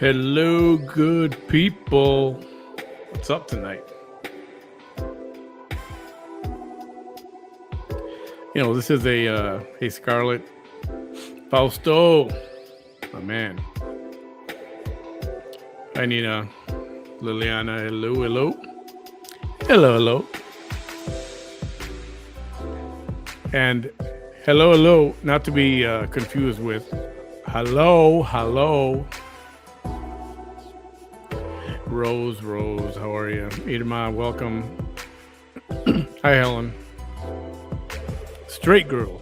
Hello, good people. What's up tonight? This is a hey Scarlett, Fausto, my man. Hi Nina, Liliana. Hello. And hello, not to be confused with hello. Rose, how are you? Irma, welcome. Hi, Helen. Straight girl.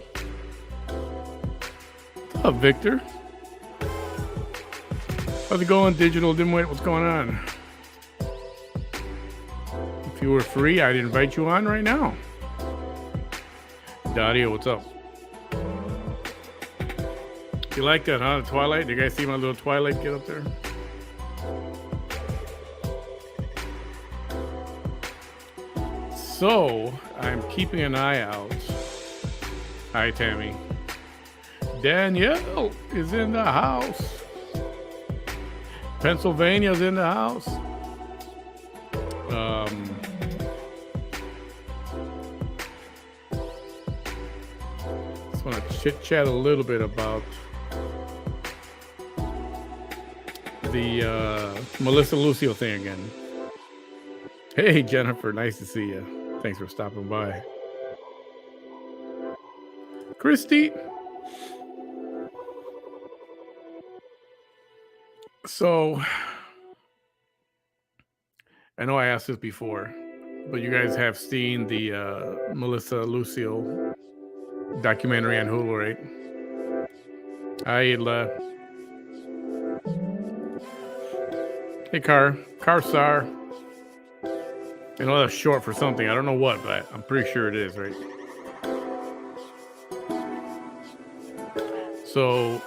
What's up, Victor? How's it going, Digital Dimwit? What's going on? If you were free, I'd invite you on right now. Dario, what's up? You like that, huh? The Twilight? Did you guys see my little Twilight get up there? So, I'm keeping an eye out. Hi, Tammy. Danielle is in the house. Pennsylvania's in the house. Just want to chit-chat a little bit about the Melissa Lucio thing again. Hey, Jennifer, nice to see you. Thanks for stopping by. Christy. So, I know I asked this before, but you guys have seen the Melissa Lucio documentary on Hulu, right? Hey, Karsar. I know that's short for something. I don't know what, but I'm pretty sure it is, right? So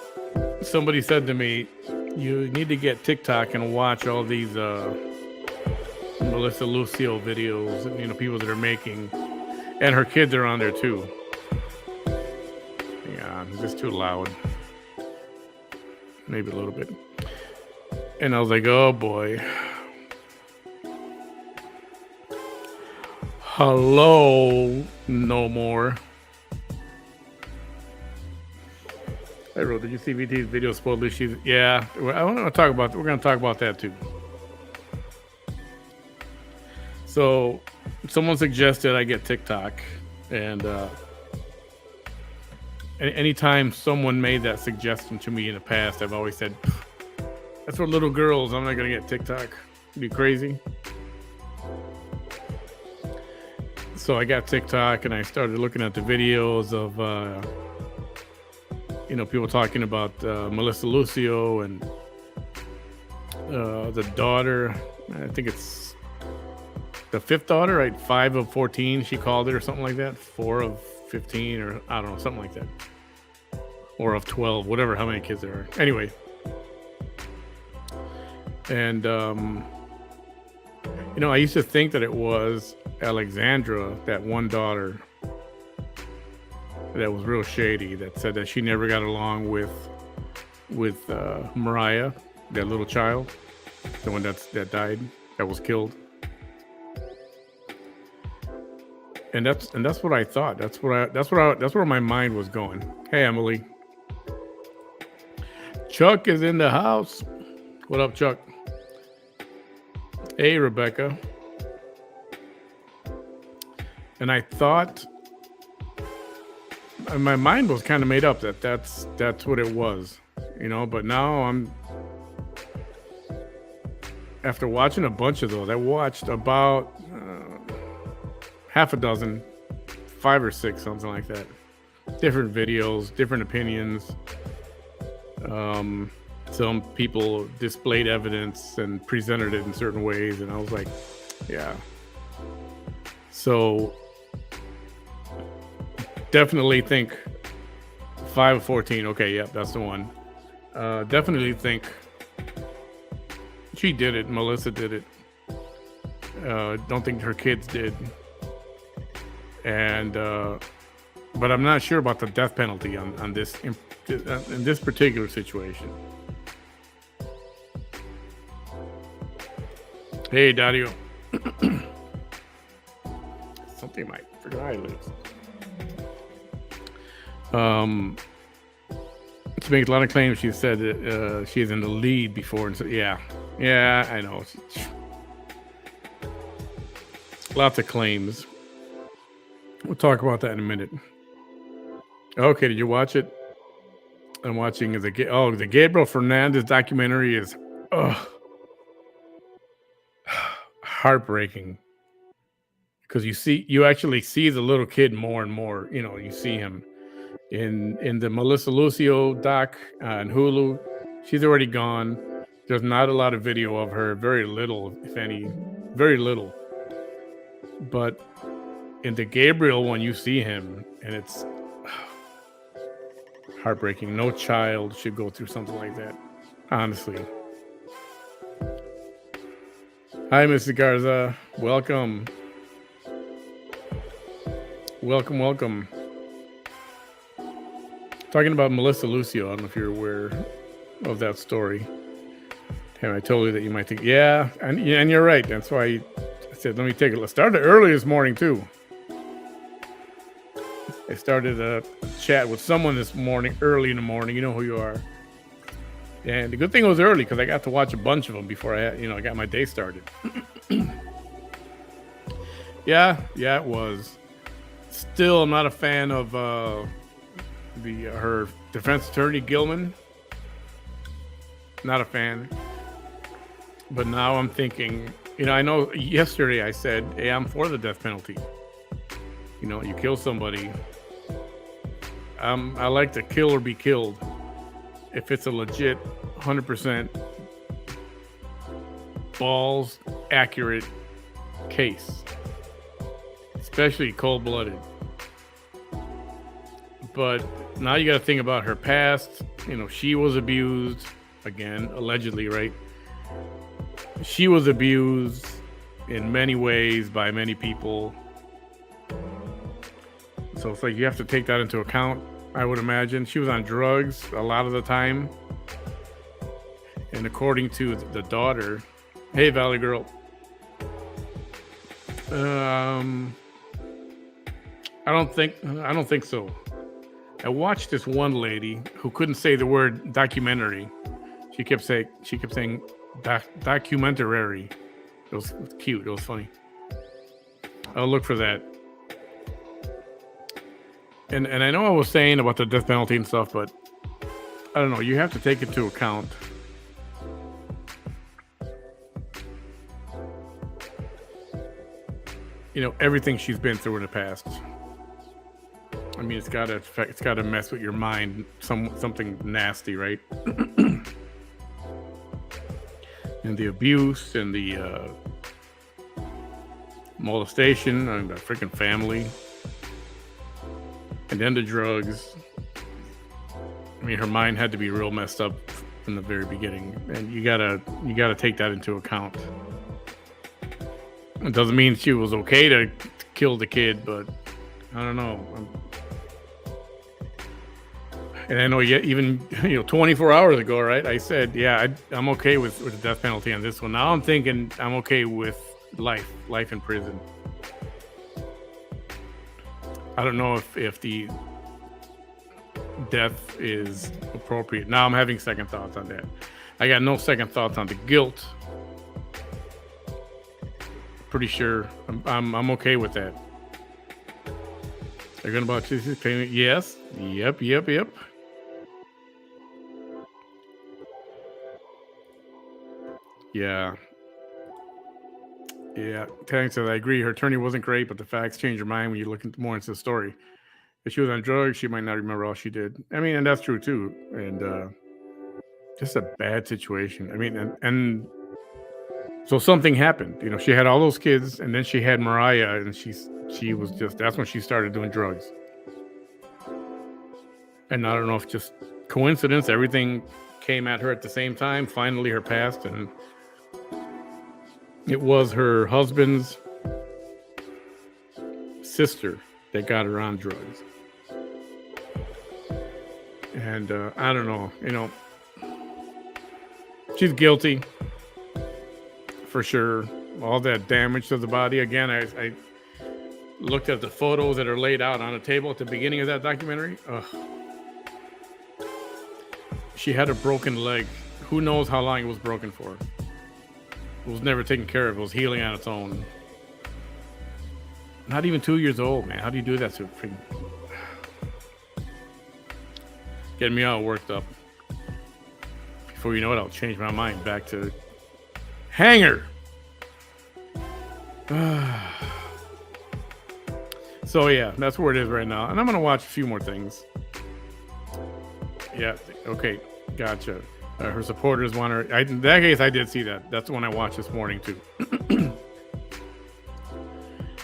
somebody said to me, you need to get TikTok and watch all these Melissa Lucio videos, people that are making, and her kids are on there too. Yeah, it's just too loud. Maybe a little bit. And I was like, oh boy. Hello, no more. Hey, Ro, did you see VT's video? Supposedly yeah. I want to talk about. We're going to talk about that too. So, someone suggested I get TikTok, and anytime someone made that suggestion to me in the past, I've always said, "That's for little girls. I'm not going to get TikTok. It'd be crazy." So I got TikTok and I started looking at the videos of, people talking about Melissa Lucio and the daughter. I think it's the fifth daughter, right? 5 of 14, she called it, or something like that. 4 of 15, or I don't know, something like that. Or of 12, whatever, how many kids there are. Anyway. And, I used to think that it was Alexandra, that one daughter that was real shady, that said that she never got along with Mariah, that little child, the one that died, that was killed. And that's what I thought. That's where my mind was going. Hey, Emily. Chuck is in the house. What up, Chuck? Hey, Rebecca. And I thought, my mind was kind of made up that's what it was, but now after watching a bunch of those, I watched about half a dozen, 5 or 6, something like that. Different videos, different opinions. Some people displayed evidence and presented it in certain ways, and I was like, yeah. So definitely think 5 of 14. Okay, yeah, that's the one. Definitely think she did it. Melissa did it. Don't think her kids did. And but I'm not sure about the death penalty on this in this particular situation. Hey, Dario. Something might freaking eyelids. She makes a lot of claims. She said that she's in the lead before, and so yeah, I know. Lots of claims. We'll talk about that in a minute. Okay, did you watch it? I'm watching the Gabriel Fernandez documentary is heartbreaking, because you actually see the little kid more and more. You see him in the Melissa Lucio doc on Hulu. She's already gone. There's not a lot of video of her, very little, if any, very little. But in the Gabriel one, you see him, and it's heartbreaking. No child should go through something like that, honestly. Hi, Mr. Garza. Welcome. Welcome. Talking about Melissa Lucio. I don't know if you're aware of that story. And I told you that you might think, yeah, and you're right. That's why I said, let me take it. Let's start it early this morning, too. I started a chat with someone this morning, early in the morning. You know who you are. And the good thing it was early, because I got to watch a bunch of them before I got my day started. Yeah, it was. Still, I'm not a fan of her defense attorney, Gilman. Not a fan. But now I'm thinking, I know yesterday I said, hey, I'm for the death penalty. You kill somebody. I like to kill or be killed. If it's a legit 100% balls accurate case, especially cold-blooded. But now you got to think about her past. She was abused, again, allegedly, right? She was abused in many ways by many people. So it's like you have to take that into account, I would imagine. She was on drugs a lot of the time. And according to the daughter, hey, Valley Girl, I don't think so. I watched this one lady who couldn't say the word documentary. She kept saying documentary. It was cute. It was funny. I'll look for that. And I know I was saying about the death penalty and stuff, but I don't know. You have to take into account everything she's been through in the past. I mean, it's got to mess with your mind, something nasty, right? And the abuse and the molestation and the freaking family, and then the drugs. I mean, her mind had to be real messed up from the very beginning, and you gotta take that into account. It doesn't mean she was okay to kill the kid, but I don't know. And I know even 24 hours ago, right? I said, yeah, I'm okay with the death penalty on this one. Now I'm thinking I'm okay with life in prison. I don't know if the death is appropriate. Now I'm having second thoughts on that. I got no second thoughts on the guilt. Pretty sure I'm okay with that. They're gonna about Jesus payment. Yes. Yep. Yeah. Tank says, I agree. Her attorney wasn't great, but the facts change your mind when you look more into the story. If she was on drugs, she might not remember all she did. I mean, and that's true too. And just a bad situation. I mean, and so something happened. She had all those kids, and then she had Mariah, and she was that's when she started doing drugs. And I don't know if just coincidence, everything came at her at the same time. Finally, her passed, and it was her husband's sister that got her on drugs. And I don't know, she's guilty for sure. all that damage to the body. Again, I looked at the photos that are laid out on a table at the beginning of that documentary. Ugh. She had a broken leg. Who knows how long it was broken for? It was never taken care of. It was healing on its own. Not even 2 years old, man. How do you do that to freaking... Getting me all worked up. Before you know it, I'll change my mind back to Hanger. So yeah, that's where it is right now. And I'm going to watch a few more things. Yeah, okay, gotcha. Her supporters want her... in that case, I did see that. That's the one I watched this morning, too.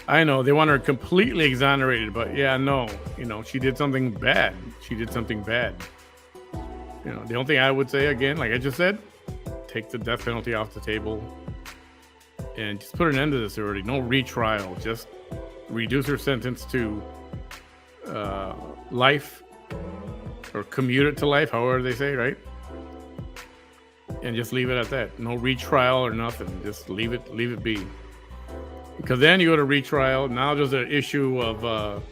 I know, they want her completely exonerated, but yeah, no. You know, she did something bad. She did something bad. You know, the only thing I would say, again, like I just said, take the death penalty off the table and just put an end to this already. No retrial. Just reduce her sentence to life, or commute it to life, however they say, right? And just leave it at that. No retrial or nothing. Just leave it be. Because then you go to retrial. Now there's an issue of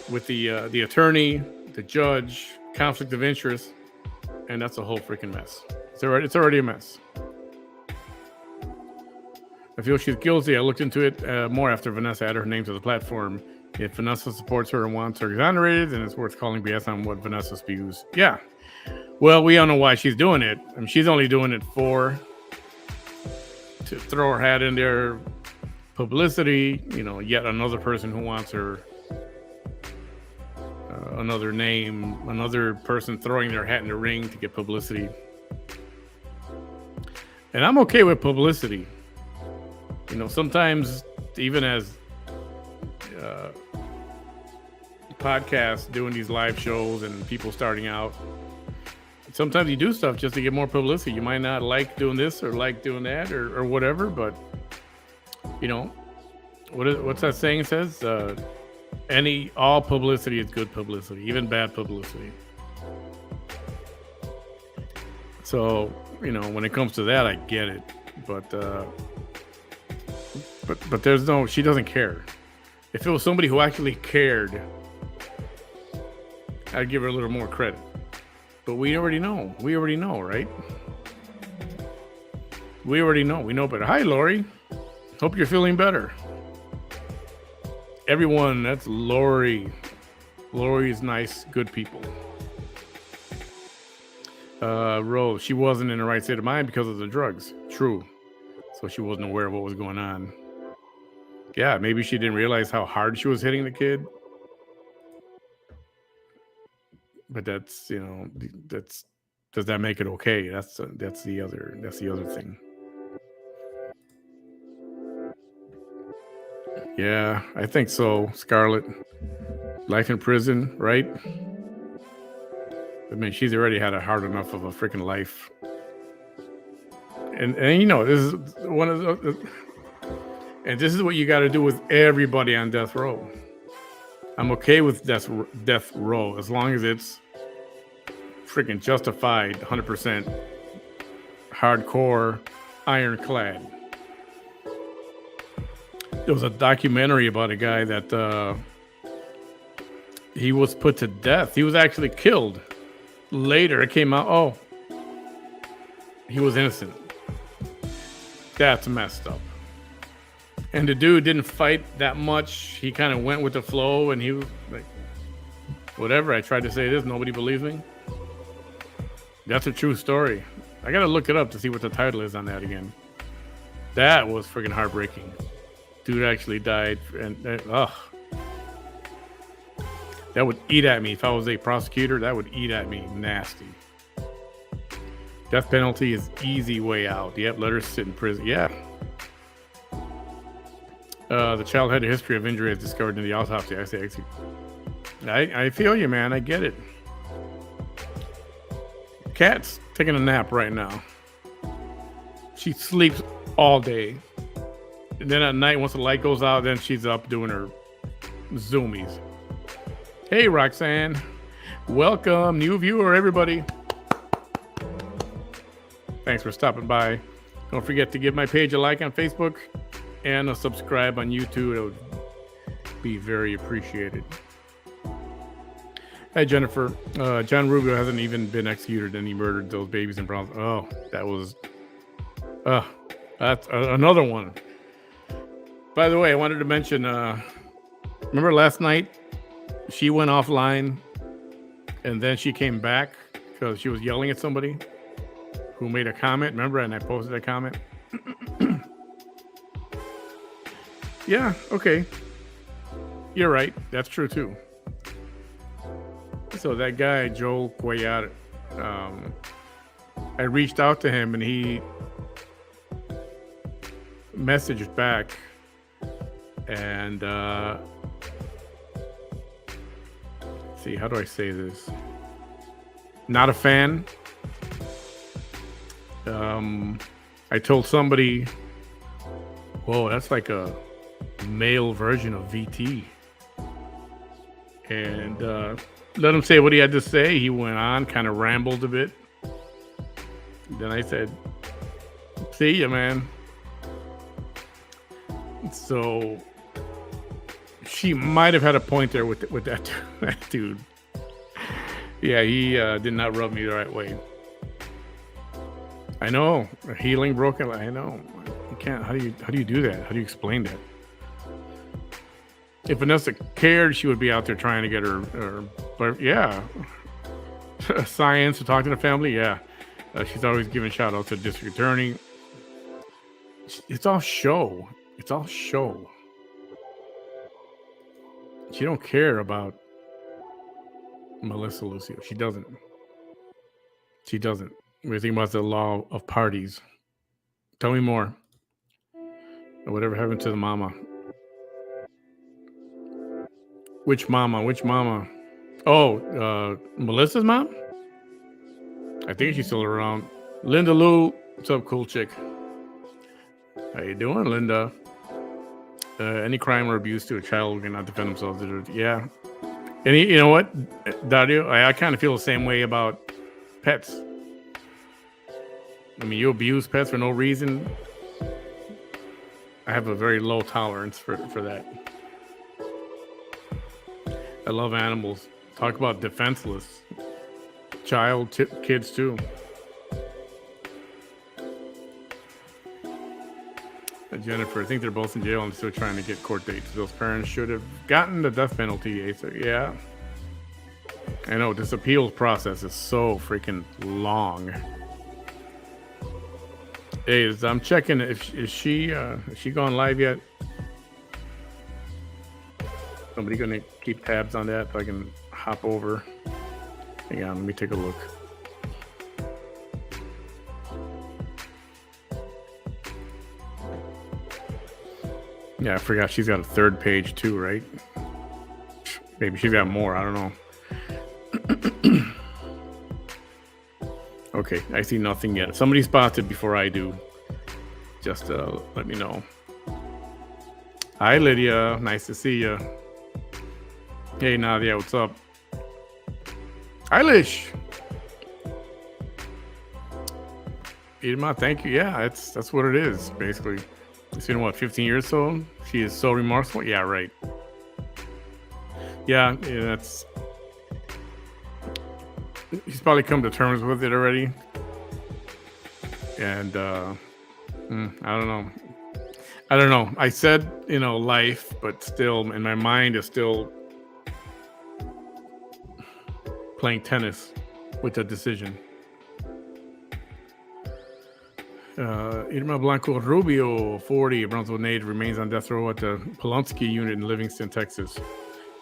with the attorney, the judge, conflict of interest, and that's a whole freaking mess. It's already a mess. I feel she's guilty. I looked into it more after Vanessa added her name to the platform. If Vanessa supports her and wants her exonerated, then it's worth calling BS on what Vanessa spews. Yeah. Well, we don't know why she's doing it. I mean, she's only doing it to throw her hat in there. Publicity, you know, yet another person who wants her, another name, another person throwing their hat in the ring to get publicity. And I'm okay with publicity. You know, sometimes even as podcasts, doing these live shows and people starting out, sometimes you do stuff just to get more publicity. You might not like doing this or like doing that or whatever, but you know, what's that saying says? All publicity is good publicity, even bad publicity. So, you know, when it comes to that, I get it. But there's no, she doesn't care. If it was somebody who actually cared, I'd give her a little more credit. But we already know, right? We already know. We know better. Hi, Lori. Hope you're feeling better. Everyone, that's Lori. Lori's nice, good people. Rose, she wasn't in the right state of mind because of the drugs. True. So she wasn't aware of what was going on. Yeah, maybe she didn't realize how hard she was hitting the kid. But that's, you know, does that make it okay? That's the other thing. Yeah, I think so, Scarlett. Life in prison, right? I mean, she's already had a hard enough of a freaking life. And you know, this is one of the... And this is what you got to do with everybody on death row. I'm okay with death row as long as it's freaking justified, 100% hardcore, ironclad. There was a documentary about a guy that he was put to death. He was actually killed. Later, it came out, he was innocent. That's messed up. And the dude didn't fight that much. He kind of went with the flow, and he was like, whatever. I tried to say this. Nobody believes me. That's a true story. I got to look it up to see what the title is on that again. That was freaking heartbreaking. Dude actually died. And that would eat at me. If I was a prosecutor, that would eat at me nasty. Death penalty is easy way out. Yep, let her sit in prison. Yeah. The child had a history of injury as discovered in the autopsy. I feel you, man. I get it. Cat's taking a nap right now. She sleeps all day. And then at night, once the light goes out, then she's up doing her zoomies. Hey, Roxanne. Welcome, new viewer, everybody. Thanks for stopping by. Don't forget to give my page a like on Facebook and a subscribe on YouTube. It would be very appreciated. Hey, Jennifer. John Rubio hasn't even been executed and he murdered those babies in Brownsville. Oh, that was... that's another one. By the way, I wanted to mention... remember last night? She went offline and then she came back because she was yelling at somebody who made a comment. Remember? And I posted a comment. Yeah, okay. You're right. That's true too. So that guy, Joe Cuellar, I reached out to him and he messaged back and see, how do I say this? Not a fan. I told somebody, whoa, that's like a male version of VT. And let him say what he had to say. He went on, kind of rambled a bit. Then I said, see ya, man. So she might have had a point there with that dude. Yeah, he did not rub me the right way. I know, healing broken. I know. You can't. How do you do that? How do you explain that? If Vanessa cared, she would be out there trying to get her but yeah, science to talk to the family. Yeah, she's always giving shout out to the district attorney. It's all show. It's all show. She don't care about Melissa Lucio. She doesn't. She doesn't. We're thinking about the law of parties. Tell me more. Whatever happened to the mama? Which mama? Which mama? Oh, Melissa's mom? I think she's still around. Linda Lou. What's up, cool chick? How you doing, Linda? Any crime or abuse to a child cannot defend themselves. Yeah. And you know what, Dario? I kind of feel the same way about pets. I mean, you abuse pets for no reason. I have a very low tolerance for that. I love animals. Talk about defenseless. Kids too. Jennifer, I think they're both in jail and still trying to get court dates. Those parents should have gotten the death penalty. Yeah. I know, this appeals process is so freaking long. Hey, I'm checking is she gone live yet? Somebody gonna keep tabs on that so I can hop over. Hang on, let me take a look. Yeah, I forgot she's got a third page too, right? Maybe she's got more, I don't know. Okay, I see nothing yet. If somebody spots it before I do, just let me know. Hi, Lydia. Nice to see you. Hey, Nadia, what's up? Eilish. Irma, thank you. Yeah, that's what it is, basically. It's been, what, 15 years so? She is so remorseful. Yeah, right. Yeah, that's... He's probably come to terms with it already. And, I don't know. I said, life, but still, in my mind, is still playing tennis with the decision. Irma Blanco Rubio, 40, a Brownsville native, remains on death row at the Polonsky unit in Livingston, Texas.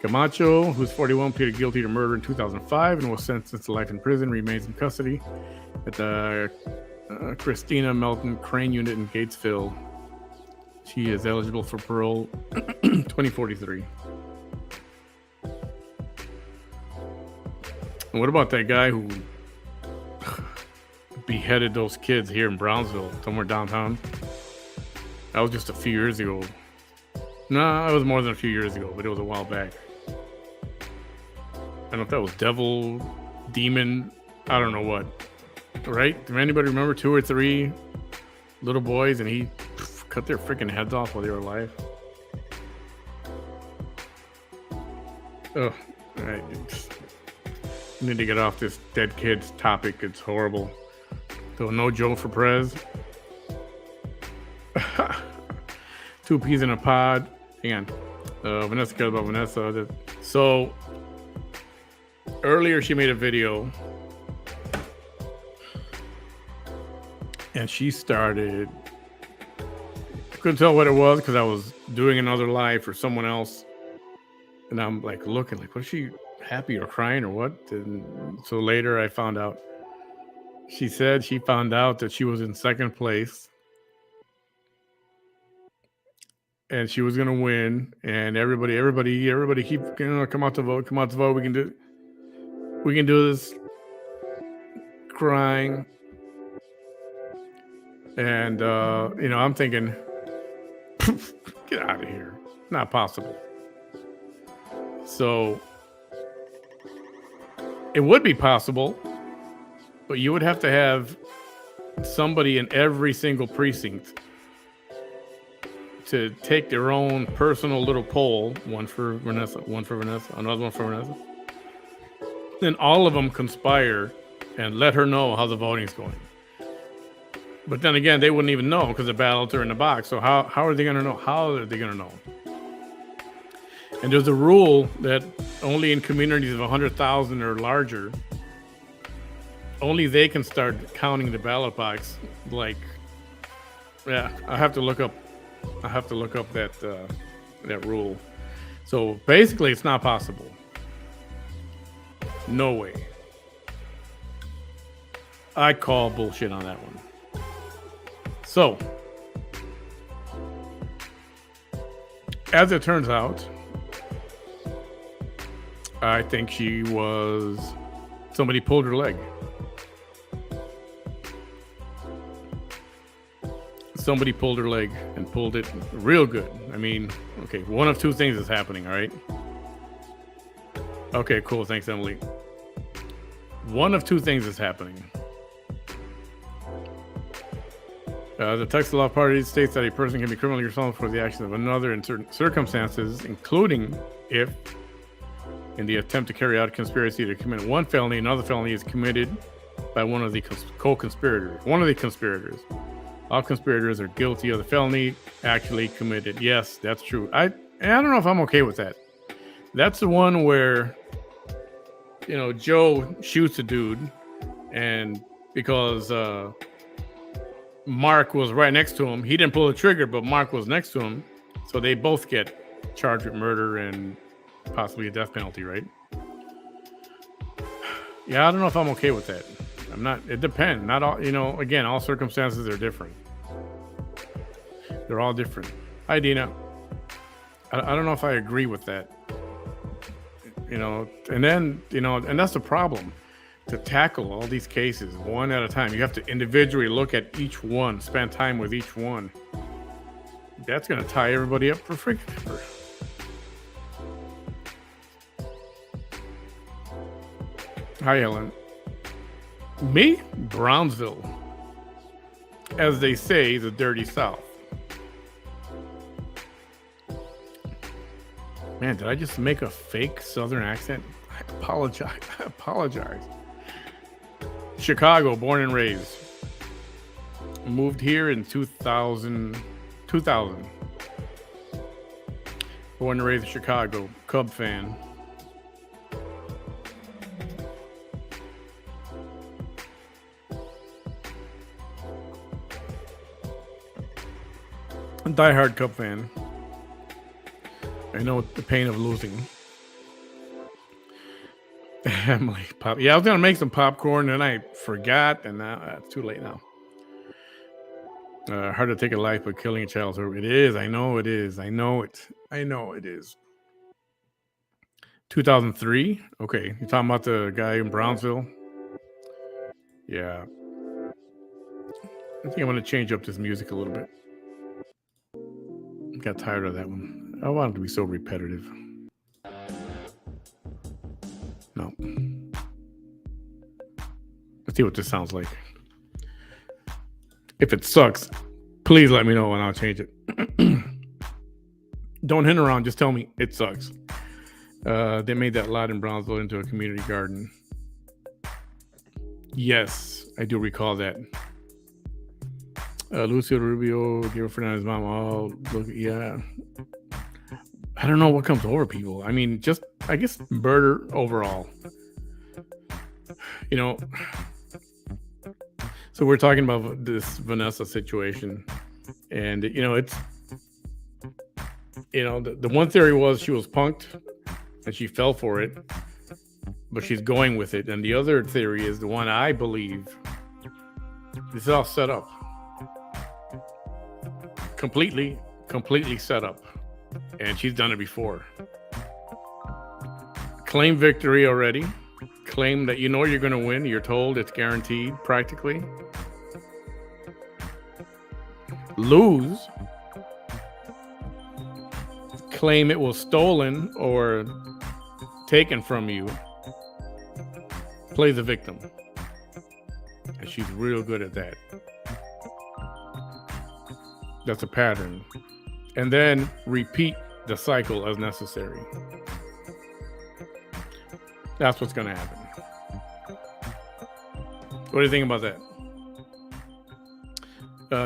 Camacho, who's 41, pleaded guilty to murder in 2005 and was sentenced to life in prison, remains in custody at the Christina Melton Crane unit in Gatesville. She is eligible for parole 2043. And what about that guy who beheaded those kids here in Brownsville, somewhere downtown? That was just a few years ago. No, it was more than a few years ago, but it was a while back. I don't know if that was devil, demon, I don't know what. Right? Does anybody remember 2 or 3 little boys, and he cut their freaking heads off while they were alive. Oh, all right. I need to get off this dead kids topic. It's horrible. So no Joe for Prez. 2 peas in a pod. Hang on. Vanessa cares about Vanessa. So earlier she made a video and she started, I couldn't tell what it was because I was doing another live for someone else. And I'm like looking like, was she happy or crying or what? And so later I found out, she said she found out that she was in second place and she was gonna win, and everybody keep, come out to vote, we can do this, crying. And I'm thinking, get out of here, not possible. So it would be possible, but you would have to have somebody in every single precinct to take their own personal little poll, one for Vanessa, another one for Vanessa. Then all of them conspire and let her know how the voting's going. But then again, they wouldn't even know because the ballots are in the box. So how are they going to know? How are they going to know? And there's a rule that only in communities of 100,000 or larger, only they can start counting the ballot box. Like, yeah, I have to look up that rule. So basically, it's not possible. No way. I call bullshit on that one. So, as it turns out, I think somebody pulled her leg. Somebody pulled her leg and pulled it real good. I mean, okay, one of two things is happening, all right? Okay, cool. Thanks, Emily. One of two things is happening. The Texas law party states that a person can be criminally responsible for the actions of another in certain circumstances, including if, in the attempt to carry out a conspiracy to commit one felony, another felony is committed by one of the co-conspirators. All conspirators are guilty of the felony actually committed. Yes, that's true. I don't know if I'm okay with that. That's the one where, Joe shoots a dude, and because Mark was right next to him, he didn't pull the trigger, but Mark was next to him, so they both get charged with murder and possibly a death penalty, right? Yeah, I don't know if I'm okay with that. I'm not. It depends. Not all. Again, all circumstances are different. They're all different. Hi, Dina. I don't know if I agree with that. And then and that's the problem. To tackle all these cases one at a time, you have to individually look at each one, spend time with each one. That's going to tie everybody up for freaking ever. Hi, Ellen. Me? Brownsville. As they say, the dirty South. Man, did I just make a fake Southern accent? I apologize. Chicago, born and raised. Moved here in 2000. Born and raised in Chicago. Cub fan. A diehard Cub fan. I know the pain of losing. Emily, yeah, I was gonna make some popcorn and I forgot, and now it's too late now. Hard to take a life, but killing a child. It is. I know it is. I know it is. 2003. Okay, you're talking about the guy in Brownsville. Yeah. I think I'm gonna change up this music a little bit. Got tired of that one. I want it to be so repetitive. No. Let's see what this sounds like. If it sucks, Please let me know and I'll change it. Don't hint around. Just tell me it sucks. They made that lot in Brownsville into a community garden. Yes, I do recall that. Lucio Rubio, Diego Fernandez's mom. Oh, look, yeah. I don't know what comes over people. I mean, just, I guess, murder overall. You know, so we're talking about this Vanessa situation. And, you know, it's, you know, the one theory was she was punked and she fell for it, but she's going with it. And the other theory is the one I believe. This is all set up. Completely set up. And she's done it before. Claim victory already. Claim that you know you're going to win. You're told it's guaranteed, practically. Lose. Claim it was stolen or taken from you. Play the victim. And she's real good at that. That's a pattern. And then repeat the cycle as necessary. That's what's going to happen. What do you think about that?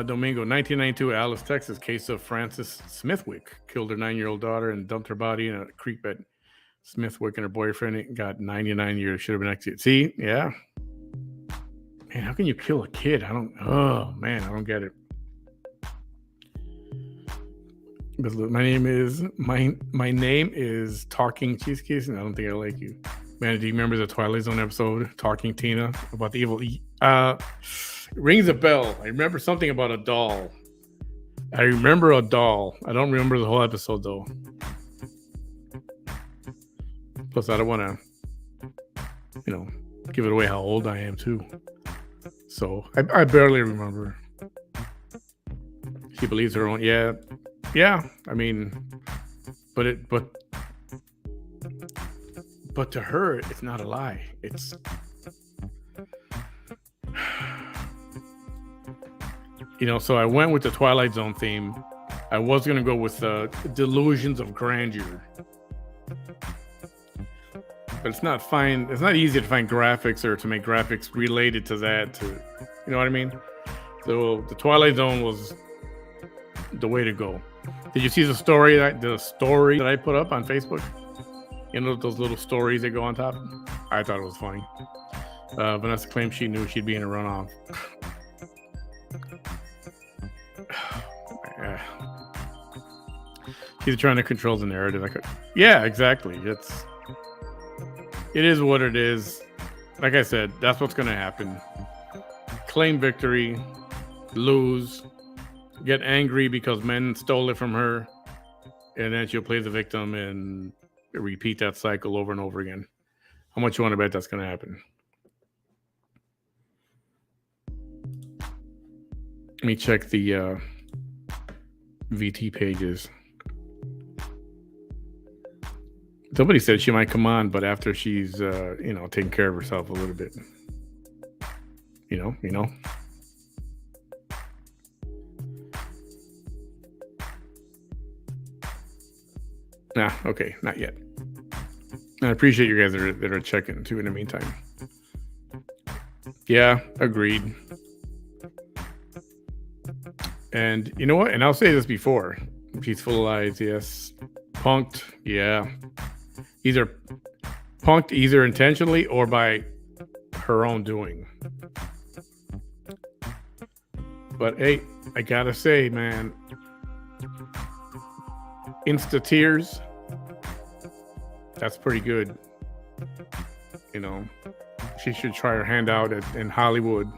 Domingo, 1992, Alice, Texas. Case of Frances Smithwick. Killed her 9-year-old daughter and dumped her body in a creek bed. Smithwick and her boyfriend got 99 years. Should have been executed. See? Yeah. Man, how can you kill a kid? I don't get it. My name is Talking Cheesecake, and I don't think I like you. Man, do you remember the Twilight Zone episode, Talking Tina, about the evil? Rings a bell. I remember something about a doll. I remember a doll. I don't remember the whole episode, though. Plus, I don't want to, give it away how old I am, too. So, I barely remember. She believes her own. Yeah, I mean, but to her, it's not a lie. It's, so I went with the Twilight Zone theme. I was going to go with delusions of grandeur. But it's not easy to find graphics or to make graphics related to that. You know what I mean? So the Twilight Zone was the way to go. Did you see the story that I put up on Facebook? You know those little stories that go on top? I thought it was funny. Vanessa claimed she knew she'd be in a runoff. She's trying to control the narrative. Yeah, exactly. It is what it is. Like I said, that's what's going to happen. Claim victory, lose, get angry because men stole it from her, and then she'll play the victim and repeat that cycle over and over again. How much you want to bet that's going to happen? Let me check the VT pages. Somebody said she might come on, but after she's taking care of herself a little bit. You know. Nah, okay, not yet. I appreciate you guys that are checking too in the meantime. Yeah, agreed. And you know what? And I'll say this before. Peaceful lies, yes. Punked, yeah. Either punked either intentionally or by her own doing. But hey, I gotta say, man, Insta tears, that's pretty good. She should try her hand out in Hollywood.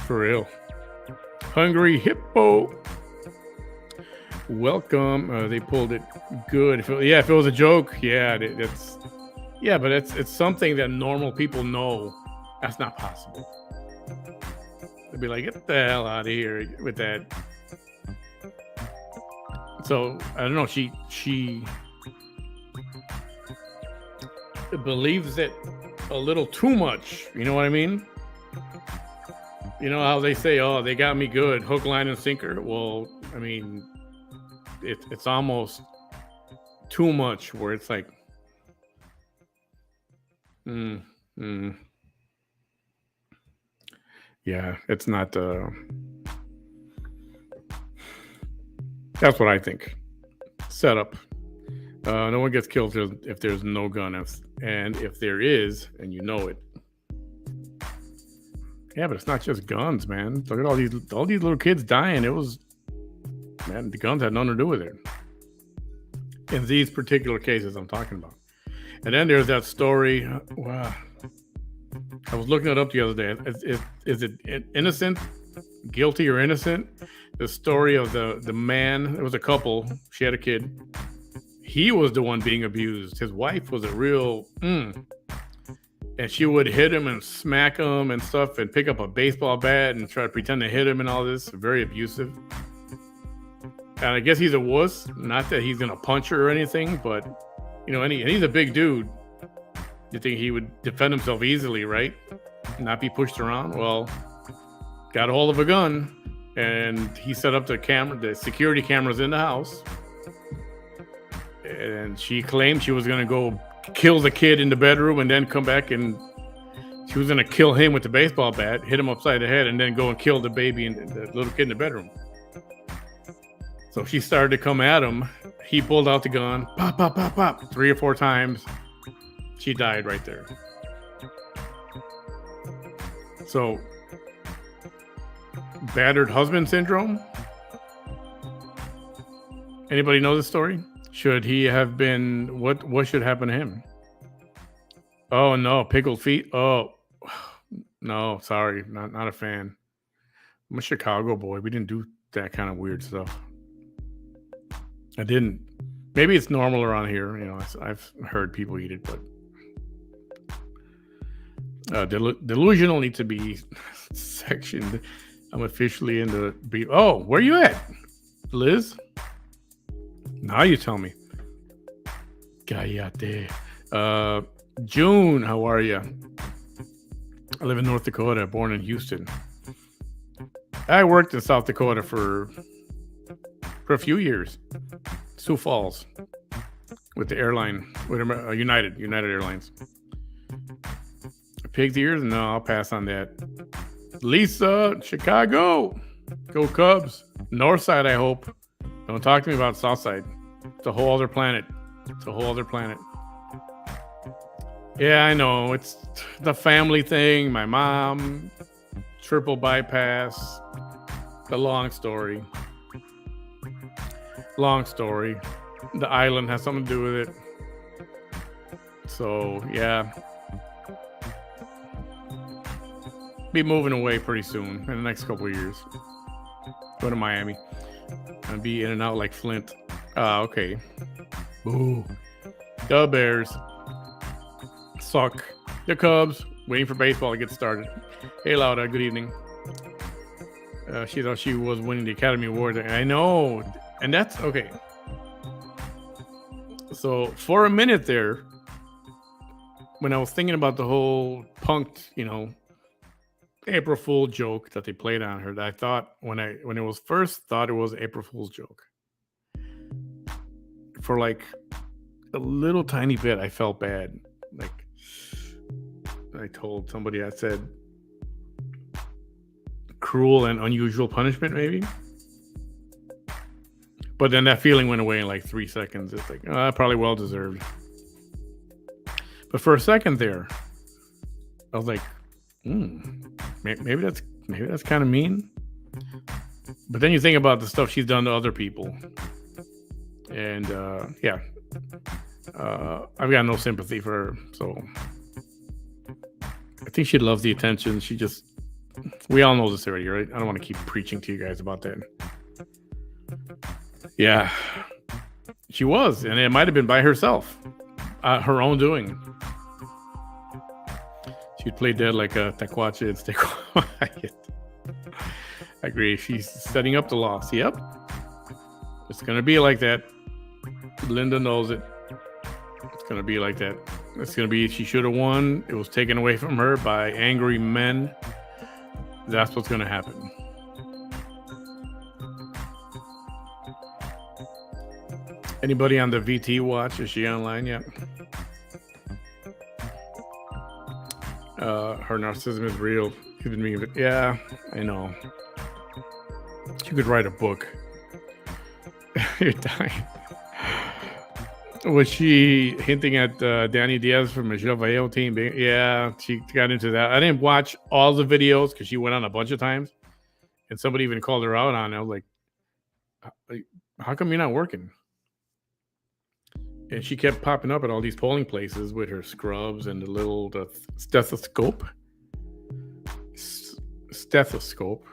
For real. Hungry Hippo. Welcome. They pulled it good. If it was a joke, yeah, but it's something that normal people know. That's not possible. They'd be like, get the hell out of here with that. So I don't know. She believes it a little too much. You know what I mean? You know how they say, "Oh, they got me good, hook, line, and sinker." Well, I mean, it's almost too much. Where it's like, mm, mm, yeah, it's not. That's what I think. Setup. No one gets killed if there's no gun, and if there is, and you know it. Yeah, but it's not just guns, man. Look at all these little kids dying. It was, man, the guns had nothing to do with it. In these particular cases I'm talking about. And then there's that story. Wow. I was looking it up the other day. Is it innocent, guilty, or innocent? The story of the man. It was a couple. She had a kid. He was the one being abused. His wife was a real, and she would hit him and smack him and stuff, and pick up a baseball bat and try to pretend to hit him and all this. Very abusive. And I guess he's a wuss. Not that he's gonna punch her or anything, but and he's a big dude. You think he would defend himself easily, right? Not be pushed around. Well, got a hold of a gun, and he set up the security cameras in the house. And she claimed she was gonna go kill the kid in the bedroom, and then come back and she was gonna kill him with the baseball bat, hit him upside the head, and then go and kill the baby and the little kid in the bedroom. So she started to come at him. He pulled out the gun, pop, pop, pop, pop, 3 or 4 times. She died right there. So, battered husband syndrome. Anybody know the story? Should he have been? What should happen to him? Oh no, pickled feet. Oh no, sorry, not a fan. I'm a Chicago boy. We didn't do that kind of weird stuff. I didn't. Maybe it's normal around here. I've heard people eat it, but delusional needs to be sectioned. I'm officially in the beat. Oh, where you at, Liz? Now you tell me. Cállate. June, how are you? I live in North Dakota, born in Houston. I worked in South Dakota for a few years. Sioux Falls with the airline, with United Airlines. Pig's ears? No, I'll pass on that. Lisa, Chicago. Go Cubs. North side, I hope. Don't talk to me about South side. It's a whole other planet. Yeah, I know. It's the family thing. My mom, triple bypass. The long story. The island has something to do with it. So, yeah. Be moving away pretty soon in the next couple of years. Go to Miami. And be in and out like Flint. Okay. Boo. The Bears suck. The Cubs waiting for baseball to get started. Hey, Lauda. Good evening. She thought she was winning the Academy Award. I know. And that's okay. So for a minute there, when I was thinking about the whole punked, April Fool joke that they played on her, I thought when it was first thought it was April Fool's joke. For like a little tiny bit, I felt bad. Like I told somebody, I said, cruel and unusual punishment, maybe. But then that feeling went away in like 3 seconds. It's like, probably well deserved. But for a second there, I was like, maybe that's kind of mean. But then you think about the stuff she's done to other people, and I've got no sympathy for her. So I think she loves the attention. We all know this already, right? I don't want to keep preaching to you guys about that. Yeah, she was, and it might have been by herself, her own doing. She'd play dead like a taquache and stay quiet. I agree. She's setting up the loss. Yep. It's going to be like that. Linda knows it. It's going to be like that. It's going to be, she should have won. It was taken away from her by angry men. That's what's going to happen. Anybody on the VT watch? Is she online yet? Her narcissism is real. Yeah, I know. She could write a book. You're dying. Was she hinting at Danny Diaz from Michelle Vallejo team? Yeah, she got into that. I didn't watch all the videos because she went on a bunch of times, and somebody even called her out on it. I was like, how come you're not working? And she kept popping up at all these polling places with her scrubs and the stethoscope. Stethoscope.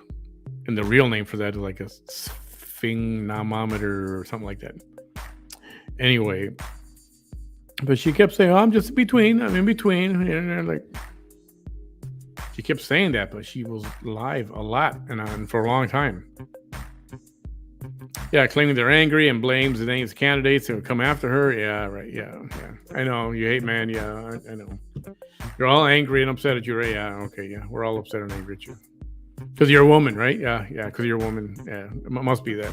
And the real name for that is like a sphygmometer or something like that. Anyway, but she kept saying, I'm just in between. I'm in between. And like, she kept saying that, but she was live a lot and for a long time. Yeah, claiming they're angry and blames the names of candidates who come after her. Yeah, right. Yeah. I know you hate man. Yeah, I know. You're all angry and upset at you, right? Yeah, okay. Yeah, we're all upset and angry at you because you're a woman, right? Yeah. Because you're a woman. Yeah, it must be that.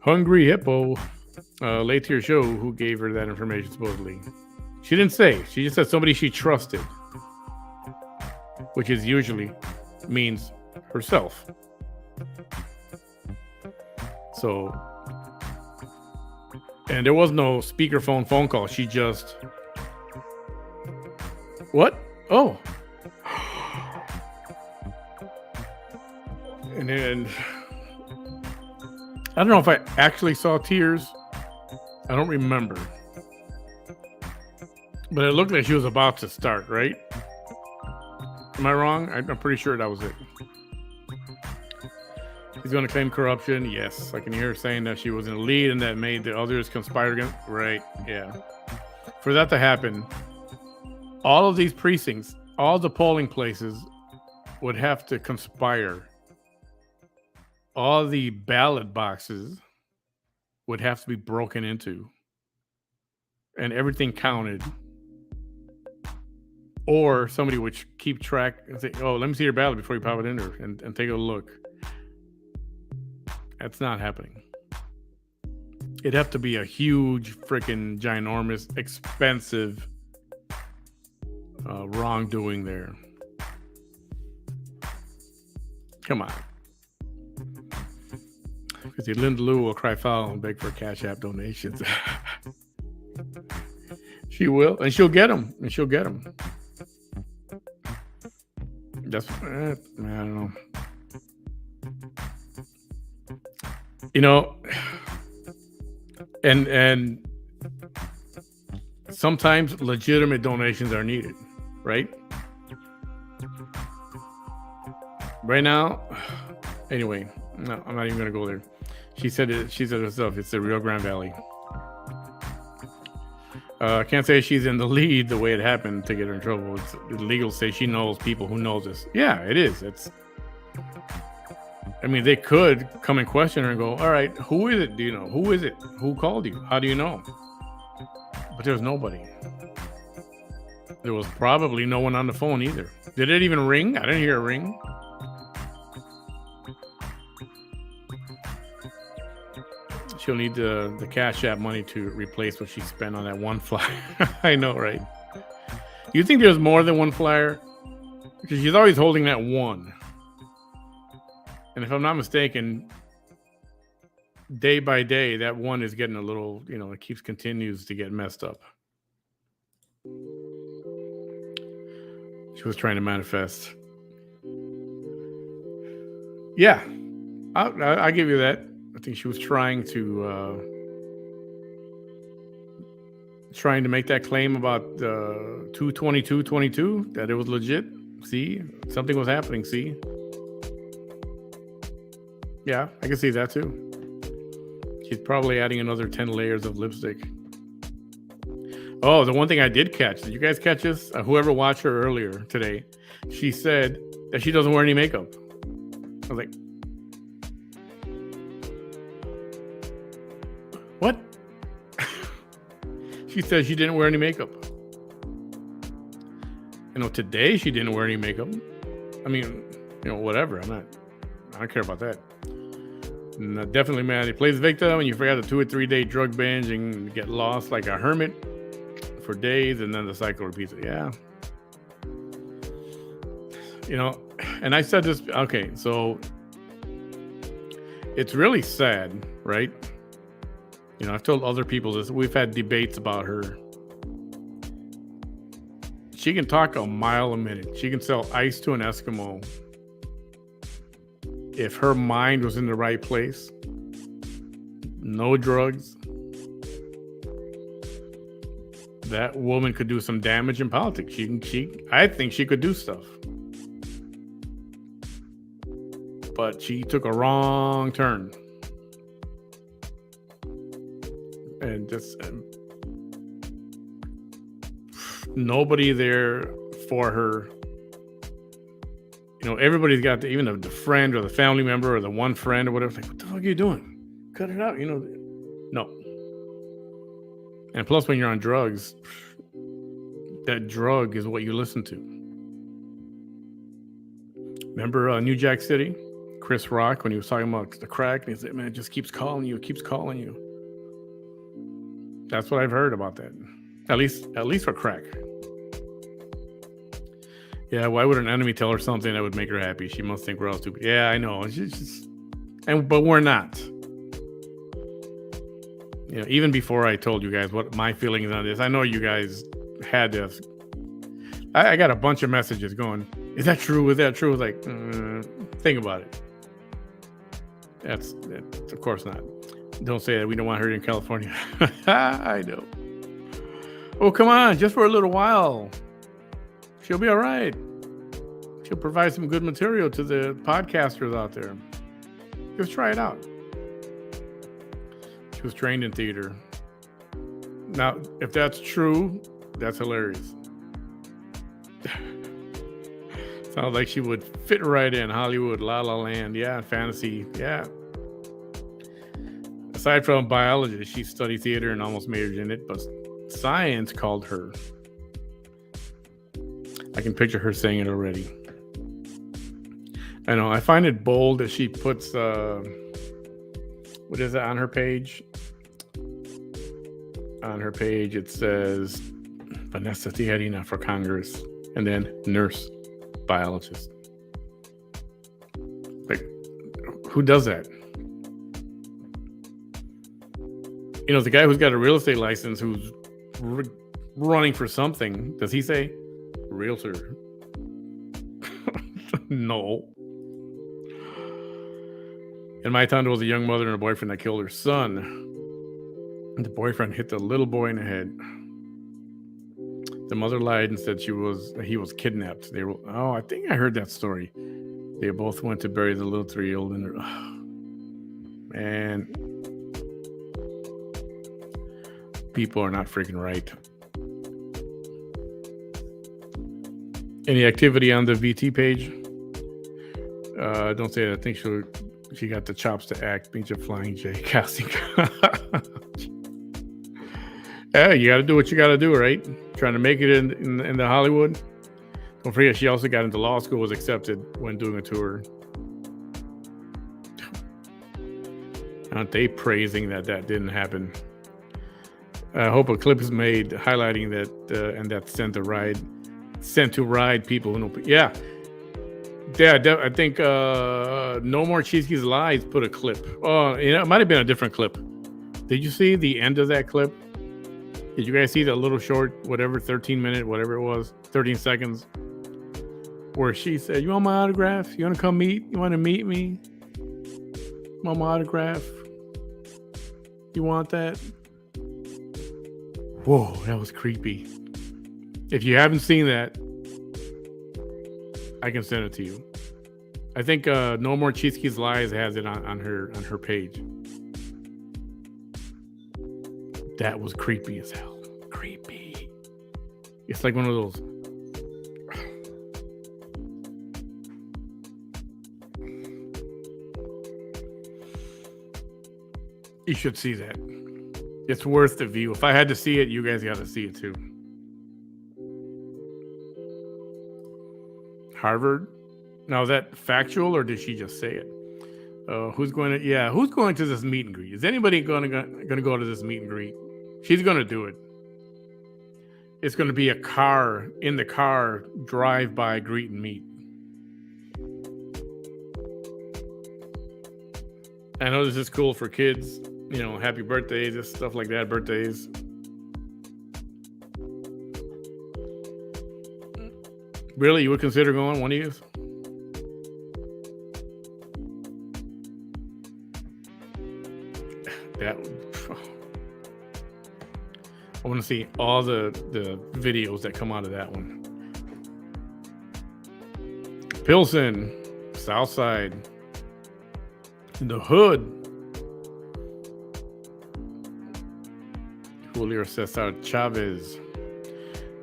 Hungry Hippo, late to your show. Who gave her that information? Supposedly, she didn't say. She just said somebody she trusted, which is usually means herself. So, and there was no speakerphone phone call. She just, what? Oh. And then, I don't know if I actually saw tears. I don't remember. But it looked like she was about to start, right? Am I wrong? I'm pretty sure that was it. He's going to claim corruption. Yes. I can hear her saying that she was in the lead and that made the others conspire against. Right. Yeah. For that to happen, all of these precincts, all the polling places would have to conspire. All the ballot boxes would have to be broken into. And everything counted. Or somebody would keep track and say, oh, let me see your ballot before you pop it in there and take a look. That's not happening. It'd have to be a huge, freaking, ginormous, expensive wrongdoing there. Come on. Because Linda Lou will cry foul and beg for Cash App donations. She will, and she'll get them. That's, I don't know. You know, and sometimes legitimate donations are needed, right? Right now, anyway, no, I'm not even going to go there. She said herself, it's the Rio Grande Valley. I can't say she's in the lead the way it happened to get her in trouble. It's illegal to say she knows people who knows this. Yeah, it is. I mean, they could come and question her and go, all right, who is it? Do you know? Who is it? Who called you? How do you know? But there's nobody. There was probably no one on the phone either. Did it even ring? I didn't hear a ring. She'll need the Cash App money to replace what she spent on that one flyer. I know, right? You think there's more than one flyer? Because she's always holding that one. And if I'm not mistaken, day by day, that one is getting a little, it continues to get messed up. She was trying to manifest. Yeah, I'll give you that. I think she was trying to make that claim about 22222, that it was legit. See, something was happening. See. Yeah, I can see that too. She's probably adding another 10 layers of lipstick. Oh, the one thing I did catch. Did you guys catch this? Whoever watched her earlier today, she said that she doesn't wear any makeup. I was like, what? She said she didn't wear any makeup. Today she didn't wear any makeup. I mean, whatever. I don't care about that. No, definitely, man. He plays victim, and you forgot the 2 or 3 day drug binge and get lost like a hermit for days, and then the cycle repeats. Yeah, and I said this. Okay, so it's really sad, right? I've told other people this. We've had debates about her. She can talk a mile a minute. She can sell ice to an Eskimo. If her mind was in the right place, no drugs, that woman could do some damage in politics. I think she could do stuff. But she took a wrong turn. And just nobody there for her. Everybody's got even the friend or the family member or the one friend or whatever. Like, what the fuck are you doing? Cut it out. No. And plus, when you're on drugs, that drug is what you listen to. Remember New Jack City? Chris Rock, when he was talking about the crack, and he said, man, it just keeps calling you. It keeps calling you. That's what I've heard about that. At least for crack. Yeah, why would an enemy tell her something that would make her happy? She must think we're all stupid. Yeah, I know. But we're not. Even before I told you guys what my feelings on this, I know you guys had this. I got a bunch of messages going, is that true? Is that true? Like, think about it. That's of course not. Don't say that. We don't want her in California. I know. Oh, come on. Just for a little while. She'll be all right. She'll provide some good material to the podcasters out there. Just try it out. She was trained in theater. Now, if that's true, that's hilarious. Sounds like she would fit right in Hollywood, La La Land. Yeah, fantasy. Yeah. Aside from biology, she studied theater and almost majored in it, but science called her. I can picture her saying it already. I know. I find it bold that she puts, what is it on her page? On her page, it says Vanessa Tijerina for Congress, and then nurse biologist. Like, who does that? The guy who's got a real estate license who's running for something, does he say realtor? No. In my town, there was a young mother and a boyfriend that killed her son. And the boyfriend hit the little boy in the head. The mother lied and said he was kidnapped. I think I heard that story. They both went to bury the little 3-year-old in their. Man, people are not freaking right. Any activity on the VT page? Don't say that. I think she got the chops to act. Being a Flying J casting. Yeah, you got to do what you got to do, right? Trying to make it in the Hollywood. Don't forget, she also got into law school, was accepted when doing a tour. Aren't they praising that didn't happen? I hope a clip is made highlighting that, and that's sent to ride people who know. Yeah. I think No More Cheeske's Lies put a clip. Oh, it might have been a different clip. Did you see the end of that clip? Did you guys see that little short, 13 minute, whatever it was, 13 seconds, where she said, "You want my autograph? You want to come meet? You want to meet me? Want my autograph? You want that?" Whoa, that was creepy. If you haven't seen that, I can send it to you. I think No More Cheeske's Lies has it on her page. That was creepy as hell. Creepy. It's like one of those. You should see that. It's worth the view. If I had to see it, you guys got to see it too. Harvard Now, is that factual or did she just say it? Who's going to? Yeah, who's going to this meet and greet? Is anybody going to go to this meet and greet? She's going to do it. It's going to be a car in the car drive by greet and meet. I know this is cool for kids. You know, happy birthdays, and stuff like that. Birthdays. Really, you would consider going, one of you? That I want to see all the videos that come out of that one. Pilsen, Southside, the Hood. Julio Cesar Chavez.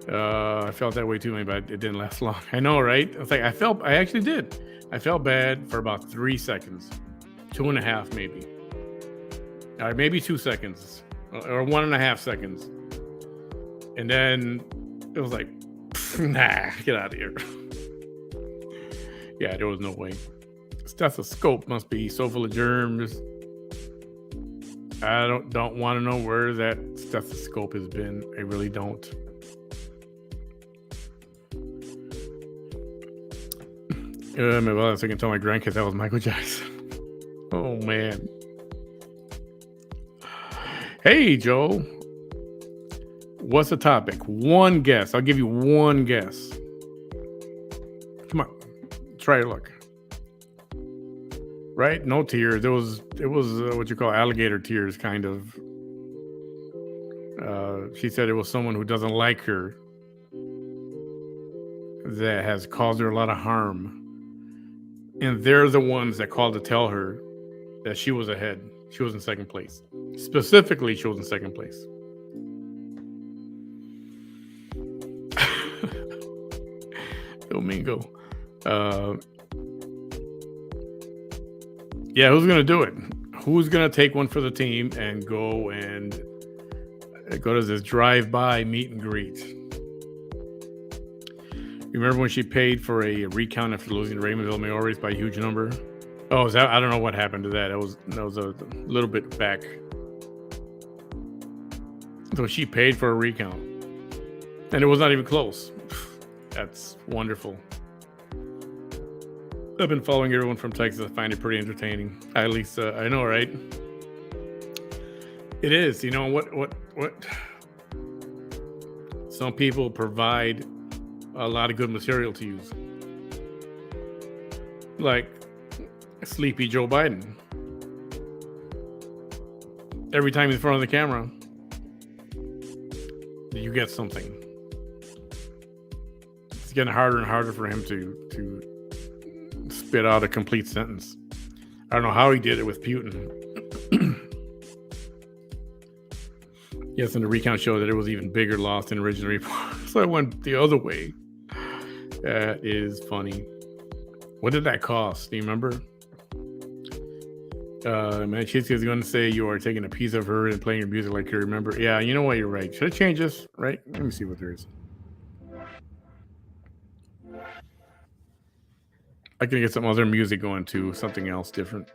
I felt that way too, maybe, but it didn't last long. I know, right? It's like I actually did. I felt bad for about 3 seconds, 2.5 maybe. All right, maybe 2 seconds or 1.5 seconds. And then it was like, nah, get out of here. Yeah, there was no way. Stethoscope must be so full of germs. I don't want to know where that stethoscope has been. I really don't. Well, so I can tell my grandkids that was Michael Jackson. Oh man. Hey Joe, what's the topic? One guess. I'll give you one guess. Come on, try your luck. Right? No tears. It was what you call alligator tears, kind of. She said it was someone who doesn't like her that has caused her a lot of harm. And they're the ones that called to tell her that she was ahead. She was in second place. Specifically, she was in second place. Domingo. Yeah, who's going to do it? Who's going to take one for the team and go to this drive-by meet and greet? Remember when she paid for a recount after losing to Raymondville Mayor's by a huge number? Oh, I don't know what happened to that. That was a little bit back. So she paid for a recount, and it was not even close. That's wonderful. I've been following everyone from Texas. I find it pretty entertaining. At least I know, right? It is. You know what? Some people provide a lot of good material to use, like Sleepy Joe Biden. Every time he's in front of the camera, you get something. It's getting harder and harder for him to spit out a complete sentence. I don't know how he did it with Putin. Yes, and the recount showed that it was even bigger loss than original report. So I went the other way. That is funny. What did that cost? Do you remember? Manchester is going to say you are taking a piece of her and playing your music like you remember. Yeah, you know what? You're right. Should I change this? Right? Let me see what there is. I can get some other music going too. Something else different.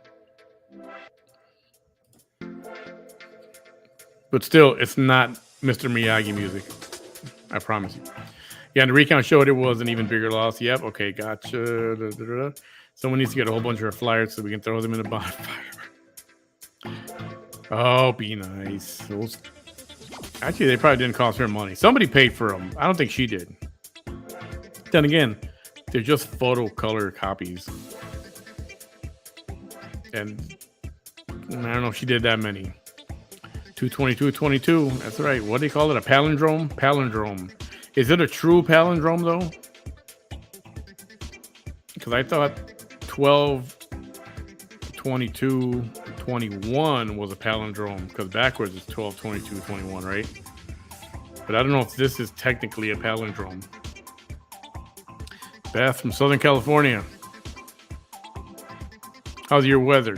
But still, it's not Mr. Miyagi music. I promise you. Yeah, and the recount showed it was an even bigger loss. Yep. Okay, gotcha. Someone needs to get a whole bunch of our flyers so we can throw them in the bonfire. Oh, be nice. Actually, they probably didn't cost her money. Somebody paid for them. I don't think she did. Then again, they're just photo color copies. And I don't know if she did that many. 22222. That's right. What do you call it? A palindrome? Palindrome. Is it a true palindrome, though? Because I thought 12, 22, 21 was a palindrome. Because backwards is 12, 22, 21, right? But I don't know if this is technically a palindrome. Beth from Southern California. How's your weather?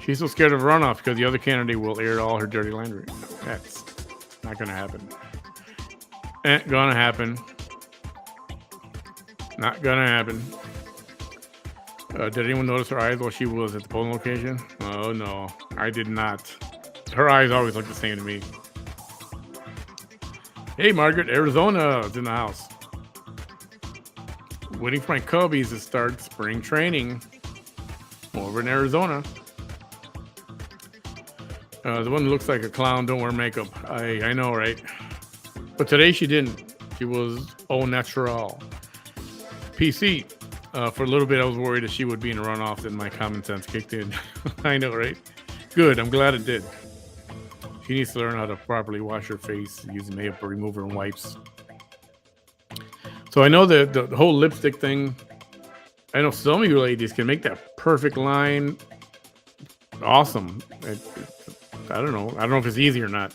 She's so scared of runoff because the other candidate will air all her dirty laundry. That's not going to happen. Ain't gonna happen. Not gonna happen. Did anyone notice her eyes while she was at the polling location? Oh no, I did not. Her eyes always look the same to me. Hey, Margaret, Arizona is in the house. Waiting for my Cubbies to start spring training over in Arizona. The one that looks like a clown don't wear makeup. I know, right? But today she didn't. She was au natural. PC. For a little bit, I was worried that she would be in a runoff, then my common sense kicked in. I know, right? Good. I'm glad it did. She needs to learn how to properly wash her face using makeup remover and wipes. So I know the whole lipstick thing. I know some of you ladies can make that perfect line. Awesome. I don't know. I don't know if it's easy or not.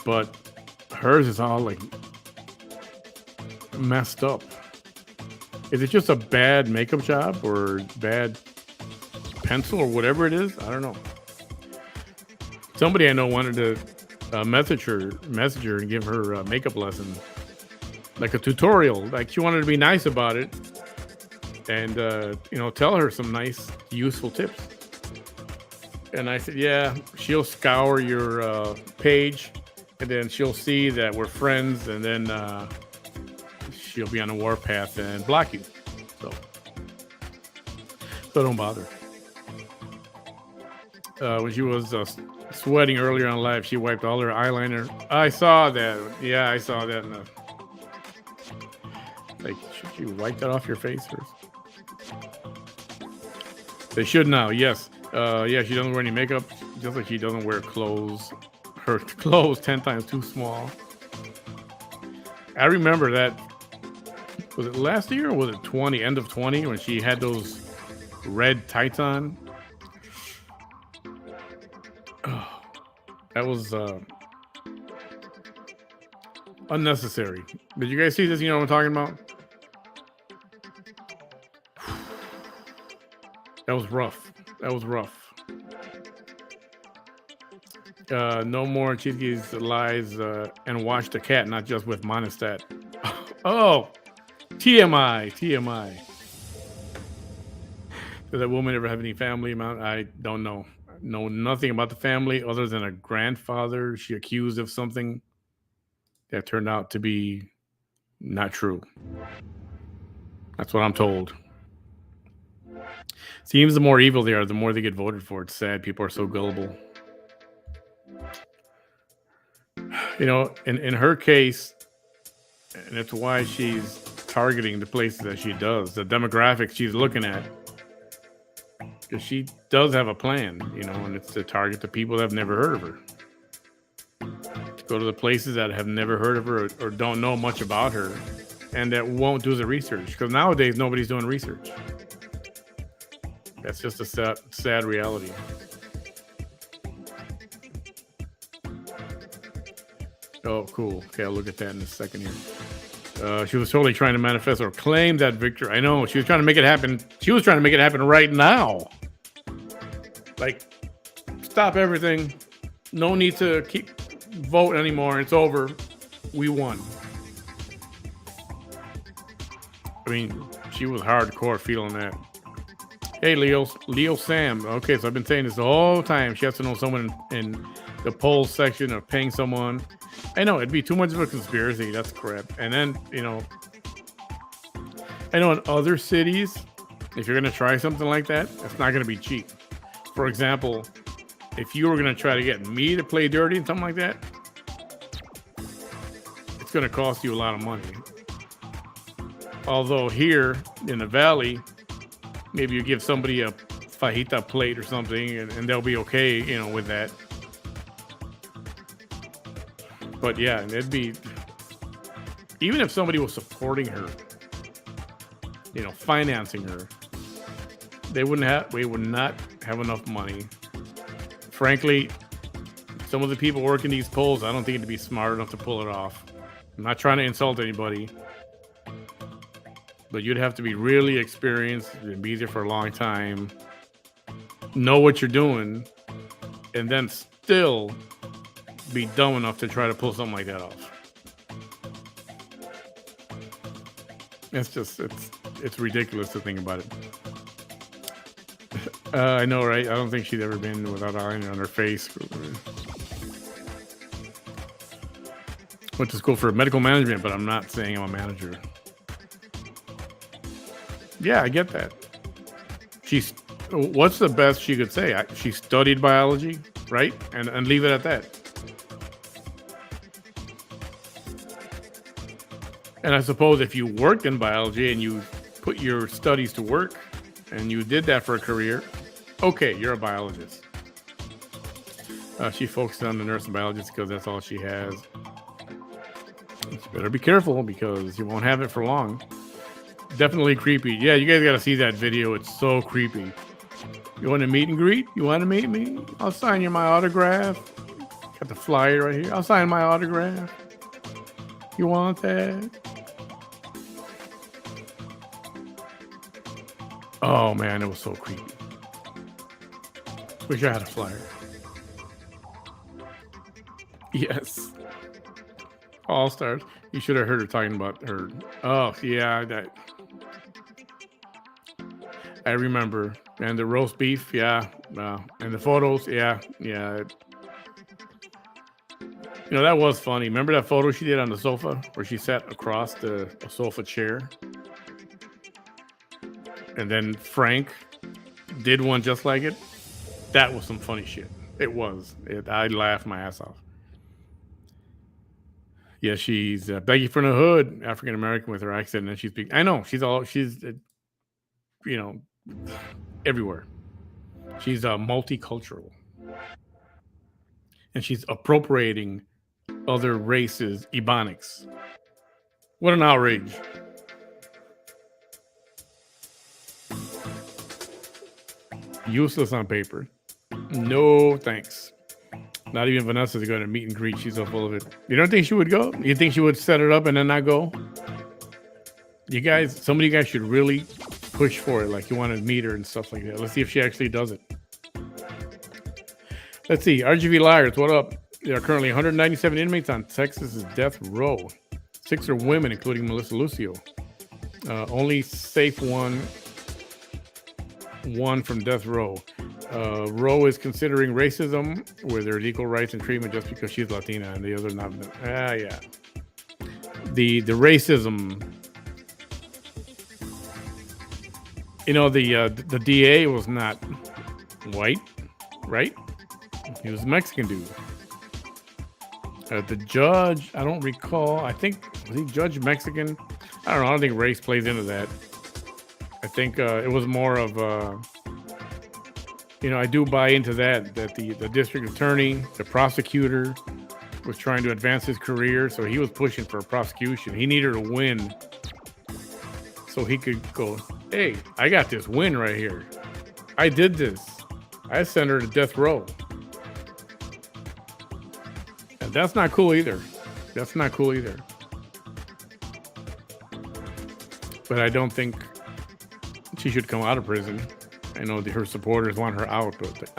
But hers is all like messed up. Is it just a bad makeup job or bad pencil or whatever it is? I don't know. Somebody I know wanted to message her and give her a makeup lesson, like a tutorial. Like she wanted to be nice about it and tell her some nice, useful tips. And I said, yeah, she'll scour your page, and then she'll see that we're friends, and then she'll be on a warpath and block you. So don't bother. When she was sweating earlier on live, she wiped all her eyeliner. I saw that. Yeah, I saw that. Like, should she wipe that off your face first? They should now. Yes. Yeah, she doesn't wear any makeup, just like she doesn't wear clothes. Her clothes 10 times too small. I remember that. Was it last year or was it 20? End of 20 when she had those red tights on. Oh, that was unnecessary. Did you guys see this? You know what I'm talking about? That was rough. No more Cheeky's lies and watch the cat, not just with Monistat. Oh, TMI. Does that woman ever have any family amount? I don't know. Know nothing about the family other than a grandfather she accused of something that turned out to be not true. That's what I'm told. Seems the more evil they are, the more they get voted for. It's sad. People are so gullible. You know, in her case, and it's why she's targeting the places that she does, the demographics she's looking at. Because she does have a plan, and it's to target the people that have never heard of her. To go to the places that have never heard of her or don't know much about her and that won't do the research. Because nowadays, nobody's doing research. That's just a sad reality. Oh, cool. Okay, I'll look at that in a second here. She was totally trying to manifest or claim that victory. I know. She was trying to make it happen. She was trying to make it happen right now. Like, stop everything. No need to keep vote anymore. It's over. We won. I mean, she was hardcore feeling that. Hey, Leo Sam. Okay, so I've been saying this the whole time. She has to know someone in the polls section or paying someone. I know it'd be too much of a conspiracy. That's crap. And then, I know in other cities, if you're going to try something like that, it's not going to be cheap. For example, if you were going to try to get me to play dirty and something like that, it's going to cost you a lot of money. Although here in the Valley, maybe you give somebody a fajita plate or something and they'll be okay, with that. But yeah, it'd be, even if somebody was supporting her, financing her, we would not have enough money. Frankly, some of the people working these polls, I don't think it'd be smart enough to pull it off. I'm not trying to insult anybody, but you'd have to be really experienced and be there for a long time, know what you're doing, and then still be dumb enough to try to pull something like that off. It's ridiculous to think about it. I know, right? I don't think she's ever been without eyeliner on her face. Went to school for medical management, but I'm not saying I'm a manager. Yeah, I get that. What's the best she could say? She studied biology, right? And leave it at that. And I suppose if you worked in biology and you put your studies to work and you did that for a career, okay, you're a biologist. She focused on the nurse and biologist because that's all she has. You better be careful because you won't have it for long. Definitely creepy. Yeah, you guys got to see that video. It's so creepy. You want to meet and greet? You want to meet me? I'll sign you my autograph. Got the flyer right here. I'll sign my autograph. You want that? Oh man, it was so creepy. Wish I had a flyer. Yes. All stars. You should have heard her talking about her. Oh yeah, I remember. And the roast beef, yeah. And the photos, yeah. You know, that was funny. Remember that photo she did on the sofa where she sat across the sofa chair? And then Frank did one just like it. That was some funny shit. It was. I laughed my ass off. Yeah, she's Becky from the Hood, African American with her accent, and she's. I know she's everywhere. She's multicultural, and she's appropriating other races' ebonics. What an outrage! Useless on paper. No thanks. Not even Vanessa's going to meet and greet. She's so full of it. You don't think she would go? You think she would set it up and then not go? You guys, some of you guys should really push for it. Like you want to meet her and stuff like that. Let's see if she actually does it. Let's see. RGV Liars, what up? There are currently 197 inmates on Texas's death row. 6 are women, including Melissa Lucio. Only safe one from death row. Roe is considering racism where there's equal rights and treatment just because she's Latina and the other not. Yeah. The racism. You know, the DA was not white, right? He was a Mexican dude. The judge, I don't recall. I think was he judge Mexican? I don't know. I don't think race plays into that. I think it was more of I do buy into that the district attorney, the prosecutor was trying to advance his career, so he was pushing for a prosecution. He needed a win so he could go, hey, I got this win right here. I did this. I sent her to death row. And that's not cool either. But I don't think she should come out of prison. I know her supporters want her out, but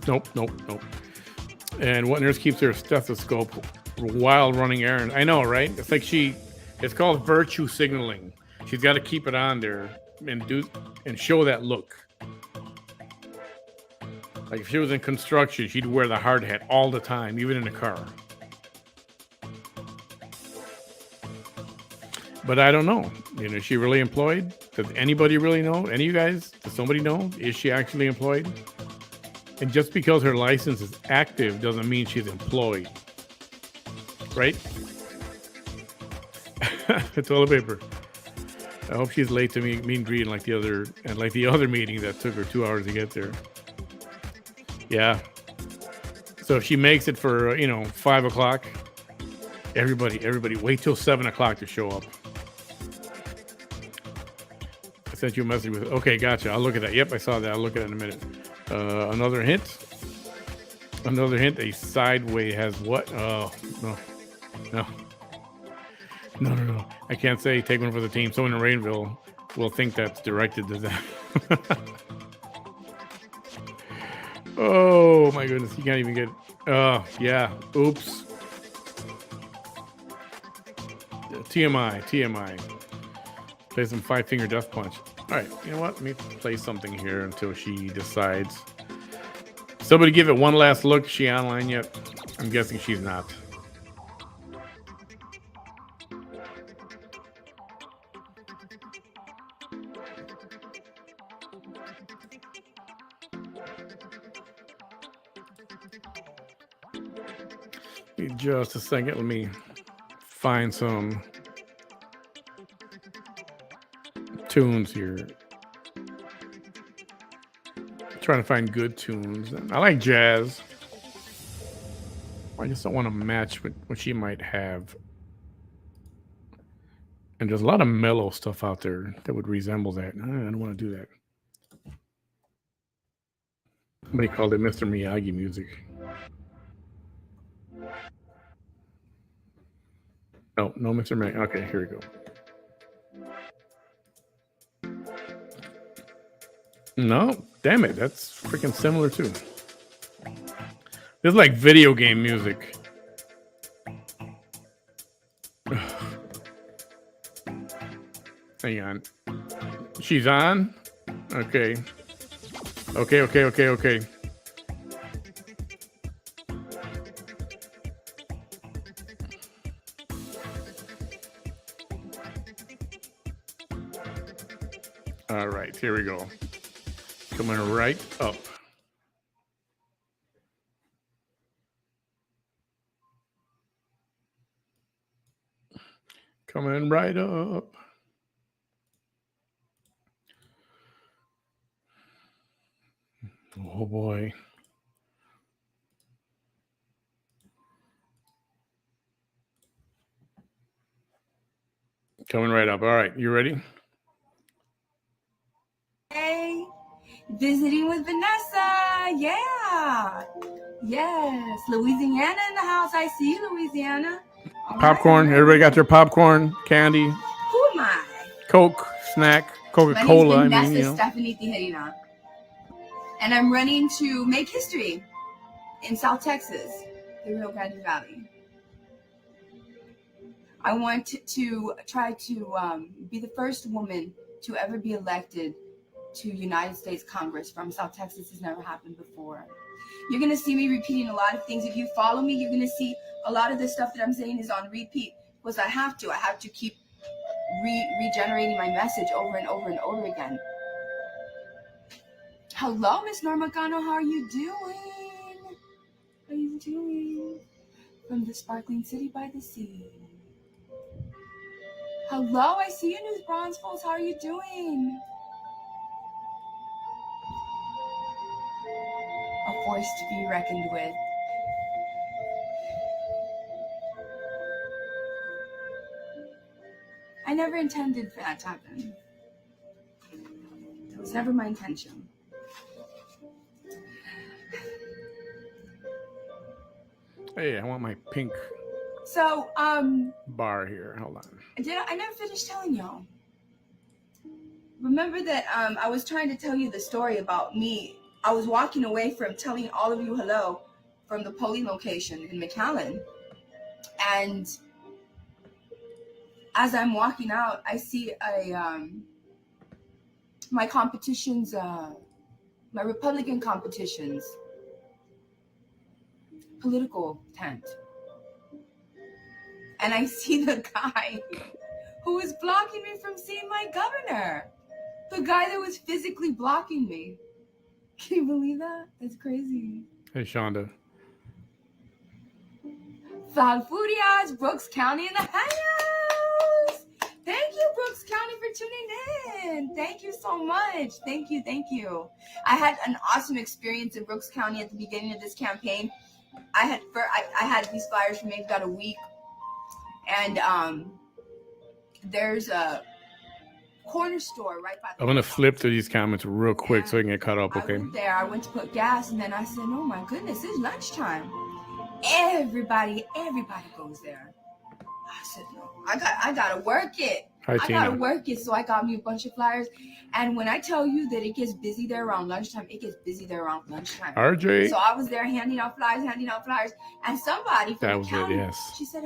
Nope. And what nurse keeps her stethoscope while running errands? I know, right? It's like it's called virtue signaling. She's got to keep it on there and show that look. Like if she was in construction, she'd wear the hard hat all the time, even in a car. But I don't know. Is she really employed? Does anybody really know? Any of you guys? Does somebody know? Is she actually employed? And just because her license is active doesn't mean she's employed. Right? Toilet paper. I hope she's late to meet and greet like the other meeting that took her 2 hours to get there. Yeah. So if she makes it for 5 o'clock, everybody wait till 7 o'clock to show up. I sent you a message with, okay, gotcha. I'll look at that. Yep, I saw that. I'll look at it in a minute. Another hint, a sideway has what? Oh, no. I can't say take one for the team. Someone in Rainville will think that's directed to them. Oh, my goodness. You can't even get, yeah. Oops. TMI. Play some Five Finger Death Punch. All right, you know what? Let me play something here until she decides. Somebody give it one last look. Is she online yet? I'm guessing she's not. Just a second. Let me find some tunes here. Trying to find good tunes. I like jazz. I just don't want to match with what she might have. And there's a lot of mellow stuff out there that would resemble that. I don't want to do that. Somebody called it Mr. Miyagi music. No, Mr. Miyagi. Okay, here we go. No, damn it. That's freaking similar too. This is like video game music. Hang on. She's on? Okay. Okay. All right, here we go. Coming right up. Coming right up. Oh boy. Coming right up. All right, you ready? Hey, visiting with Vanessa. Yeah. Yes. Louisiana in the house. I see you, Louisiana. All popcorn. Right. Everybody got their popcorn, candy. Who am I? Coke, snack, Coca-Cola. My name's Vanessa Stephanie Tijerina. And I'm running to make history in South Texas, the Rio Grande Valley. I want to try to be the first woman to ever be elected to United States Congress from South Texas. Has never happened before. You're going to see me repeating a lot of things. If you follow me, you're going to see a lot of the stuff that I'm saying is on repeat because I have to keep regenerating my message over and over and over again. Hello, Miss Norma Cano. How are you doing? How are you doing? From the sparkling city by the sea. Hello, I see you, News Bronzefulls. How are you doing? A force to be reckoned with. I never intended for that to happen. It was never my intention. Hey, I want my pink bar here. Hold on. I never finished telling y'all. Remember that I was trying to tell you the story about me. I was walking away from telling all of you hello from the polling location in McAllen. And as I'm walking out, I see my competitions, my Republican competitions, political tent. And I see the guy who was blocking me from seeing my governor. The guy that was physically blocking me. Can you believe that? That's crazy. Hey, Shonda. Falfurrias, Brooks County in the house. Thank you, Brooks County, for tuning in. Thank you so much. Thank you. I had an awesome experience in Brooks County at the beginning of this campaign. I had these flyers for maybe about a week. And there's a corner store right by the I'm going to flip through these comments real quick so I can get caught up, okay? I went to put gas, and then I said, oh my goodness, it's lunchtime. Everybody goes there. I said, no, I gotta work it. Hi, I gotta Tina. work it, so I got me a bunch of flyers. And when I tell you that it gets busy there around lunchtime, it gets busy there around lunchtime. RJ. So I was there handing out flyers, and somebody from That the was it, county, yes. she said,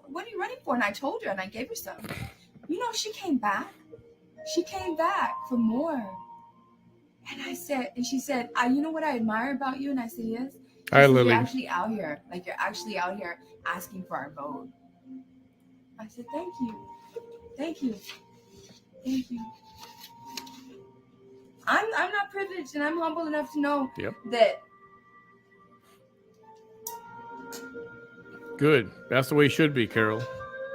"What are you running for?" And I told her, and I gave her some. You know, she came back. She came back for more. And I said, and she said, "You know what I admire about you?" And I said, "Yes." She Hi, said, Lily. "You're actually out here. Like, you're actually out here asking for our vote." I said, "Thank you. Thank you. Thank you." I'm not privileged, and I'm humble enough to know that. Good. That's the way it should be, Carol.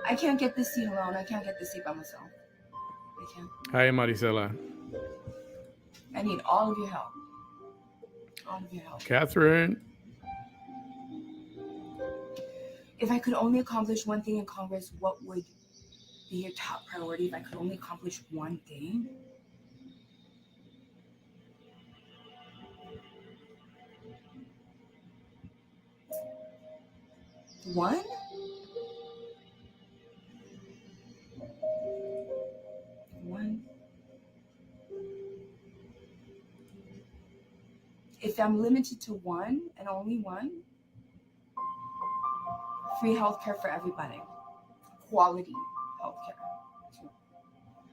I can't get this seat alone. I can't get this seat by myself. I can't. Hi, Maricela. I need all of your help. All of your help. Catherine. If I could only accomplish one thing in Congress, what would be your top priority? If I could only accomplish one thing? One? One? If I'm limited to one and only one, free healthcare for everybody. Quality healthcare.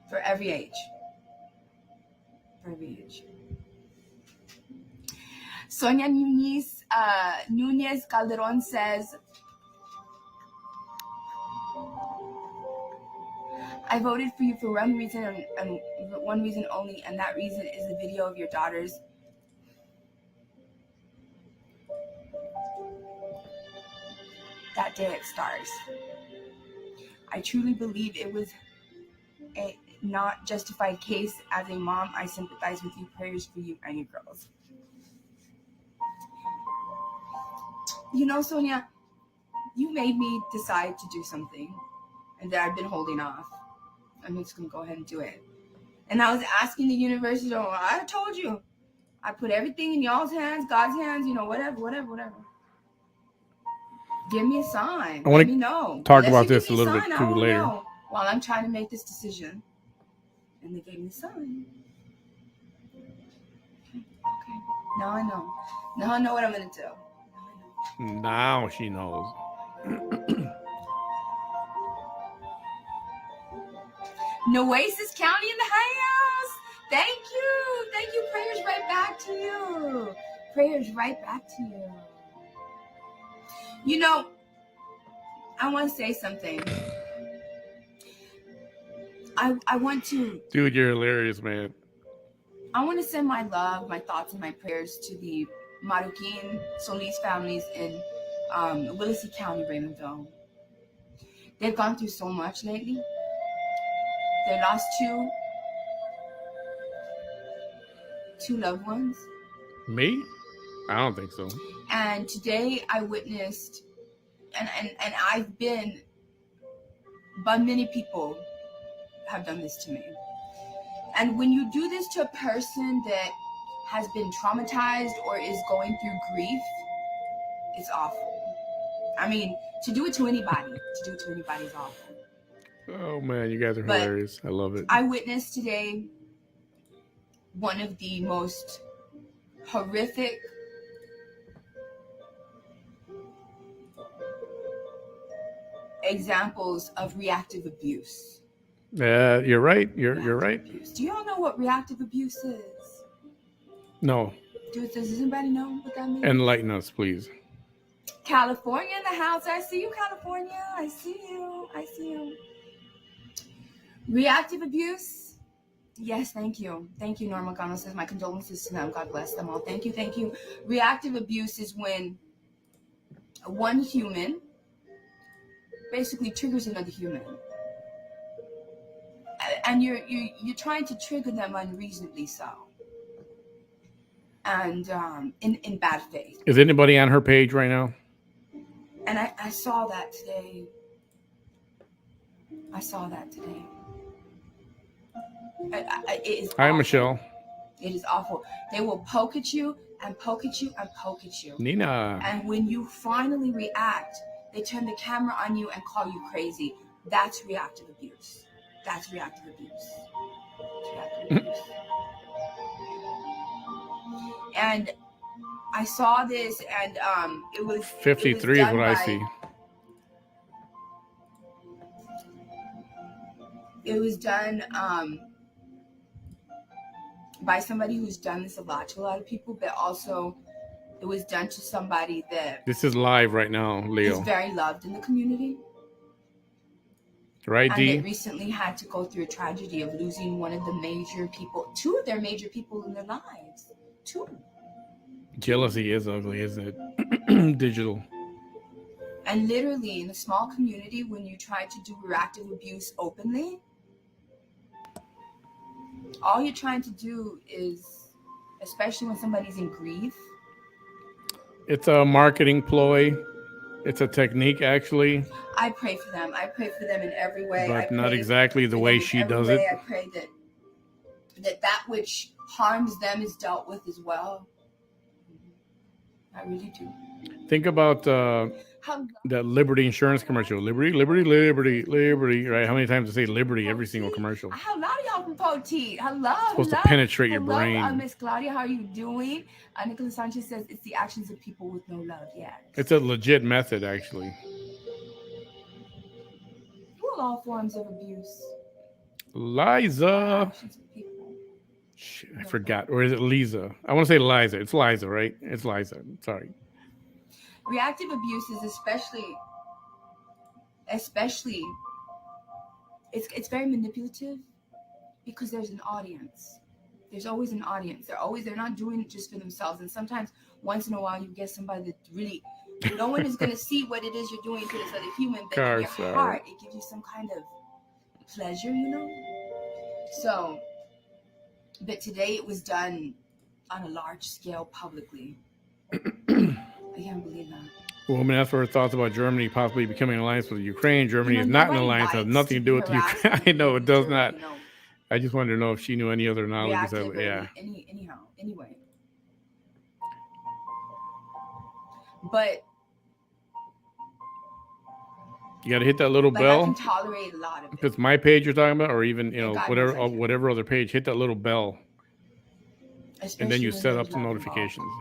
For every age. For every age. Sonia Nunez Calderon says, "I voted for you for one reason and one reason only, and that reason is the video of your daughters. That day at Stars. I truly believe it was a not justified case. As a mom, I sympathize with you. Prayers for you and your girls." You know, Sonia, you made me decide to do something and that I've been holding off. I'm just going to go ahead and do it. And I was asking the university, I told you, I put everything in y'all's hands, God's hands, whatever. Give me a sign. Let me know. Talk about this a little bit too later. While I'm trying to make this decision. And they gave me a sign. Okay. Now I know. Now I know what I'm going to do. Now she knows. Nueces County in the house. Thank you. Prayers right back to you. Prayers right back to you. You know, I want to say something. I want to... Dude, you're hilarious, man. I want to send my love, my thoughts, and my prayers to the Maruquin Solis families in Willacy County, Raymondville. They've gone through so much lately. They lost two loved ones. Me? I don't think so. And today I witnessed, and I've been, but many people have done this to me. And when you do this to a person that has been traumatized or is going through grief, it's awful. I mean, to do it to anybody is awful. Oh man, you guys are hilarious. I love it. I witnessed today one of the most horrific examples of reactive abuse. You're right. You're right. Abuse. Do you all know what reactive abuse is? No. Does anybody know what that means? Enlighten us, please. California in the house. I see you, California. I see you. Reactive abuse. Yes, thank you. Thank you, Norma Gano says, my condolences to them. God bless them all. Thank you. Reactive abuse is when one human basically triggers another human. And you're trying to trigger them unreasonably so. And in bad faith. Is anybody on her page right now? And I saw that today. It is Hi, awful. Michelle. It is awful. They will poke at you and poke at you and poke at you. Nina. And when you finally react, they turn the camera on you and call you crazy. That's reactive abuse. That's reactive abuse. It's reactive abuse. And I saw this, and it was 53 is what I see. It was done by somebody who's done this a lot to a lot of people, but also it was done to somebody that This is live right now, Leo. is very loved in the community. Right, And D? they recently had to go through a tragedy of losing one of the major people, two of their major people in their lives. Two. Jealousy is ugly, isn't it? Digital. And literally in a small community, when you try to do reactive abuse openly, all you're trying to do is, especially when somebody's in grief. It's a marketing ploy. It's a technique, actually. I pray for them. I pray for them in every way. But not exactly the way she does it. I pray that which harms them is dealt with as well. I really do. Think about that Liberty insurance commercial. Liberty, liberty, liberty, liberty, right? How many times they say liberty every single commercial? Hello, y'all from Poteet. Hello. It's supposed to penetrate your brain. Miss Claudia, how are you doing? Nicholas Sanchez says it's the actions of people with no love. Yeah. It's a legit method, actually. Well, all forms of abuse. Liza. Shit, I forgot. Or is it Lisa? I want to say Liza. It's Liza, right? It's Liza. Sorry. Reactive abuse is especially it's very manipulative because there's an audience. There's always an audience. They're not doing it just for themselves. And sometimes once in a while you get somebody that really no one is going to see what it is you're doing to this other human, but in your heart it gives you some kind of pleasure, you know? So, but today it was done on a large scale publicly. I can't believe that. A woman asked for her thoughts about Germany possibly becoming an alliance with Ukraine. Germany is not an alliance. It has nothing to do with Ukraine. I know it does not. You know, I just wanted to know if she knew any other knowledge. Anyway. But you got to hit that little bell. I can tolerate a lot of it. If it's my page you're talking about, or even whatever other page, hit that little bell, and then you set up some notifications.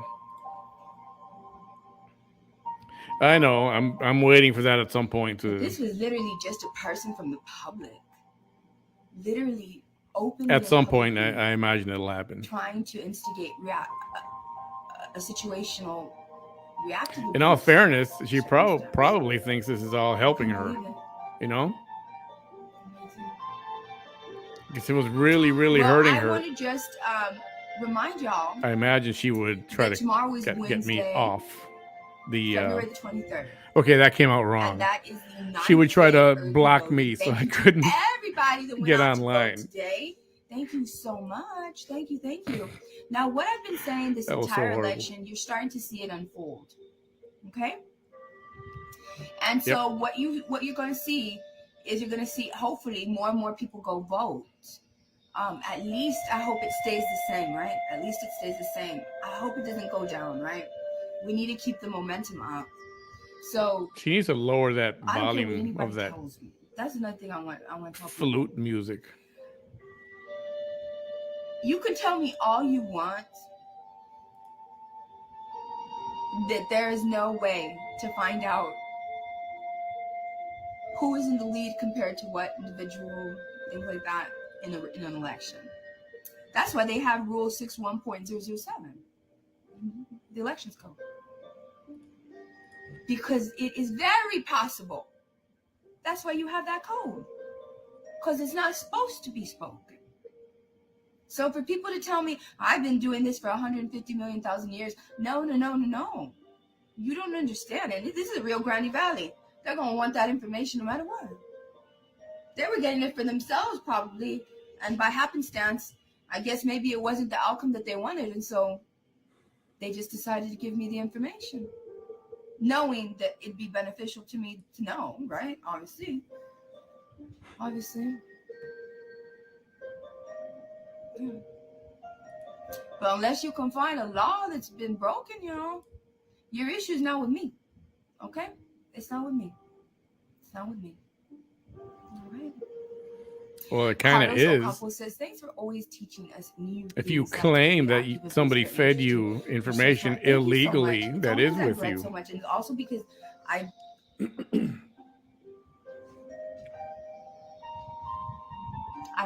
I know. I'm waiting for that at some point. This was literally just a person from the public, literally openly. At some point, I imagine it'll happen. Trying to instigate a situational reactive. In all fairness, she probably thinks this is all helping her. You know, because it was really, really hurting her. I want to just remind y'all. I imagine she would try to get me off. February the 23rd. Okay, that came out wrong. And that is the she would try to block me so I couldn't everybody that went get out online to vote today. Thank you so much. Thank you. Now, what I've been saying this entire election, you're starting to see it unfold. Okay? And so what you're going to see is you're going to see hopefully more and more people go vote. At least I hope it stays the same, right? At least it stays the same. I hope it doesn't go down, right? We need to keep the momentum up. So she needs to lower that volume of that. That's another thing I want to talk flute about. Music. You can tell me all you want that there is no way to find out who is in the lead compared to what individual, things like that in an election. That's why they have Rule 61.007, the elections code. Because it is very possible. That's why you have that code. Because it's not supposed to be spoken. So for people to tell me, I've been doing this for 150 million thousand years. No. You don't understand. And this is Rio Grande Valley. They're going to want that information no matter what. They were getting it for themselves probably. And by happenstance, I guess maybe it wasn't the outcome that they wanted. And so they just decided to give me the information, knowing that it'd be beneficial to me to know, right? Obviously. Yeah. But unless you can find a law that's been broken, your issue is not with me. Okay? It's not with me. All right. Well, it kind of Carlos is. Ocampo says, thanks for always teaching us new If you things claim that scientifically active with somebody Mr. fed H2. you It's just information like, thank you so much. illegally, It's that only is because I've with read you. so much, and also because I've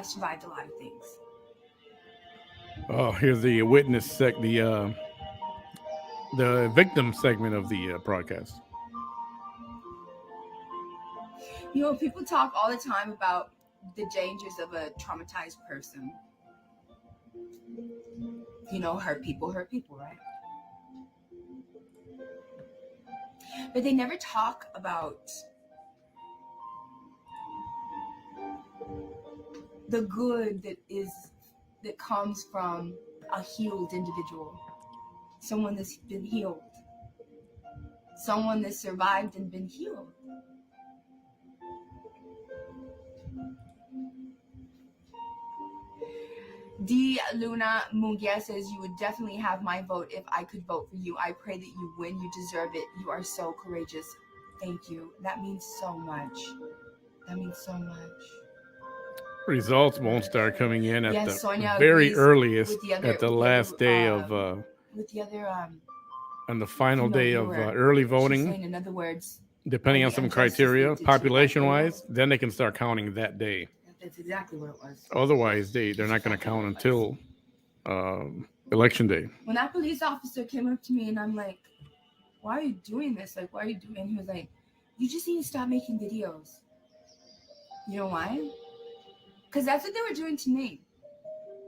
survived a lot of things. Oh, here's the witness the victim segment of the broadcast. You know, people talk all the time about the dangers of a traumatized person. You know, hurt people, right? But they never talk about the good that comes from a healed individual, someone that's been healed, someone that's survived and been healed. D. Luna Mungia says, you would definitely have my vote if I could vote for you. I pray that you win. You deserve it. You are so courageous. Thank you. That means so much. That means so much. Results won't start coming in at Yes, the Sonia very agrees earliest, with the other, at the with last the other, day of, with the other, on the final day of viewer. early She's voting, saying, in other words, depending on the some injustice criteria, that treated population-wise, then they can start counting that day. That's exactly what it was. Otherwise, they're not going to count until election day. When that police officer came up to me and I'm like, why are you doing this? Like, why are you doing? And he was like, you just need to stop making videos. You know why? Because that's what they were doing to me.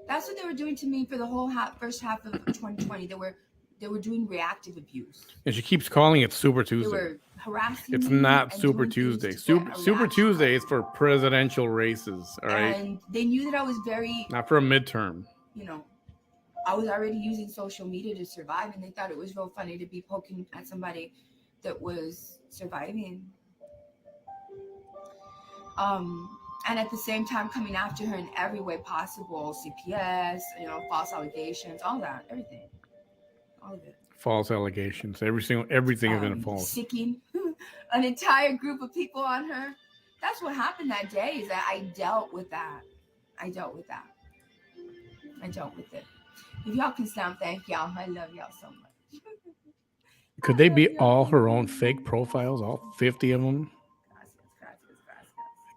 That's what they were doing to me for the whole first half of 2020. They were doing reactive abuse. And she keeps calling it Super They Tuesday. were harassing It's me not and Super doing things Tuesday. to Super get a Super reaction. Tuesday is for presidential races, all right? And they knew that I was very, Not for a midterm. you know, I was already using social media to survive, and they thought it was real funny to be poking at somebody that was surviving. And at the same time coming after her in every way possible, CPS, you know, false allegations, all that, everything, all of it. False allegations. Everything has been false. Seeking an entire group of people on her. That's what happened that day. Is that I dealt with that. I dealt with it. If y'all can stand, thank y'all. I love y'all so much. Could they be all her own fake profiles, all 50 of them? Gracias.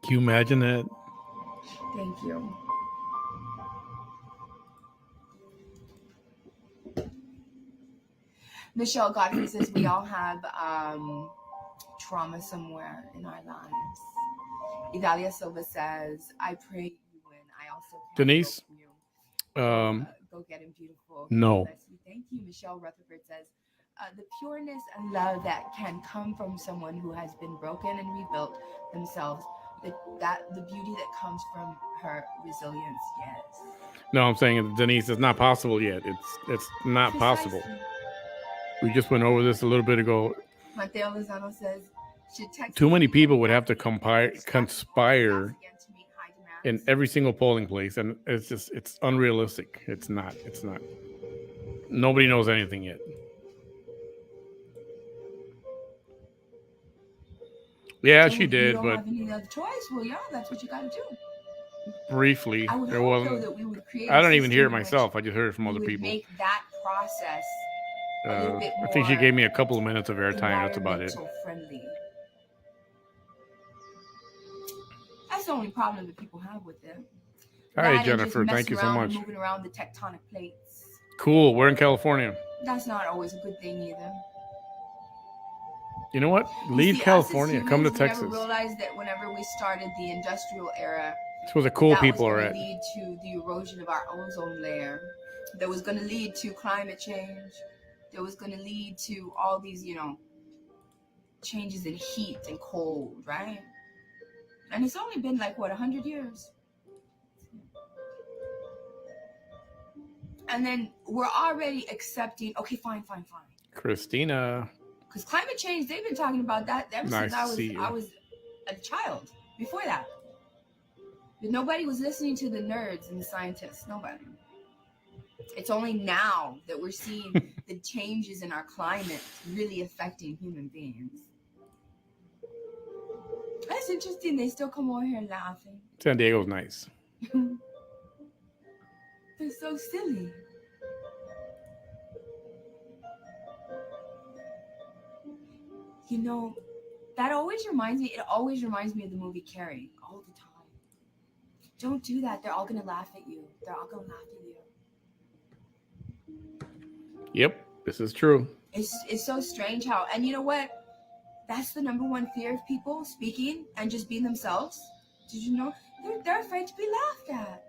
Can you imagine that? Thank you. Michelle Godfrey says we all have trauma somewhere in our lives. Idalia Silva says, I pray you win. I also can't Denise? vote for you. Go get him, beautiful. No. Bless you. Thank you. Michelle Rutherford says, the pureness and love that can come from someone who has been broken and rebuilt themselves, the beauty that comes from her resilience, yes. No, I'm saying, Denise, it's not possible yet. It's not possible. We just went over this a little bit ago. Mateo Lozano says, too many people would have to conspire in every single polling place, and it's unrealistic. It's not. Nobody knows anything yet. Yeah, she did, you don't but have any other choice. Well, yeah, that's what you got to do. Briefly, there wasn't. That we would create I don't even hear it myself. I just heard it from other people. Make that process a little bit more. I think she gave me a couple of minutes of airtime. That's about it. Friendly. That's the only problem that people have with it. Hi, Jennifer. Thank you so much. Moving around the tectonic plates. Cool. We're in California. That's not always a good thing either. You know what? Leave California. Come to Texas. We never realized that whenever we started the industrial era, that's where the cool people are at. That was going to lead to the erosion of our ozone layer. That was going to lead to climate change. That was going to lead to all these, changes in heat and cold, right? And it's only been 100 years. And then we're already accepting, okay, fine. Christina. Because climate change, they've been talking about that ever since I was a child. Before that. But nobody was listening to the nerds and the scientists. Nobody. It's only now that we're seeing the changes in our climate really affecting human beings. That's interesting. They still come over here laughing. San Diego's nice. They're so silly. You know, that always reminds me. It always reminds me of the movie Carrie all the time. Don't do that. They're all gonna laugh at you. They're all gonna laugh at you. Yep, this is true. It's so strange how, and you know what? That's the number one fear of people speaking and just being themselves. Did you know? They're afraid to be laughed at.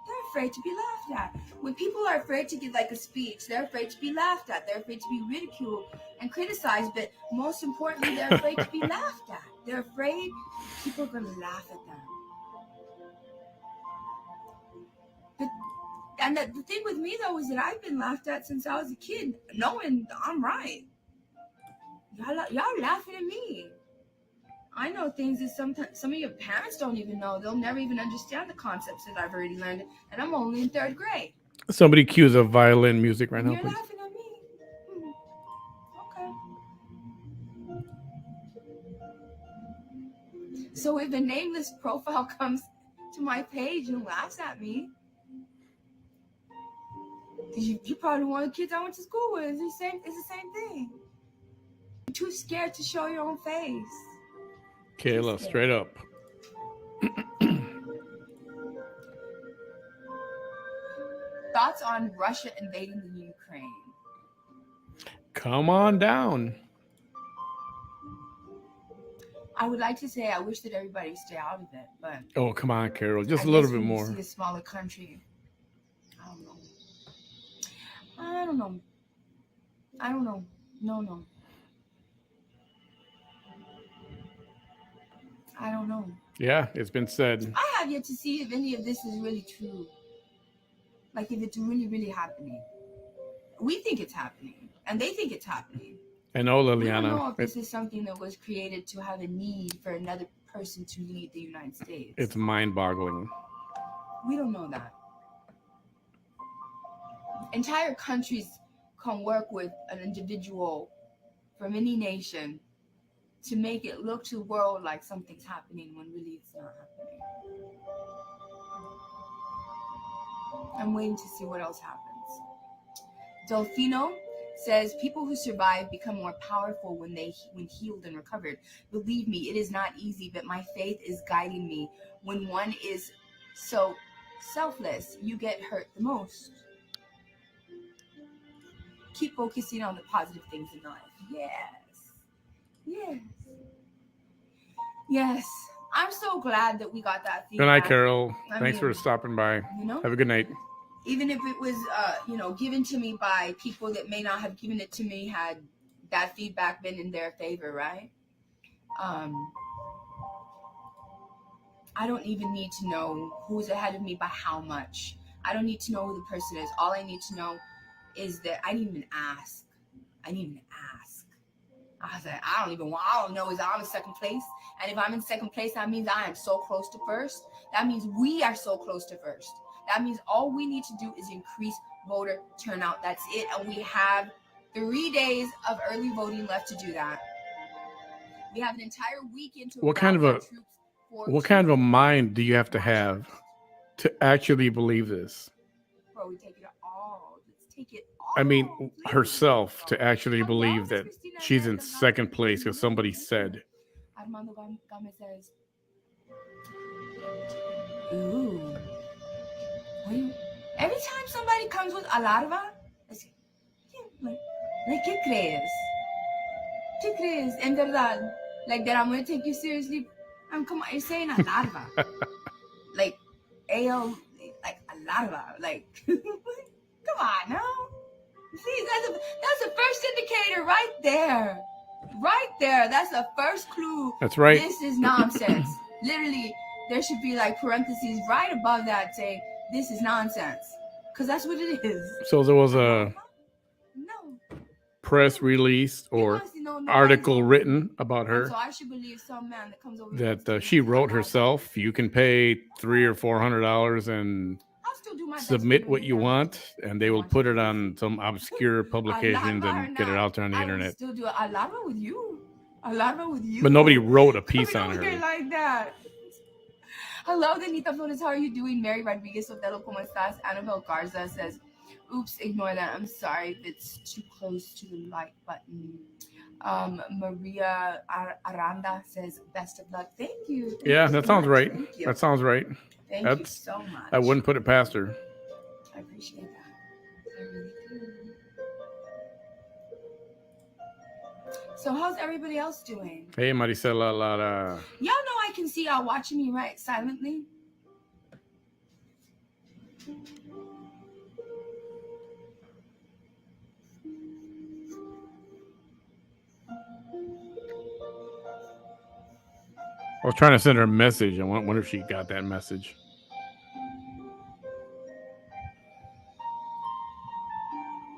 They're afraid to be laughed at. When people are afraid to give like a speech, they're afraid to be laughed at. They're afraid to be ridiculed and criticized. But most importantly, they're afraid to be laughed at. They're afraid people are going to laugh at them. And the thing with me though is that I've been laughed at since I was a kid, knowing I'm right. Y'all laughing at me. I know things that some of your parents don't even know. They'll never even understand the concepts that I've already learned, and I'm only in 3rd grade. Somebody cues a violin music right now, You're please. laughing at me. Okay. So if a nameless profile comes to my page and laughs at me, because you probably one of the kids I went to school with. It's the same thing. You're too scared to show your own face. Kayla, straight up. Thoughts on Russia invading the Ukraine? Come on down. I would like to say I wish that everybody stay out of it, but Oh, come on, Carol. Just I a little guess bit when you more. see a smaller country. I don't know. No. I don't know. Yeah, it's been said. I have yet to see if any of this is really true. Like if it's really, really happening. We think it's happening, and they think it's happening. I know, We don't Liliana. know if this is something that was created to have a need for another person to lead the United States. It's mind-boggling. We don't know that. Entire countries can work with an individual from any nation to make it look to the world like something's happening when really it's not happening. I'm waiting to see what else happens. Delfino says people who survive become more powerful when healed and recovered. Believe me, it is not easy, but my faith is guiding me. When one is so selfless, you get hurt the most. Keep focusing on the positive things in life. Yes. I'm so glad that we got that feedback. Good night, Carol. Thanks for stopping by. Have a good night. Even if it was, given to me by people that may not have given it to me, had that feedback been in their favor, right? I don't even need to know who's ahead of me by how much. I don't need to know who the person is. All I need to know is that I didn't even ask. I was like, I don't know is I'm in 2nd place. And if I'm in 2nd place, that means I am so close to 1st. That means we are so close to 1st. That means all we need to do is increase voter turnout. That's it. And we have 3 days of early voting left to do that. We have an entire weekend to What kind of a mind do you have to actually believe this? Bro, we take it all. Let's take it all. I mean, please. herself to actually believe that she's in 2nd place because somebody said. Armando Gomez says, ooh. Every time somebody comes with alarva, I say, like, ¿qué crees? ¿Qué crees? En verdad, like that I'm going to take you seriously. Come on, you're saying alarva. like, ale, like alarva. Like, come on, no? See, that's the first indicator right there. Right there. That's the first clue. That's right. This is nonsense. Literally, there should be like parentheses right above that saying, this is nonsense. Because that's what it is. So there was a press release or article written about her so I should believe some man that comes over that she wrote herself. You can pay $300 or $400 and submit what you want, and they will put it on some obscure publications and get it out there on the internet. Still do a lava with you. A lot with you. But nobody wrote a piece on Coming over her. like that. Hello, Danita Flores. How are you doing? Mary Rodriguez Sotelo, ¿cómo estás? Annabelle Garza says, oops, ignore that. I'm sorry if it's too close to the like button. Maria Aranda says, best of luck. Thank you. Thank Yeah, you that so sounds much. right. Thank you. That sounds right. Thank you so much. I wouldn't put it past her. I appreciate that. I really do. So how's everybody else doing? Hey, Maricela Lara. Y'all know I can see y'all watching me, right? Silently. I was trying to send her a message. I wonder if she got that message.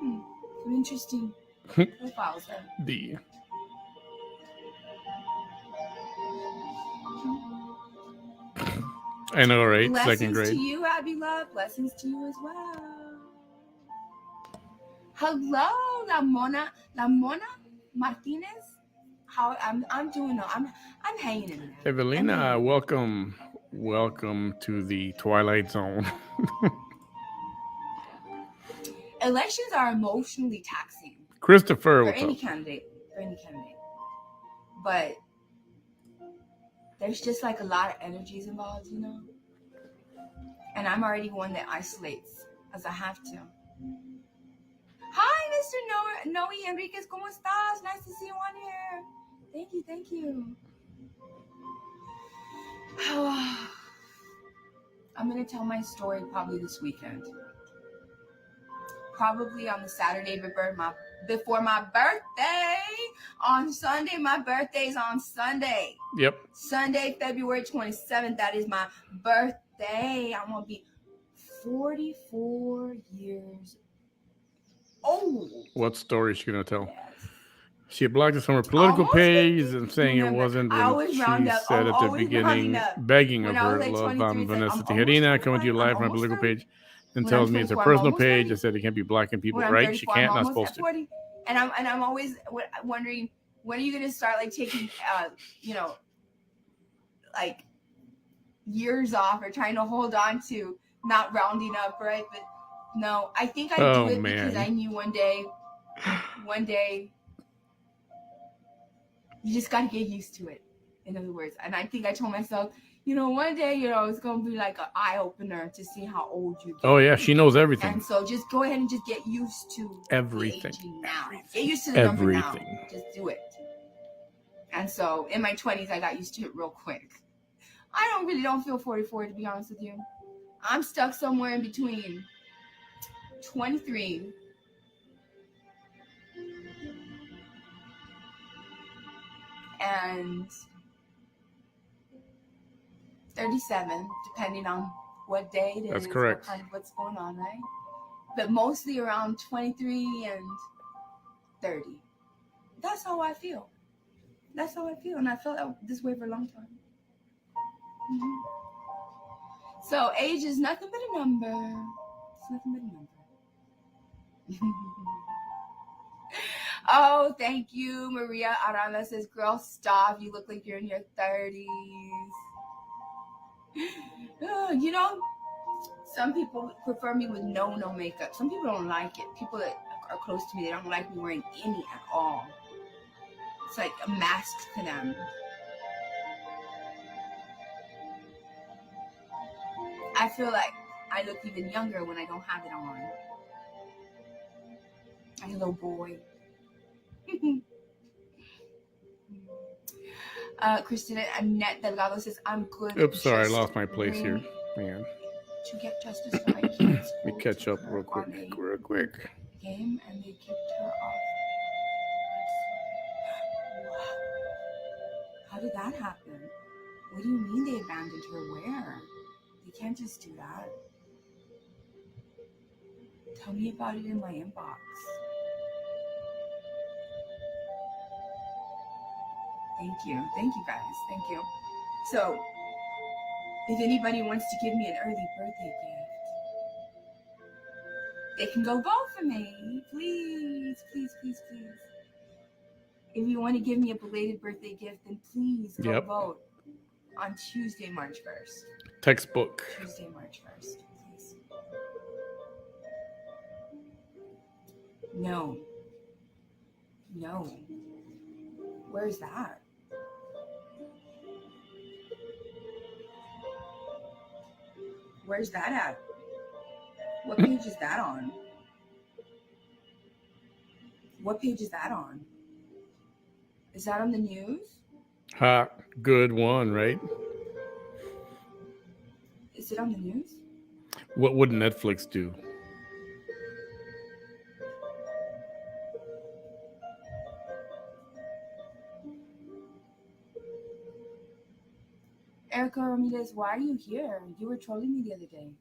Some interesting profiles there. D. I know, right? Blessings Second grade. to you, Abby Love. Blessings to you as well. Hello, La Mona Martinez. How I'm doing? I'm hanging in there. Evelina, welcome to the Twilight Zone. Elections are emotionally taxing. Christopher, for any candidate. But there's just like a lot of energies involved, you know? And I'm already one that isolates as I have to. Hi, Mr. Noe Enriquez, ¿cómo estás? Nice to see you on here. Thank you. I'm going to tell my story probably this weekend. Probably on the Saturday before my birthday. On Sunday, my birthday's on Sunday. Yep. Sunday, February 27th, that is my birthday. I'm going to be 44 years old. What story is she going to tell? Yes. She blocked us from her political page and saying it wasn't when she said at the beginning, begging of her love, Vanessa Tijerina, coming to you live from my political page, and tells me it's her personal page. I said it can't be blocking people, right? She can't, not supposed to. And I'm always wondering, when are you going to start like taking, like years off or trying to hold on to not rounding up, right? But no, I think I do it because I knew one day, you just got to get used to it, in other words. And I think I told myself, one day, it's going to be like an eye-opener to see how old you get. Oh, yeah, she knows everything. And so just go ahead and just get used to everything. Now. Get used to the number now. Just do it. And so in my 20s, I got used to it real quick. I don't feel 44, to be honest with you. I'm stuck somewhere in between 23 and 37, depending on what day it is. That's correct. What's going on, right? But mostly around 23 and 30. That's how I feel. And I felt this way for a long time. Mm-hmm. So age is nothing but a number. It's nothing but a number. Oh, thank you. Maria Arana says, girl, stop. You look like you're in your 30s. Some people prefer me with no makeup. Some people don't like it. People that are close to me, they don't like me wearing any at all. It's like a mask to them. I feel like I look even younger when I don't have it on. I'm a little boy. Christina Annette Delgado says, I'm good. Oops, sorry, I lost my place here. Man. To get justice for my kids. Let me catch up real quick. Game and they kicked her off. How did that happen? What do you mean they abandoned her? Where? They can't just do that. Tell me about it in my inbox. Thank you guys. Thank you. So, if anybody wants to give me an early birthday gift, they can go vote for me. Please. If you want to give me a belated birthday gift, then please go Yep. vote on Tuesday, March 1st. Textbook. Tuesday, March 1st, please. No. No. Where's that? Where's that at? What page is that on? What page is that on? Is that on the news? Ha, good one, right? Is it on the news? What would Netflix do? Erica Ramirez, why are you here? You were trolling me the other day.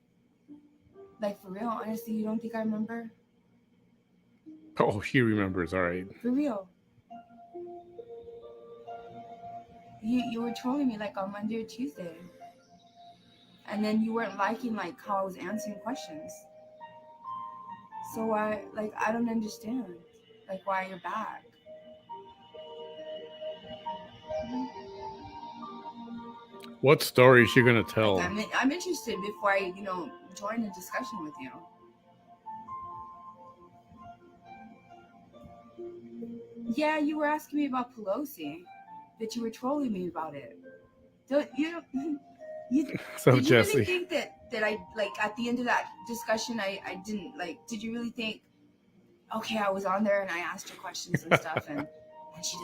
Like, for real, honestly, you don't think I remember? Oh, she remembers. All right. For real. You were trolling me like on Monday or Tuesday. And then you weren't liking like how I was answering questions. So I don't understand. Like why you're back. What story is she gonna tell? Like, I'm interested before I, join a discussion with you. Yeah, you were asking me about Pelosi, but you were trolling me about it. So So did you Jesse, really think that I like at the end of that discussion I didn't like? Did you really think? Okay, I was on there and I asked her questions and stuff, and she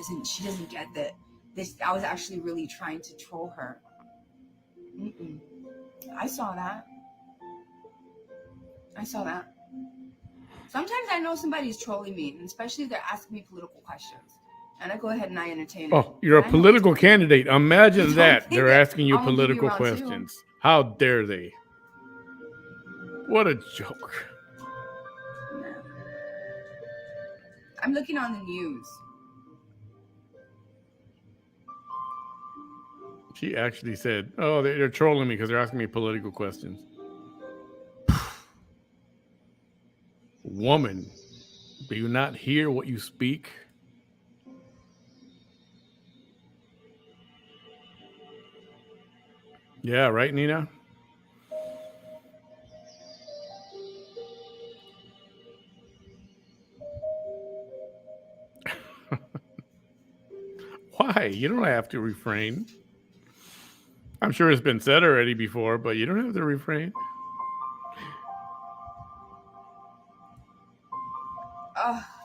doesn't get that this. I was actually really trying to troll her. Mm-mm. I saw that. Sometimes I know somebody's trolling me, and especially if they're asking me political questions, and I go ahead and I entertain it. oh, you're a And I know political it's funny. candidate. Imagine Don't that. think They're that asking you I won't give you political round two. questions. How dare they? What a joke. No. I'm looking on the news. She actually said, "Oh, they're trolling me because they're asking me political questions." Woman, do you not hear what you speak? Yeah, right, Nina? Why? You don't have to refrain. I'm sure it's been said already before, but you don't have to refrain.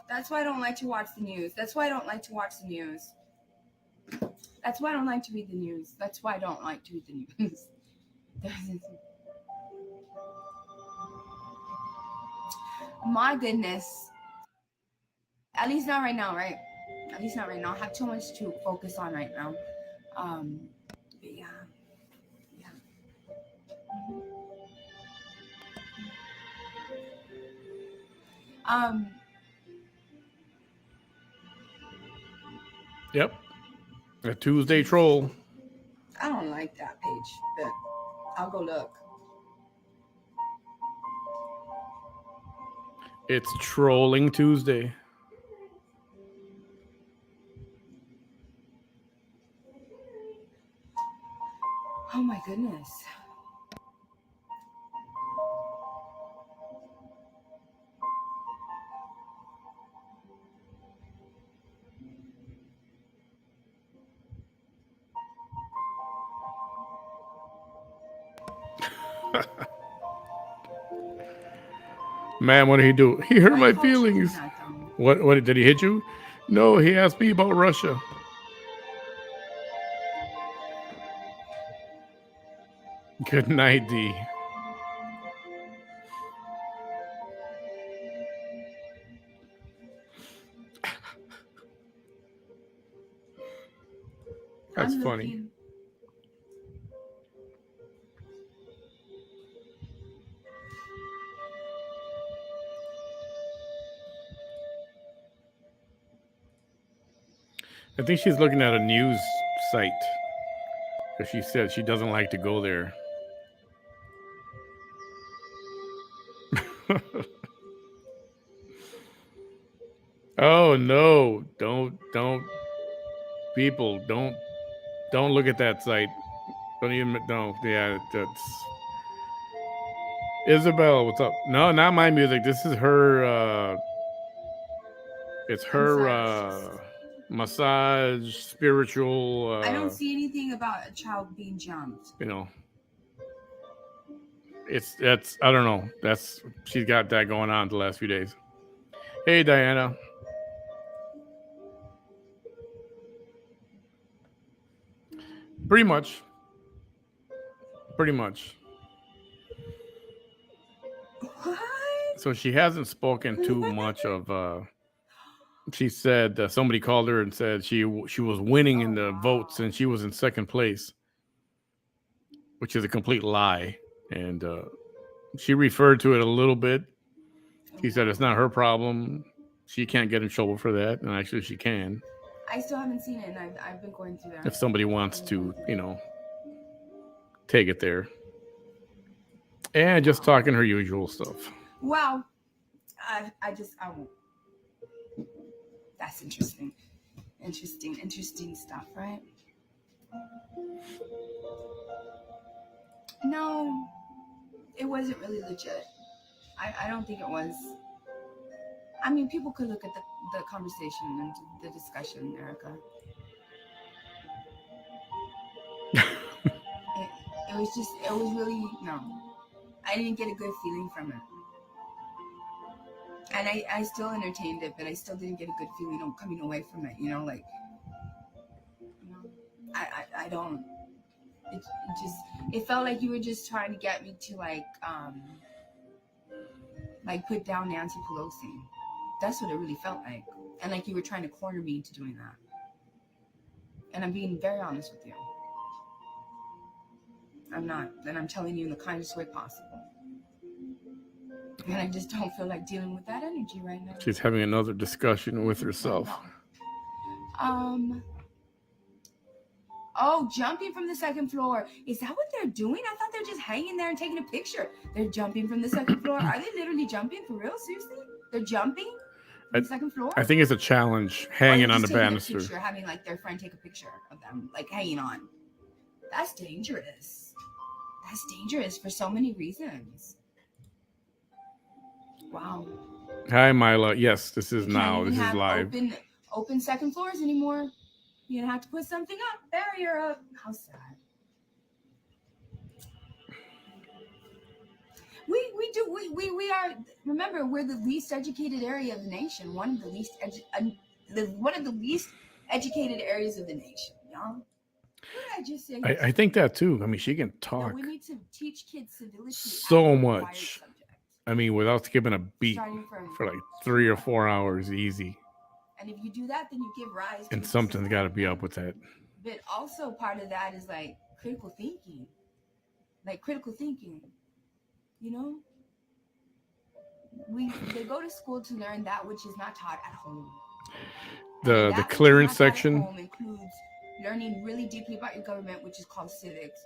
That's why I don't like to watch the news. That's why I don't like to watch the news. That's why I don't like to read the news. That's why I don't like to read the news. My goodness. At least not right now, right? At least not right now. I have too much to focus on right now. But yeah. Um, Yep. A Tuesday troll. I don't like that page, but I'll go look. It's Trolling Tuesday. Oh my goodness. Man, what did he do? He hurt Why my you call chicken feelings. that, though? What did he hit you? No, he asked me about Russia. Good night, D. That's I'm funny. looking. I think she's looking at a news site because she said she doesn't like to go there. Oh no! Don't people don't look at that site. Don't even no. Yeah, that's Isabel. What's up? No, not my music. This is her. It's I'm her sorry. It's just massage spiritual. I don't see anything about a child being jumped. You know, that's I don't know. That's she's got that going on the last few days. Hey Diana. Pretty much. Pretty much. What? So she hasn't spoken too much of. She said somebody called her and said she was winning in the votes and she was in second place, which is a complete lie. And she referred to it a little bit. She said it's not her problem. She can't get in trouble for that, and actually she can. I still haven't seen it, and I've been going through that. If somebody wants to, take it there. And just talking her usual stuff. Wow. I won't. That's interesting. Interesting stuff, right? No, it wasn't really legit. I don't think it was. I mean, people could look at the conversation and the discussion, Erica. It was really, no. I didn't get a good feeling from it. And I still entertained it, but I still didn't get a good feeling coming away from it, I don't, it felt like you were just trying to get me to like put down Nancy Pelosi. That's what it really felt like. And like you were trying to corner me into doing that. And I'm being very honest with you. I'm not. And I'm telling you in the kindest way possible. And I just don't feel like dealing with that energy right now. She's having another discussion with herself. Oh, jumping from the second floor. Is that what they're doing? I thought they're just hanging there and taking a picture. They're jumping from the second floor. Are they literally jumping for real? Seriously? They're jumping from the second floor? I think it's a challenge hanging on the banister. Picture, having like their friend take a picture of them, like hanging on. That's dangerous. That's dangerous for so many reasons. Wow. Hi, Mila. Yes, this is now. This is live. Open second floors anymore. You're gonna have to put something up, barrier up. How sad. We are. Remember, we're the least educated area of the nation. One of the least educated areas of the nation. Y'all. What did I just say? I think that too. I mean, she can talk. We need to teach kids civility so much. I mean, without skipping a beat for like 3 or 4 hours, easy. And if you do that, then you give rise to... And something's got to be up with that. But also part of that is like critical thinking. They go to school to learn that which is not taught at home. The clearance section includes learning really deeply about your government, which is called civics.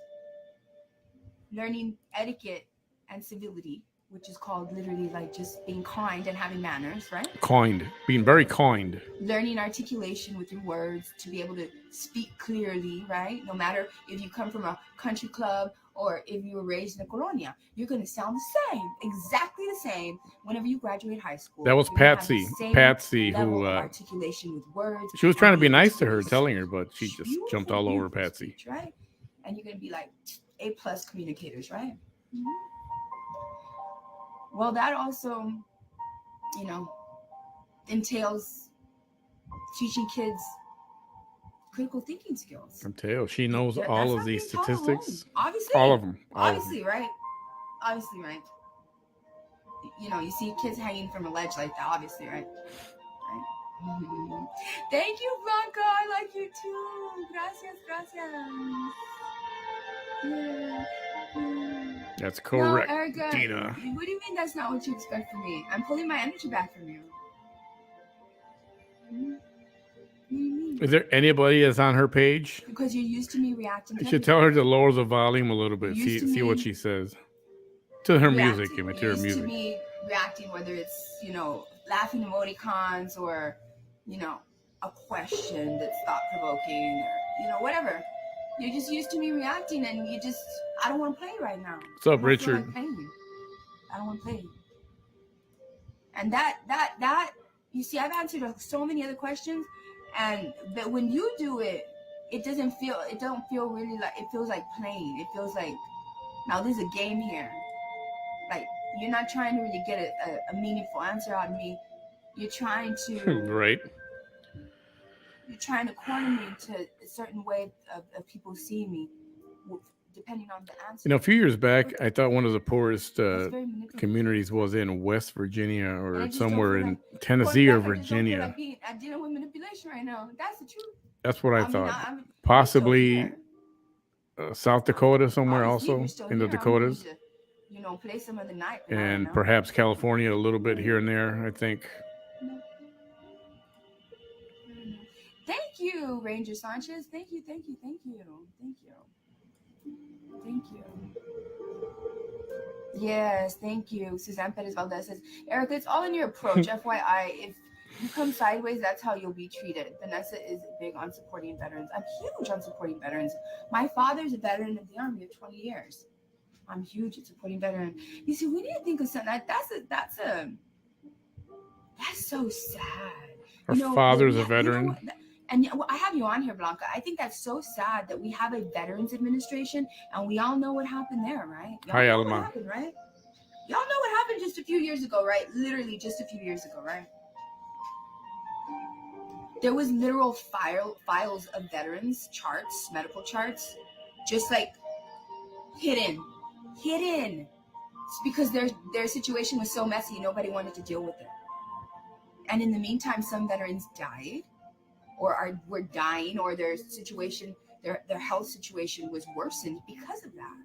Learning etiquette and civility, which is called literally like just being kind and having manners, right? Being very kind. Learning articulation with your words to be able to speak clearly, right? No matter if you come from a country club or if you were raised in a colonia, you're going to sound the same, exactly the same whenever you graduate high school. That was Patsy. Patsy, who articulation with words. She was trying to be nice to her, telling her, but she just jumped all over Patsy. Speech, right? And you're going to be like A+ communicators, right? Mm-hmm. Well, that also, entails teaching kids critical thinking skills. She knows all of these statistics. Obviously. All of them. Obviously, right? Obviously, right? You see kids hanging from a ledge like that, obviously, right? Mm-hmm. Thank you, Blanca. I like you too. Gracias. Yeah. That's correct, no, Erica, Dina. What do you mean that's not what you expect from me? I'm pulling my energy back from you. What do you mean? Is there anybody that's on her page? Because you're used to me reacting. You should tell her to lower the volume a little bit. See what she says. To her music, to her music. To me reacting, whether it's laughing emoticons or a question that's thought provoking or whatever. You're just used to me reacting, and I don't want to play right now. What's up, I don't feel Richard? like playing. I don't want to play. And that you see, I've answered so many other questions, and that when you do it, it don't feel really like, it feels like playing. It feels like, now there's a game here. Like, you're not trying to really get a meaningful answer out of me. You're trying to Right. You're trying to corner me to a certain way of people seeing me, depending on the answer. A few years back, I thought one of the poorest It's very manipulative. communities was in West Virginia And I or just don't somewhere feel in like Tennessee or going back, I just don't feel Virginia. like I'm dealing with manipulation right now. That's the truth. That's what I mean, thought. I'm still Possibly here. South Dakota somewhere Obviously, also we're still in the here. I'm Dakotas. ready to, play some of the night. And perhaps California a little bit here and there, I think. No. Thank you, Ranger Sanchez. Thank you. Yes, thank you. Suzanne Perez Valdez says, Erica, it's all in your approach. FYI, if you come sideways, that's how you'll be treated. Vanessa is big on supporting veterans. I'm huge on supporting veterans. My father's a veteran of the Army of 20 years. I'm huge at supporting veterans. You see, we need to think of something. That's so sad. Her father's a veteran. And I have you on here, Blanca. I think that's so sad that we have a Veterans Administration, and we all know what happened there, right? Y'all Hi, know Alma. what happened, right? Y'all know what happened just a few years ago, right? Literally just a few years ago, right? There was literal files of veterans charts, medical charts, just like hidden. It's because their situation was so messy, nobody wanted to deal with it. And in the meantime, some veterans died, or were dying, or their health situation was worsened because of that.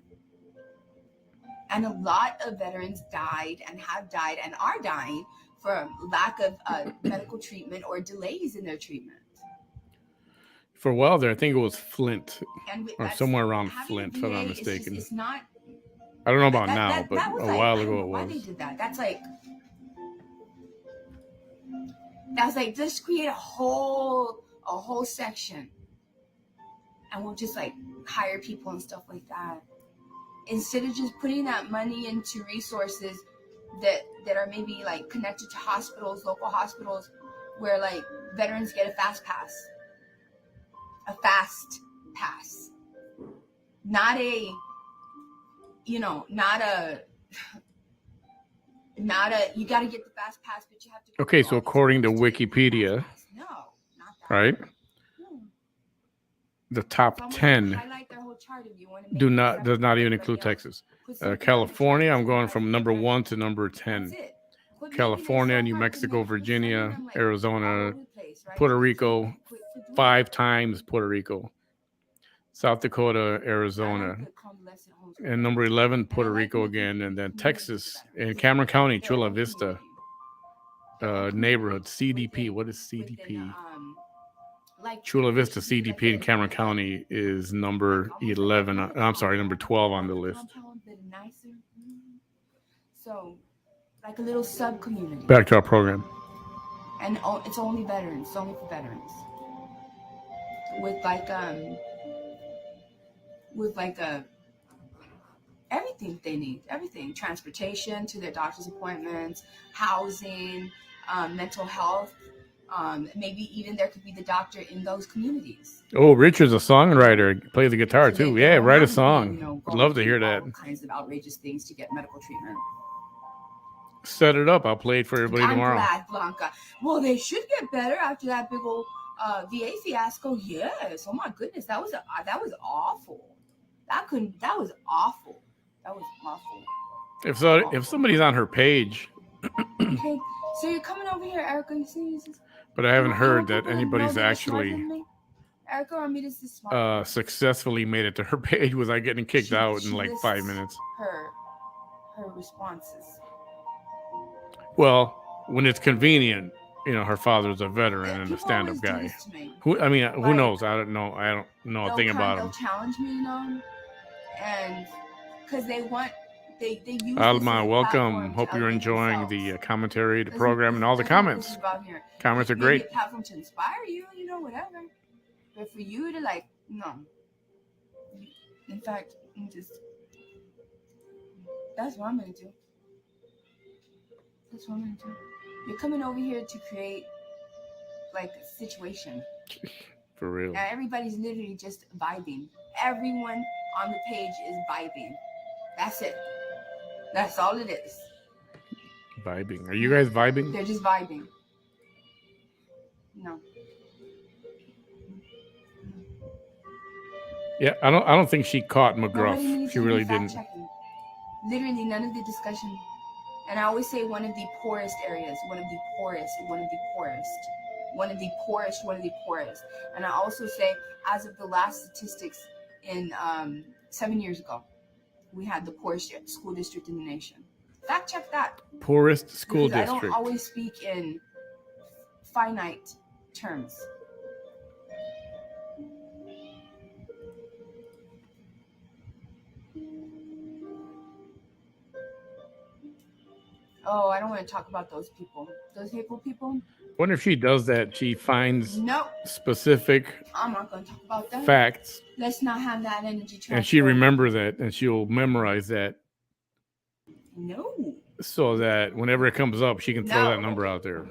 And a lot of veterans died and have died and are dying for lack of medical treatment or delays in their treatment. For a while there, I think it was Flint, or that's somewhere around Flint, if I'm not mistaken. I don't know about now, but a while ago it was. Why they did that? That's like just create a whole section, and we'll just like hire people and stuff like that, instead of just putting that money into resources that are maybe like connected to hospitals, local hospitals, where like veterans get a fast pass, not a you got to get the fast pass, but you have to. Okay, so according to Wikipedia, no, not that. Right? The top 10 does not even include Texas. California, I'm going from number 1 to number 10. California, New Mexico, Virginia, Arizona, Puerto Rico, 5 times Puerto Rico. South Dakota, Arizona, and number 11, Puerto Rico again, and then Texas and Cameron County, Chula Vista neighborhood, CDP. What is CDP? Chula Vista CDP in Cameron County is number 11. I'm sorry, number 12 on the list. So, like a little sub community. Back to our program. And it's only veterans. It's only for veterans. With everything they need, everything, transportation to their doctor's appointments, housing, mental health, maybe even there could be the doctor in those communities. Oh, Richard's a songwriter, plays the guitar too. Yeah, write a song. I'd love to hear that. All kinds of outrageous things to get medical treatment. Set it up. I'll play it for everybody tomorrow. I'm glad, Blanca. Well, they should get better after that big old VA fiasco. Yes. Oh my goodness, that was awful. That was awful. If somebody's on her page. Okay, so you're coming over here, Erica. You see? But I haven't heard that anybody's actually Erica or me is smart. Successfully made it to her page without getting kicked out in like 5 minutes. Her responses. Well, when it's convenient, her father's a veteran and a stand-up guy. Who knows? I don't know. I don't know a thing about him. They'll challenge me, and because they want they use Alma, welcome. Hope you're enjoying the commentary, the program, and all the comments. Comments are great. Maybe a platform to inspire you, whatever. But for you to no. In fact, that's what I'm gonna do. That's what I'm gonna do. You're coming over here to create a situation. For real. Now everybody's literally just vibing. Everyone on the page is vibing. That's it. That's all it is. Vibing. Are you guys vibing? They're just vibing. No. Yeah, I don't think she caught McGruff. She really didn't. Literally none of the discussion. And I always say one of the poorest areas, one of the poorest. And I also say, as of the last statistics in 7 years ago, we had the poorest school district in the nation. Fact check that. Poorest school because district. I don't always speak in finite terms. Oh, I don't want to talk about those people. Those hateful people. Wonder if she does that. She finds Nope. specific I'm not going to talk about that. facts. Let's not have that energy transfer. And she remembers that, and she'll memorize that. No. So that whenever it comes up, she can throw that number out there.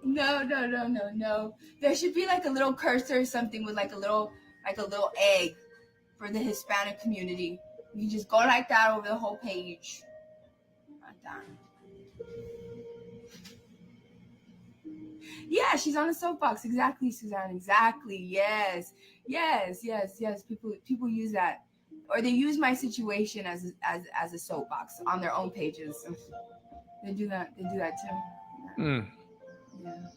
No. There should be a little cursor or something with a little egg for the Hispanic community. You just go like that over the whole page. Like that. Yeah, she's on a soapbox. Exactly, Suzanne. Exactly. Yes. People use that, or they use my situation as a soapbox on their own pages. They do that too. Mm. Yeah.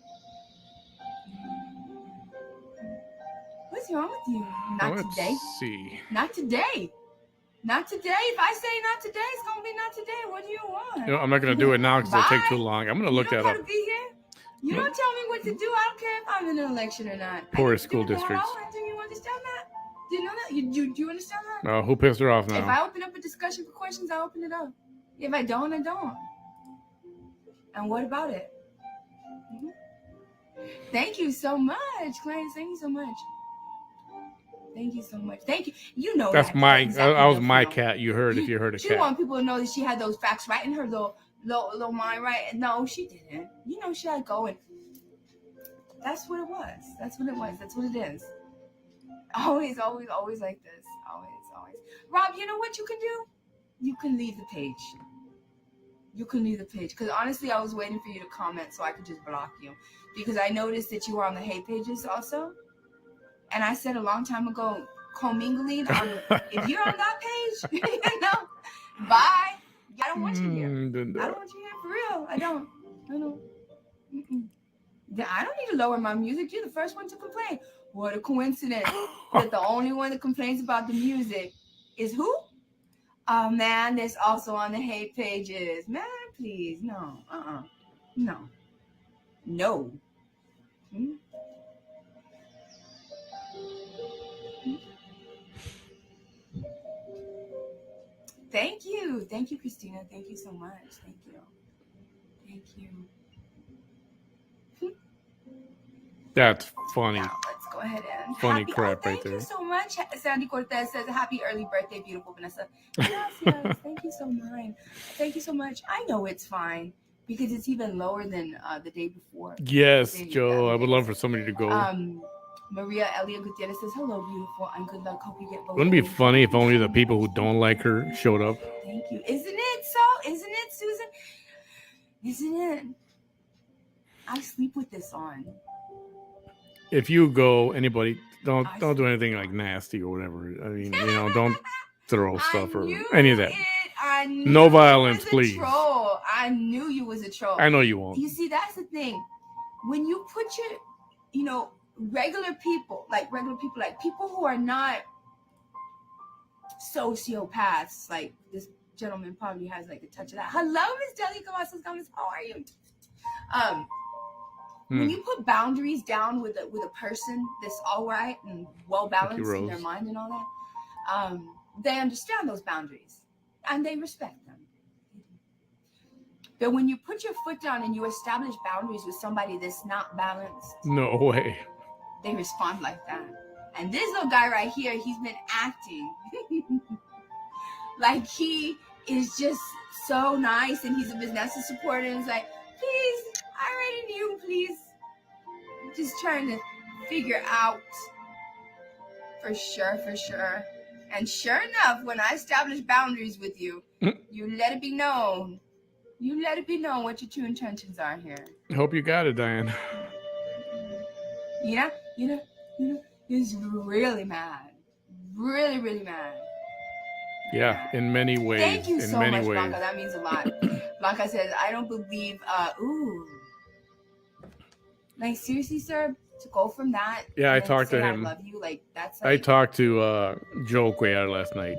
What's wrong with you? Let's see. Not today. If I say not today, it's gonna be not today. What do you want? I'm not gonna do it now because it'll take too long. I'm gonna look that up. Be here. You don't tell me what to do. I don't care if I'm in an election or not. Poorest school districts. Do you understand that? Do you know that? Do you understand that? Who pissed her off now? If I open up a discussion for questions, I open it up. If I don't, I don't. And what about it? Mm-hmm. Thank you so much, Clarence. Thank you so much. Thank you. You know that's that. my. Exactly I was my cat. You heard if you heard a cat. She want people to know that she had those facts right in her little mind, right? No, she didn't. She had going. That's what it was. That's what it is. Always like this. Always. Rob, you know what you can do? You can leave the page. Because honestly, I was waiting for you to comment so I could just block you. Because I noticed that you were on the hate pages also. And I said a long time ago, commingling if you're on that page, bye. I don't want you here. I don't want you here for real. I don't. Mm-mm. I don't need to lower my music. You're the first one to complain. What a coincidence that the only one that complains about the music is who? A man that's also on the hate pages. Man, please. No. No. Hmm? Thank you, Christina. Thank you so much. Thank you. That's funny. Now, let's go ahead and funny crap right there. Thank you so much. Sandy Cortez says, "Happy early birthday, beautiful Vanessa." Yes. Thank you so much. I know it's fine because it's even lower than the day before. Yes, Joe. I would love for somebody to go. Maria Elia Gutierrez says, "Hello, beautiful, and good luck. Hope you get voted." Wouldn't it be funny if only the people who don't like her showed up? Thank you. Isn't it, Susan? Isn't it? I sleep with this on. If you go, anybody don't do anything nasty or whatever. I mean, don't throw stuff or any of that. No violence, please. Troll. I knew you was a troll. I know you won't. You see, that's the thing. When you put your, regular people, like people who are not sociopaths, like this gentleman probably has a touch of that. Hello, Miss Deli Cavazos Gomez. How are you? When you put boundaries down with a person that's all right and well balanced in their mind and all that, they understand those boundaries and they respect them. But when you put your foot down and you establish boundaries with somebody that's not balanced, No way. they respond like that. And this little guy right here, he's been acting like he is just so nice and he's a business supporter and he's like, please, I already knew, please. Just trying to figure out for sure. And sure enough, when I establish boundaries with you, you let it be known. You let it be known what your true intentions are here. Hope you got it, Diane. You know, he's really mad. Really mad. Yeah, in many ways. Thank you in so many much, ways. Blanca. That means a lot. Blanca says, I don't believe, like seriously, sir, to go from that. Yeah, I and then talked to say, him. I love you. Like, that's I like, talked to Joe Cuellar last night.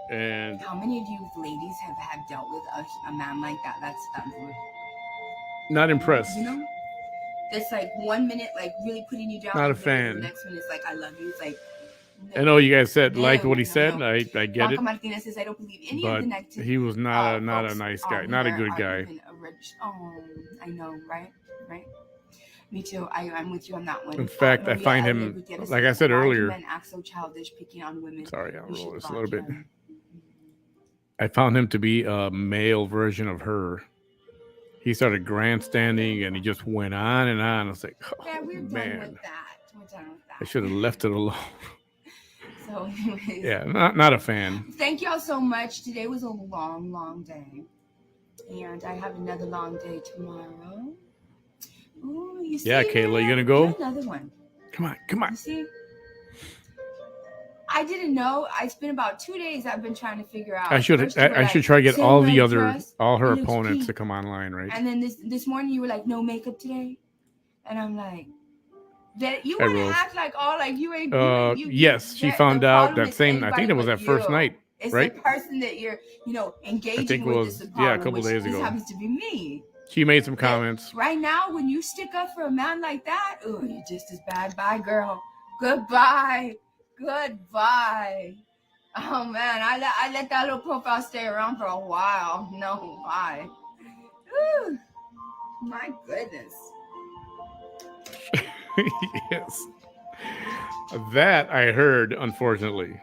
And how many of you ladies have dealt with a man like that? That's not impressed. You know? That's like 1 minute, like really putting you down. Not a The fan. next minute, it's like, I love you. It's like, I know you guys said liked what he no. said. I get Blanca it. Martinez says, I don't believe any But of the negative. he was not a folks nice guy, not a good guy. I know, right? Me too. I'm with you on that one. In fact, I find him, like I said earlier. Men act so childish, picking on women. Sorry, I'll We roll should this a block little bit. him. I found him to be a male version of her. He started grandstanding and he just went on and on. I was like, oh, Yeah, we're man. done with that. We're done with that. I should have left it alone. So, anyways. Yeah, not a fan. Thank y'all so much. Today was a long day. And I have another long day tomorrow. Ooh, you see? Yeah, Kayla, you gonna go? Another one. Come on. You see? I didn't know. It's been about 2 days I've been trying to figure out. I should try to get all her opponents to come online, right? And then this morning you were like, no makeup today? And I'm like, that you want to act like all like you ain't. Yes, she found out that same. I think it was that first night, it's right? the person that you're, engaging I think it with. was This problem, a couple days ago. This happens to be me. She made some comments. Right now, when you stick up for a man like that, oh, you're just as bad. Bye, girl. Goodbye. Oh man, I let that little profile stay around for a while. No, bye. Ooh, my goodness. Yes. That I heard, unfortunately.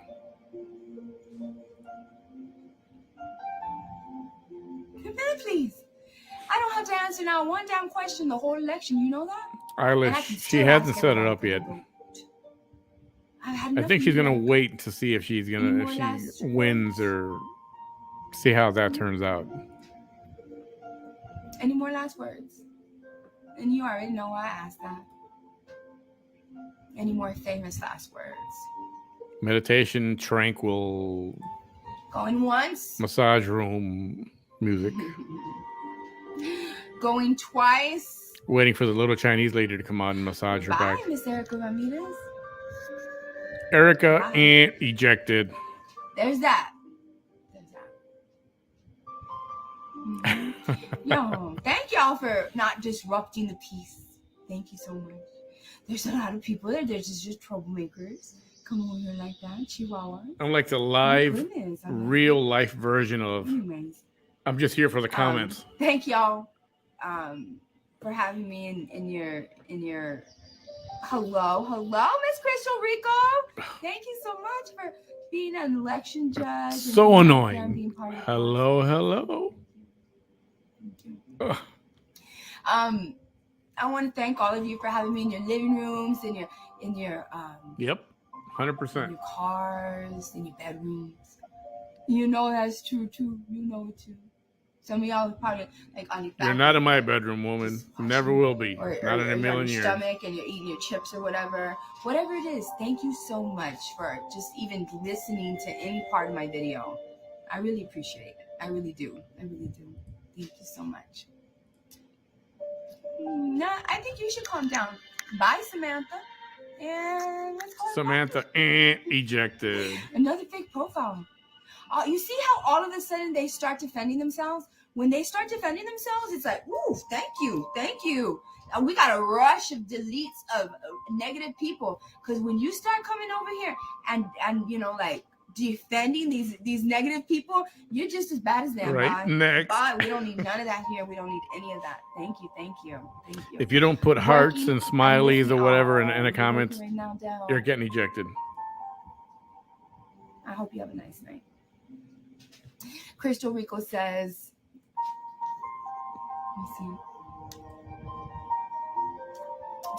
Please. I don't have to answer now one damn question the whole election. You know that? She hasn't set it up yet. I think she's gonna wait to see if she wins or see how that turns out. Any more last words? And you already know why I asked that. Any more famous last words? Meditation, tranquil. Going once. Massage room music. Going twice. Waiting for the little Chinese lady to come out and massage her back. Bye, Miss Erica Ramirez. Erica ain't ejected. There's that. Mm-hmm. Yo, thank y'all for not disrupting the peace. Thank you so much. There's a lot of people there. There's just troublemakers. Come over here like that, Chihuahua. I'm like the live, real life version of. Anyways, I'm just here for the comments. Thank y'all for having me in your. Hello, Miss Crystal Rico. Thank you so much for being an election judge. So annoying. Hello. I want to thank all of you for having me in your living rooms, in your Yep, 100%. In your cars, in your bedrooms. You know that's true too. You know it too. Some of y'all probably like on your back. You're not in my bedroom, woman. Never will be. Not in a million years. Stomach and you're eating your chips or whatever it is. Thank you so much for just even listening to any part of my video. I really appreciate it. I really do. Thank you so much. No, I think you should calm down. Bye, Samantha. And let's go. Samantha ejected. Another fake profile. You see how all of a sudden they start defending themselves? When they start defending themselves, it's like, ooh, thank you. We got a rush of deletes of negative people. Because when you start coming over here and like defending these negative people, you're just as bad as them. Right. Bye. Next. Bye. We don't need none of that here. We don't need any of that. Thank you. If you don't put hearts and smileys or whatever in a you're comment, working right now, Dell. you're getting ejected. I hope you have a nice night. Crystal Rico says, let me see.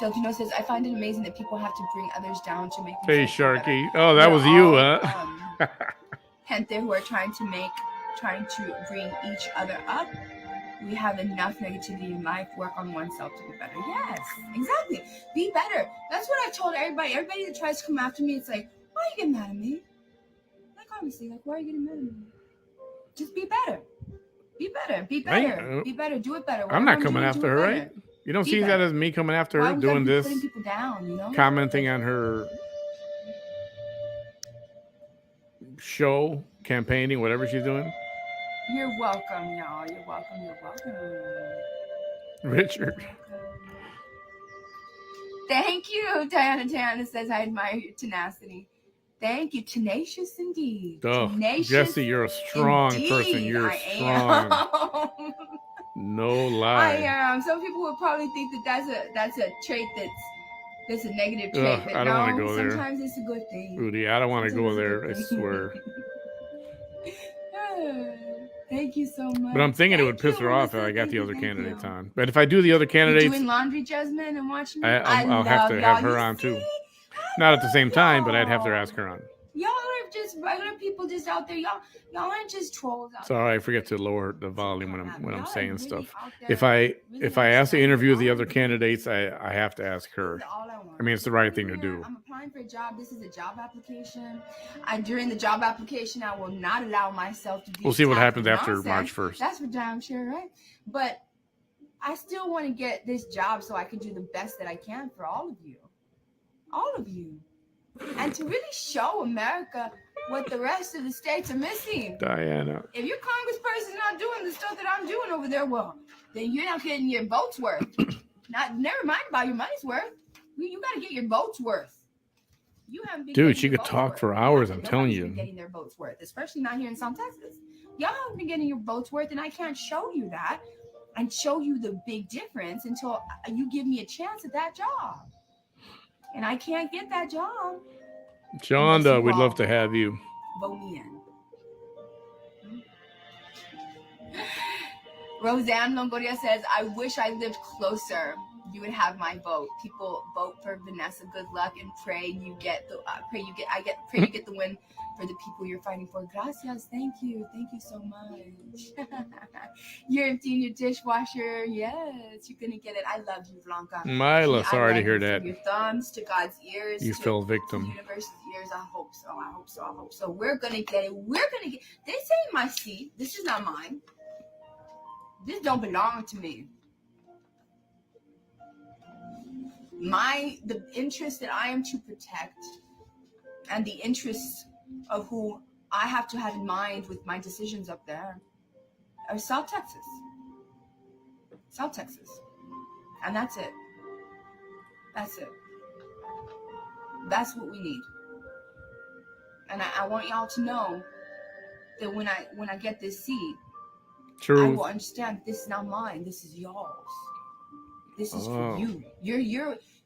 Delfino says, I find it amazing that people have to bring others down to make Hey, themselves feel Sharky. better. Oh, that They're was you, all, huh? Panther who are trying to bring each other up. We have enough negativity in life. Work on oneself to be better. Yes, exactly. Be better. That's what I've told everybody. Everybody that tries to come after me, it's like, why are you getting mad at me? Like, honestly, like, why are you getting mad at me? Just be better. Be better. Be better. Be better. Do it better. I'm not coming after her, right? You don't see that as me coming after her, doing this, putting people down, you know? commenting on her show, campaigning, whatever she's doing. You're welcome, y'all. You're welcome. Richard. Thank you, Diana. Diana says, I admire your tenacity. Thank you. Tenacious indeed. Oh, Tenacious Jesse, you're a strong person. You're strong. No lie. I am. Some people would probably think that that's a trait that's a negative trait. But I don't want to go there. Sometimes it's a good thing. Rudy, I don't want to go there. I swear. Thank you so much. But I'm thinking it would piss her off if I got the other candidates on. But if I do the other candidates, you're doing laundry, Jasmine, and watching me. I'll have to have her on too. Not at the same time, but I'd have to ask her on. Y'all are just regular people just out there. Y'all aren't just trolls out there. Sorry, I forget to lower the volume when I'm saying really stuff. If I ask to interview the other candidates, I have to ask her. I mean, it's the right thing to do. I'm applying for a job. This is a job application. During the job application, I will not allow myself to do. We'll see what happens after March 1st. That's for damn sure, right? But I still want to get this job so I can do the best that I can for all of you. All of you. And to really show America what the rest of the states are missing. Diana. If your congressperson's not doing the stuff that I'm doing over there, well, then you're not getting your vote's worth. Never mind about your money's worth. You got to get your vote's worth. You haven't been. Dude, she could talk for hours. I'm telling you. Getting their vote's worth, especially not here in South Texas. Y'all haven't been getting your vote's worth, and I can't show you that and show you the big difference until you give me a chance at that job. And I can't get that job. Shonda, we'd love to have you. Vote me in. Roseanne Longoria says, I wish I lived closer. You would have my vote. People vote for Vanessa. Good luck and pray you get the you get the win for the people you're fighting for. Gracias. Thank you so much. You're emptying your dishwasher. Yes, you're gonna get it. I love you, Blanca. Mila, sorry to hear that. From your thumbs to God's ears. You fell victim. Universe's ears. I hope so. We're gonna get it. This ain't my seat. This is not mine. This don't belong to me. The interest that I am to protect and the interests of who I have to have in mind with my decisions up there are South Texas. And that's it. That's what we need. And I want y'all to know that when I get this seat, I will understand this is not mine. This is y'all's. This is for you.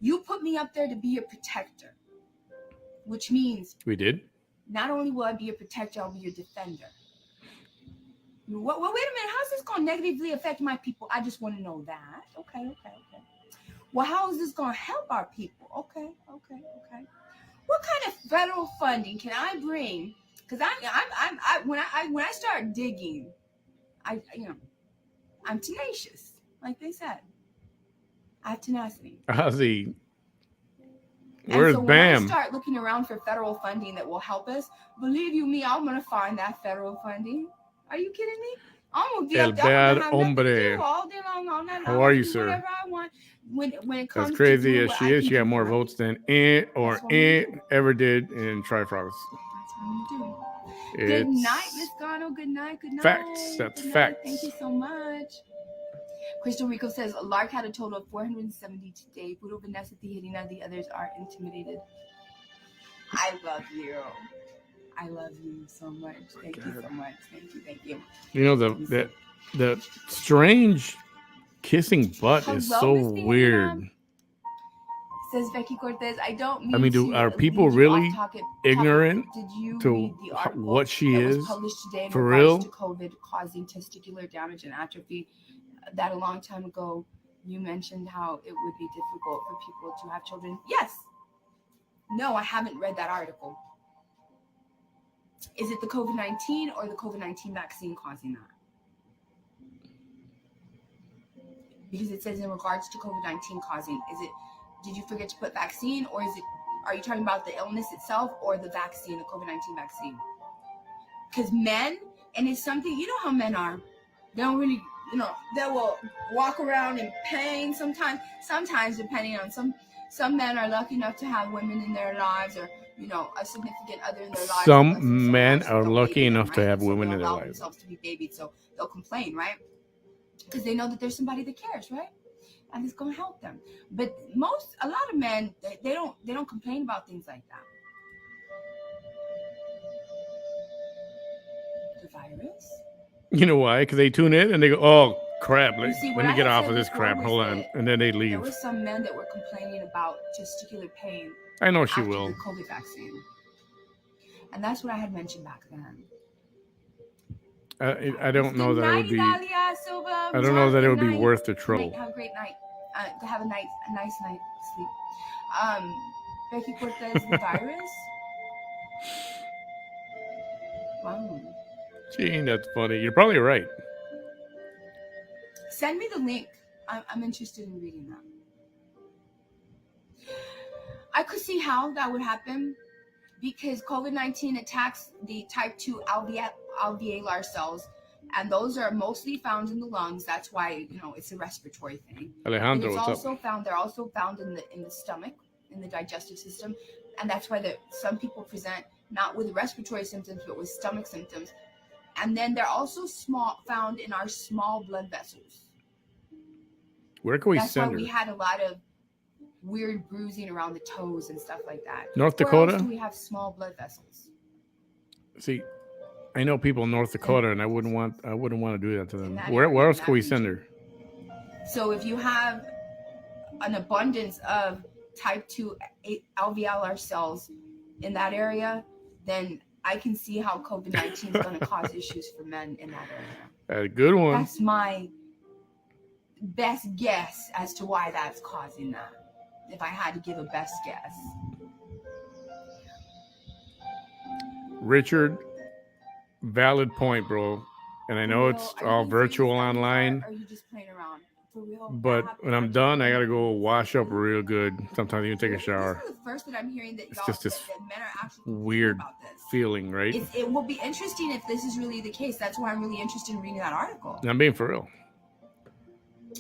You put me up there to be a protector, which means we did. Not only will I be a protector, I'll be your defender. Well, wait a minute. How's this going to negatively affect my people? I just want to know that. Okay. Well, how is this going to help our people? Okay. What kind of federal funding can I bring? Because when I start digging, I'm tenacious, like they said. I have tenacity. Ozzy. Where's Bam? When I start looking around for federal funding that will help us, believe you me, I'm gonna find that federal funding. Are you kidding me? I'm gonna be El bad hombre. All day long, all night long. How are you, sir? Whatever I want. When it comes as crazy to as she is, she got more votes than ever did in Tri-Frost. That's what I'm gonna do. Good night, Miss Gano. Good night. Facts. That's facts. Thank you so much. Crystal Rico says, Lark had a total of 470 today. Puro, Vanessa, Tijerina, the others are intimidated. I love you. I love you so much. Thank you so much. Thank you. You know the strange kissing butt is so Hello, Miss weird. Diana. Says Becky Cortez. I don't mean I mean, to are people lead you really off topic. ignorant Did you to read the article what she that is was published today in for regards real? to COVID causing testicular damage and atrophy? That a long time ago you mentioned how it would be difficult for people to have children. Yes. No, I haven't read that article. Is it the COVID-19 or the COVID-19 vaccine causing that? Because it says in regards to COVID-19 causing, did you forget to put vaccine, or are you talking about the illness itself or the vaccine, the COVID-19 vaccine? Because men, and it's something, you know how men are, they don't really, they will walk around in pain sometimes depending on some men are lucky enough to have women in their lives, or a significant other in their lives. Some men are lucky enough to have women in their lives. Themselves to be babied, so they'll complain, right? Because they know that there's somebody that cares, right? And it's going to help them. But a lot of men, they don't complain about things like that. The virus. You know why? Because they tune in and they go, "Oh crap! Let me get off of this crap. was Hold on," and then they leave. There were some men that were complaining about testicular pain. I know she after will. the COVID vaccine, and that's what I had mentioned back then. I don't know that it would be. I don't know that it would be worth the trouble. Have a great night. To have a nice night sleep. Becky Cortez, the virus. Wow. Gee, that's funny. You're probably right. Send me the link. I'm interested in reading that. I could see how that would happen because COVID-19 attacks the type 2 alveolar cells, and those are mostly found in the lungs. That's why it's a respiratory thing. Alejandro, They're also found in the stomach, in the digestive system, and that's why some people present not with respiratory symptoms but with stomach symptoms. And then they're also found in our small blood vessels. Where can we That's send why her? we had a lot of weird bruising around the toes and stuff like that. North Dakota? Where else do we have small blood vessels? See, I know people in North Dakota, and I wouldn't want to do that to them. Where else can we send her? So if you have an abundance of type 2 alveolar cells in that area, then I can see how COVID-19 is going to cause issues for men in that area. A good one. That's my best guess as to why that's causing that. If I had to give a best guess. Richard, valid point, bro. And I know it's all virtual online. Or are you just playing around? For real? But when I'm done, I gotta go wash up real good. Sometimes even take a shower. This is the first that I'm hearing that it's just this that men are actually weird about this. feeling, right? It will be interesting if this is really the case. That's why I'm really interested in reading that article. I'm being for real.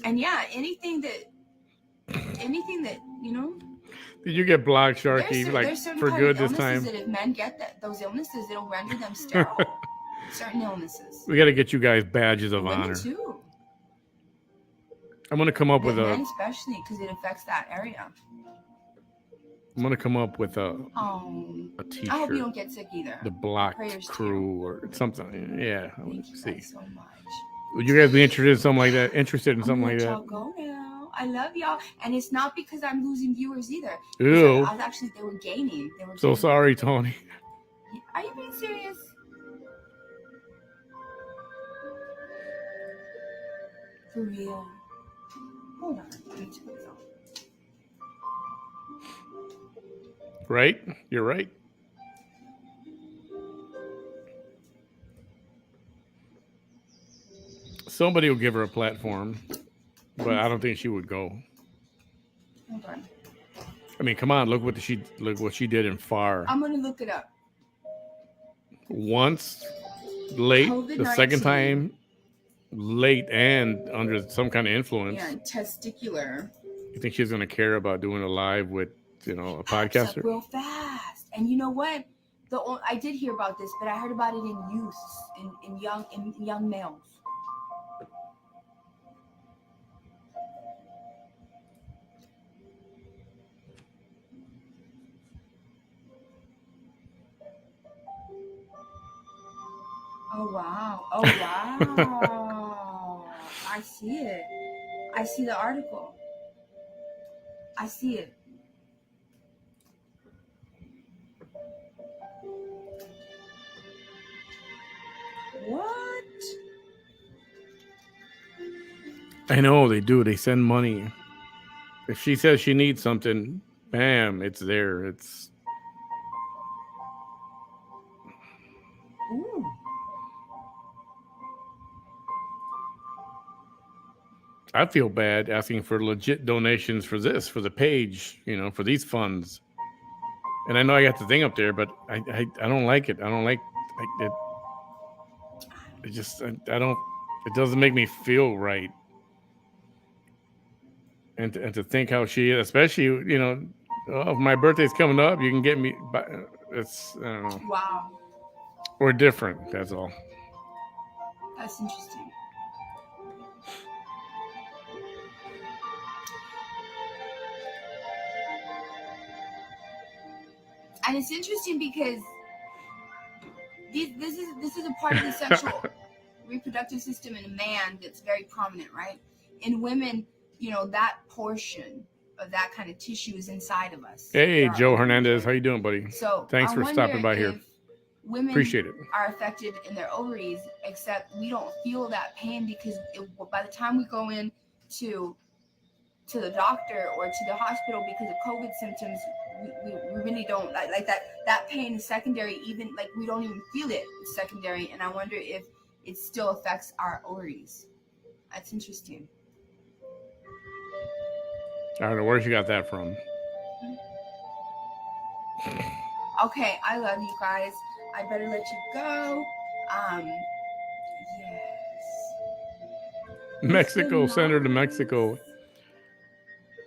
And yeah, anything that Did you get blocked, Sharky? Like for good this time? That if men get those illnesses, it'll render them sterile. Certain illnesses. We got to get you guys badges of honor. Too. I'm gonna come up with men especially because it affects that area. I'm gonna come up with a T-shirt. I hope you don't get sick either. The Blocked Crew or something. Yeah, I want to see. You so much. Would you guys be interested in something like that? Y'all go now. I love y'all, and it's not because I'm losing viewers either. Ew. They were gaining. So sorry, Tony. Are you being serious? For real. Hold on. Let me check this out. Right? You're right. Somebody will give her a platform, but I don't think she would go. Hold on. I mean, come on, look what she did in FAR. I'm gonna look it up. Once late, COVID-19. The second time late and under some kind of influence. Yeah, testicular. You think she's gonna care about doing a live with a podcaster? Real fast. And you know what? I did hear about this, but I heard about it in youth, in young males. Oh wow. Oh wow. I see it. I see the article. I see it. What? I know they do. They send money. If she says she needs something, bam, it's there. It's Ooh. I feel bad asking for legit donations for this, for the page, for these funds. And I know I got the thing up there, but I don't like it. I don't like it. It just I don't. It doesn't make me feel right. And to think how she is, especially if my birthday's coming up, you can get me. It's I don't know. Wow. We're different. That's all. That's interesting. And it's interesting because this is a part of the sexual reproductive system in a man that's very prominent, right? In women, that portion of that kind of tissue is inside of us. Hey, Joe Hernandez, how you doing, buddy? So thanks for stopping by here. Women appreciate it. Are affected in their ovaries, except we don't feel that pain because by the time we go in to the doctor or to the hospital because of COVID symptoms, we really don't like that pain is secondary. Even like we don't even feel it. It's secondary, and I wonder if it still affects our ovaries. That's interesting. I don't know where she got that from. Okay, I love you guys. I better let you go. Yes. Mexico, send her to Mexico.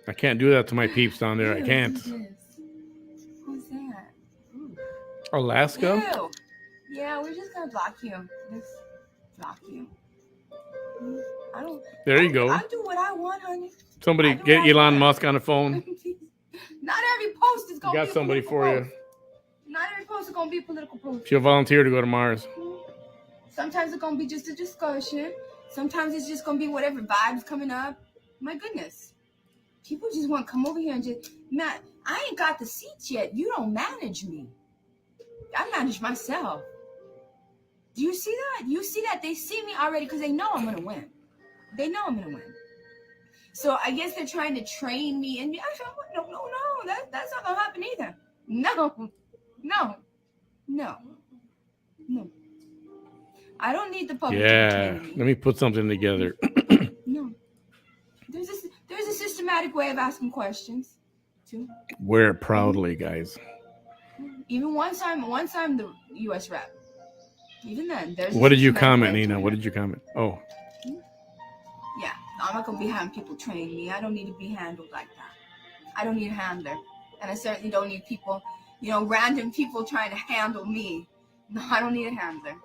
I can't do that to my peeps down there. I can't. Who's that? Ooh. Alaska? Ew. Yeah, we're just gonna block you. Just block you. There you go. I do what I want, honey. Somebody get Elon Musk on the phone. Not every post is gonna be got somebody for post. you. Not every post is gonna be a political post. She'll volunteer to go to Mars. Sometimes it's gonna be just a discussion. Sometimes it's just gonna be whatever vibes coming up. My goodness. People just want to come over here and just, man, I ain't got the seats yet. You don't manage me. I manage myself. Do you see that? You see that? They see me already because they know I'm going to win. They know I'm going to win. So I guess they're trying to train me. And no. That's not going to happen either. No. I don't need the public to train me. Let me put something together. No. There's a systematic way of asking questions, too. Wear it proudly, guys. Even once I'm the U.S. rep. Even then, there's. What did you comment, Nina? What did you comment? Oh. Yeah, I'm not gonna be having people train me. I don't need to be handled like that. I don't need a handler, and I certainly don't need people, random people trying to handle me. No, I don't need a handler.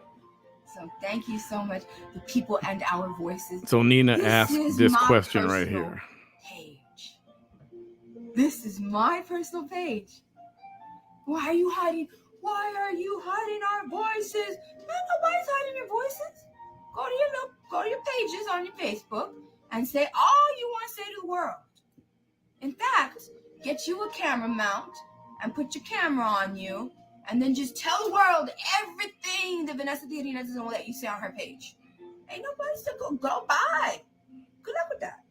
So thank you so much, the people and our voices. So Nina asked this question right here. Page. This is my personal page. Why are you hiding our voices? Man, nobody's hiding your voices. Go to your pages on your Facebook and say all you want to say to the world. In fact, get you a camera mount and put your camera on you. And then just tell the world everything that Vanessa Theodina doesn't let you say on her page. Ain't nobody still go by. Good luck with that.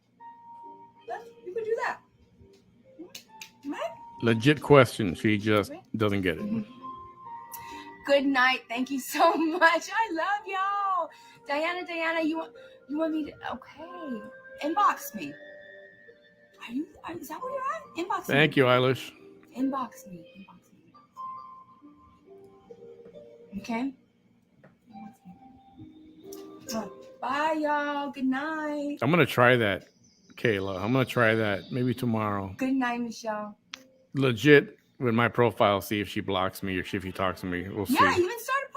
You can do that. Right? Legit question. She just doesn't get it. Mm-hmm. Good night. Thank you so much. I love y'all. Diana, you want me to? Okay. Inbox me. Is that where you're at? Inbox me. Thank you, Eilish. Inbox me. Okay. Bye, y'all. Good night. I'm gonna try that, Kayla. I'm gonna try that maybe tomorrow. Good night, Michelle. Legit with my profile, see if she blocks me or if she talks to me. We'll see. Yeah, even start a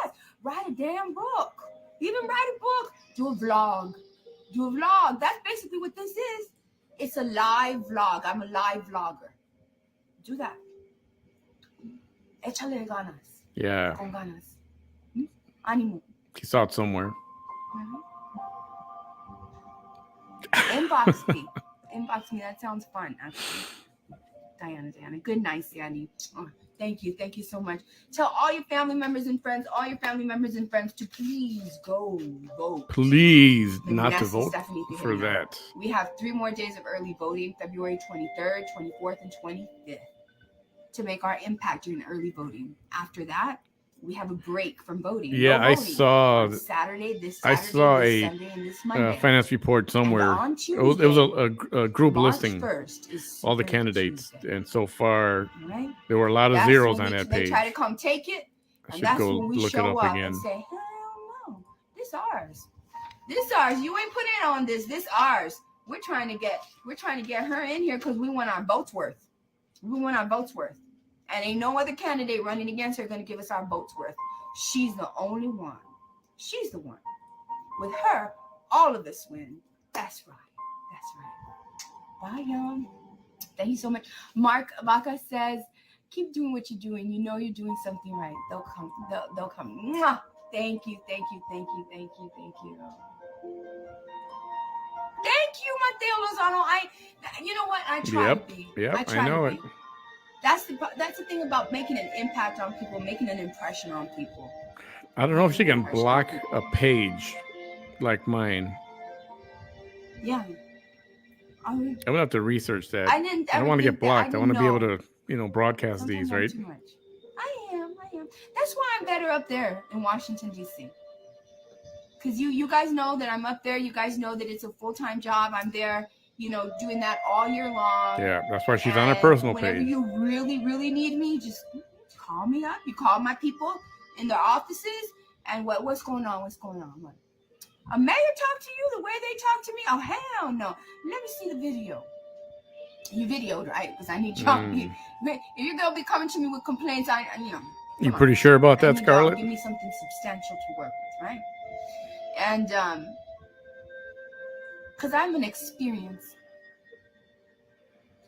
podcast. Write a damn book. Even write a book. Do a vlog. That's basically what this is. It's a live vlog. I'm a live vlogger. Do that. Échale ganas. Yeah. Con ganas. Ánimo. She saw it somewhere. Inbox me. Inbox me. That sounds fun, actually. Diana. Good night, Sandy. Oh, thank you so much. Tell all your family members and friends, to please go vote. Please The not Vanessa to vote Stephanie for Tejeda. that. We have 3 more days of early voting, February 23rd, 24th, and 25th, to make our impact during early voting. After that, we have a break from voting. Yeah, no I voting saw. on Saturday, this I saw this a Sunday, and this Monday. finance report somewhere. And on It was Tuesday, a group March listing 1st is all the Super candidates, Tuesday. and so far Right? there were a lot of That's zeros when on that they page. try to come take it, I and should that's go when we look it show up up again. and say, hell no, this ours. This ours. You ain't put in on this. This ours. We're trying to get her in here because we want our votes worth. And ain't no other candidate running against her going to give us our votes worth. She's the only one. She's the one. With her, all of us win. That's right. Bye, y'all. Thank you so much. Mark Baca says, keep doing what you're doing. You know you're doing something right. They'll come. They'll come. Mwah! Thank you. Thank you, Mateo Lozano. You know what? I try to be. I know it. That's the thing about making an impact on people, making an impression on people. I don't know if she can block a page like mine. Yeah. I'm gonna have to research that. I don't want to get blocked. I want to be able to, broadcast these, right? Too much. I am. That's why I'm better up there in Washington, D.C. Because you guys know that I'm up there. You guys know that it's a full-time job. I'm there, doing that all year long. Yeah, that's why she's on her personal page. Whenever you really, really need me, just call me up. You call my people in their offices, and what's going on? What? A mayor talk to you the way they talk to me? Oh, hell no. Let me see the video. You videoed, right? Because I need y'all. If you're going to be coming to me with complaints, You pretty sure about that, Scarlett? Give me something substantial to work with, right? And, because I'm an experience.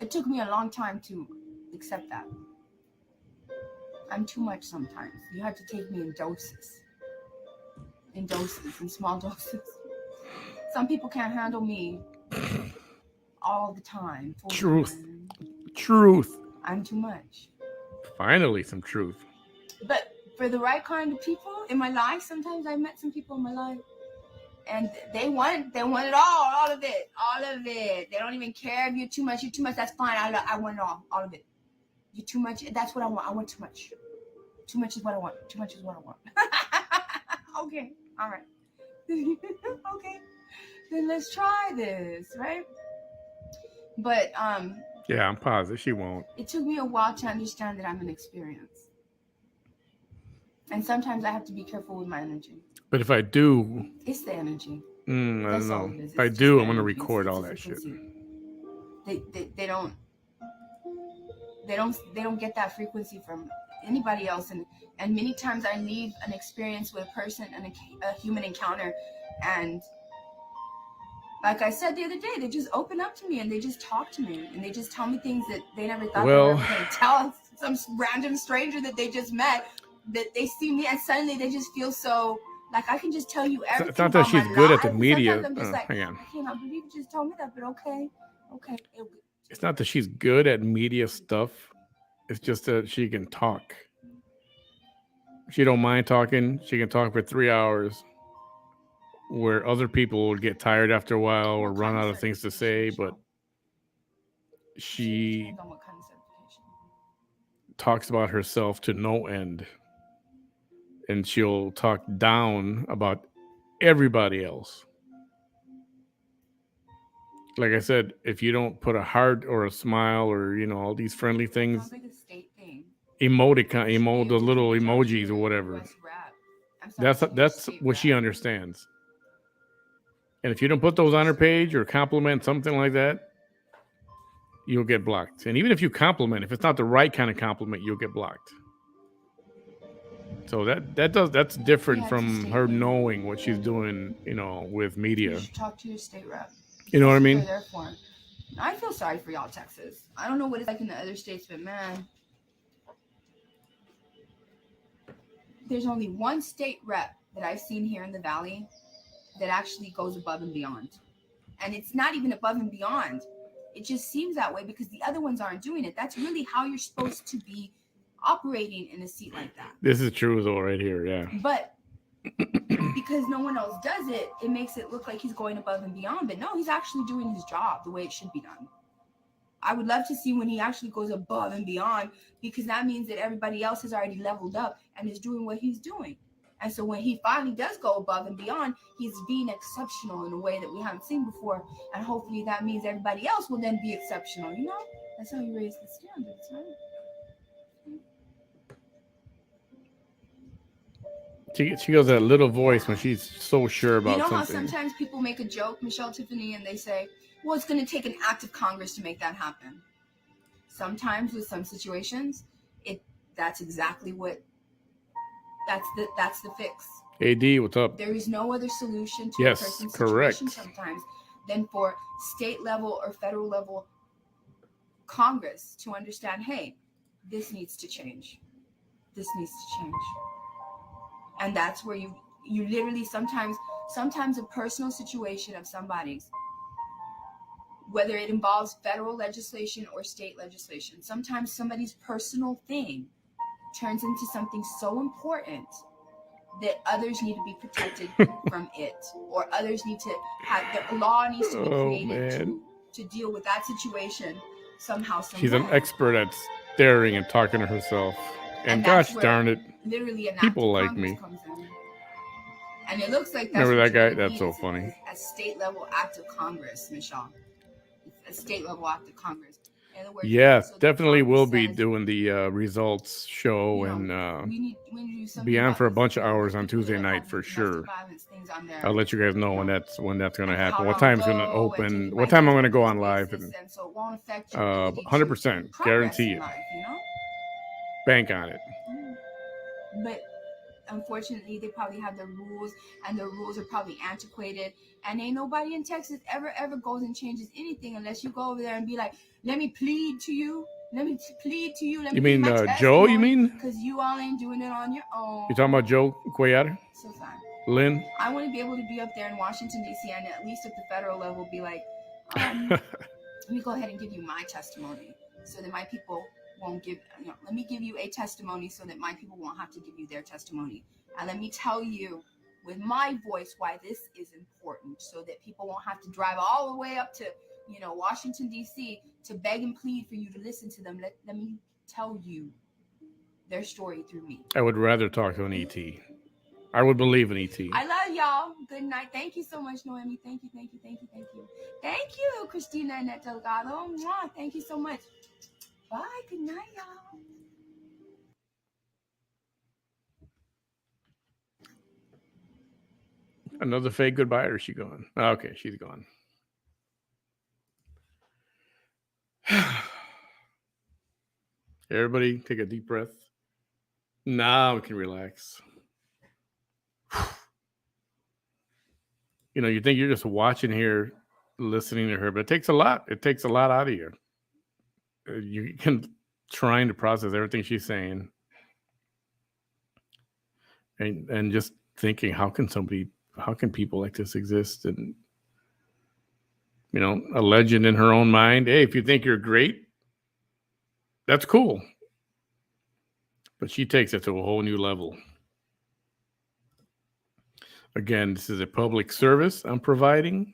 It took me a long time to accept that. I'm too much sometimes. You have to take me in doses. In small doses. Some people can't handle me all the time. Truth. I'm too much. Finally, some truth. But for the right kind of people in my life, sometimes I met some people in my life, and they want it all of it. They don't even care if you're too much. That's fine. I want it all of it. You're too much. That's what I want. I want too much. Too much is what I want. Okay. All right. Okay. Then let's try this, right? But yeah, I'm positive she won't. It took me a while to understand that I'm an experience. And sometimes I have to be careful with my energy. But if I do, it's the energy. I don't know. If I do, I'm gonna record all that shit. They don't get that frequency from anybody else, and many times I leave an experience with a person and a human encounter, and like I said the other day, they just open up to me and they just talk to me and they just tell me things that they never thought they were going to tell some random stranger that they just met, that they see me and suddenly they just feel so like I can just tell you everything. It's not that she's good at the media. I'm just hang on. I cannot believe you just told me that, but okay. It's not that she's good at media stuff. It's just that she can talk. She don't mind talking. She can talk for 3 hours. Where other people would get tired after a while or run out of things to say, but she talks about herself to no end. And she'll talk down about everybody else. Like I said, if you don't put a heart or a smile or, all these friendly things, like a state thing. The little emojis or whatever. That's what she understands. And if you don't put those on her page or compliment something like that, you'll get blocked. And even if you compliment, if it's not the right kind of compliment, you'll get blocked. So that's different from her knowing what she's doing, with media. You should talk to your state rep. You know what I mean? I feel sorry for y'all, Texas. I don't know what it's like in the other states, but man, there's only one state rep that I've seen here in the Valley that actually goes above and beyond. And it's not even above and beyond. It just seems that way because the other ones aren't doing it. That's really how you're supposed to be operating in a seat like that. This is true though, right here. Yeah. But because no one else does it, it makes it look like he's going above and beyond. But no, he's actually doing his job the way it should be done. I would love to see when he actually goes above and beyond, because that means that everybody else has already leveled up and is doing what he's doing. And so when he finally does go above and beyond, he's being exceptional in a way that we haven't seen before. And hopefully that means everybody else will then be exceptional. You know, that's how you raise the standards, right? She goes that little voice when she's so sure about something. You know how sometimes people make a joke, Michelle, Tiffany, and they say, well, it's going to take an act of Congress to make that happen. Sometimes with some situations, that's exactly what, that's the fix. AD, what's up? There is no other solution to a person's situation sometimes than for state level or federal level Congress to understand, hey, this needs to change. This needs to change. And that's where you literally sometimes a personal situation of somebody's, whether it involves federal legislation or state legislation, sometimes somebody's personal thing turns into something so important that others need to be protected from it, or others need to have, the law needs to be created to deal with that situation somehow. She's an expert at staring and talking to herself. And gosh darn it, literally people like me. And it looks like that's remember that guy? That's so funny. A state level act of Congress, Michelle. A state level act of Congress. In other words, yeah, so definitely will be doing the results show, and we need to be on for a bunch of hours on Tuesday night for sure. I'll let you guys know when that's going to happen. What time's going to open? What time I'm going to go on live? And 100% guarantee it. Bank on it. But unfortunately, they probably have the rules, and the rules are probably antiquated. And ain't nobody in Texas ever goes and changes anything unless you go over there and be like, let me plead to you. Let me plead to you. Let me you mean Joe, you mean? Because you all ain't doing it on your own. You talking about Joe Cuellar? So fine. Lynn? I want to be able to be up there in Washington, D.C., and at least at the federal level be like, let me go ahead and give you my testimony so that my people won't give, let me give you a testimony so that my people won't have to give you their testimony. And let me tell you with my voice why this is important, so that people won't have to drive all the way up to, Washington, D.C. to beg and plead for you to listen to them. Let me tell you their story through me. I would rather talk to an ET. I would believe in ET. I love y'all. Good night. Thank you so much, Noemi. Thank you. Thank you, Christina and Delgado. Mwah. Thank you so much. Bye. Good night, y'all. Another fake goodbye, or is she gone? Okay, she's gone. Everybody take a deep breath. Now we can relax. You think you're just watching here, listening to her, but it takes a lot. It takes a lot out of you. You can trying to process everything she's saying, and just thinking, how can people like this exist? And a legend in her own mind. Hey, if you think you're great, that's cool. But she takes it to a whole new level. Again, this is a public service I'm providing.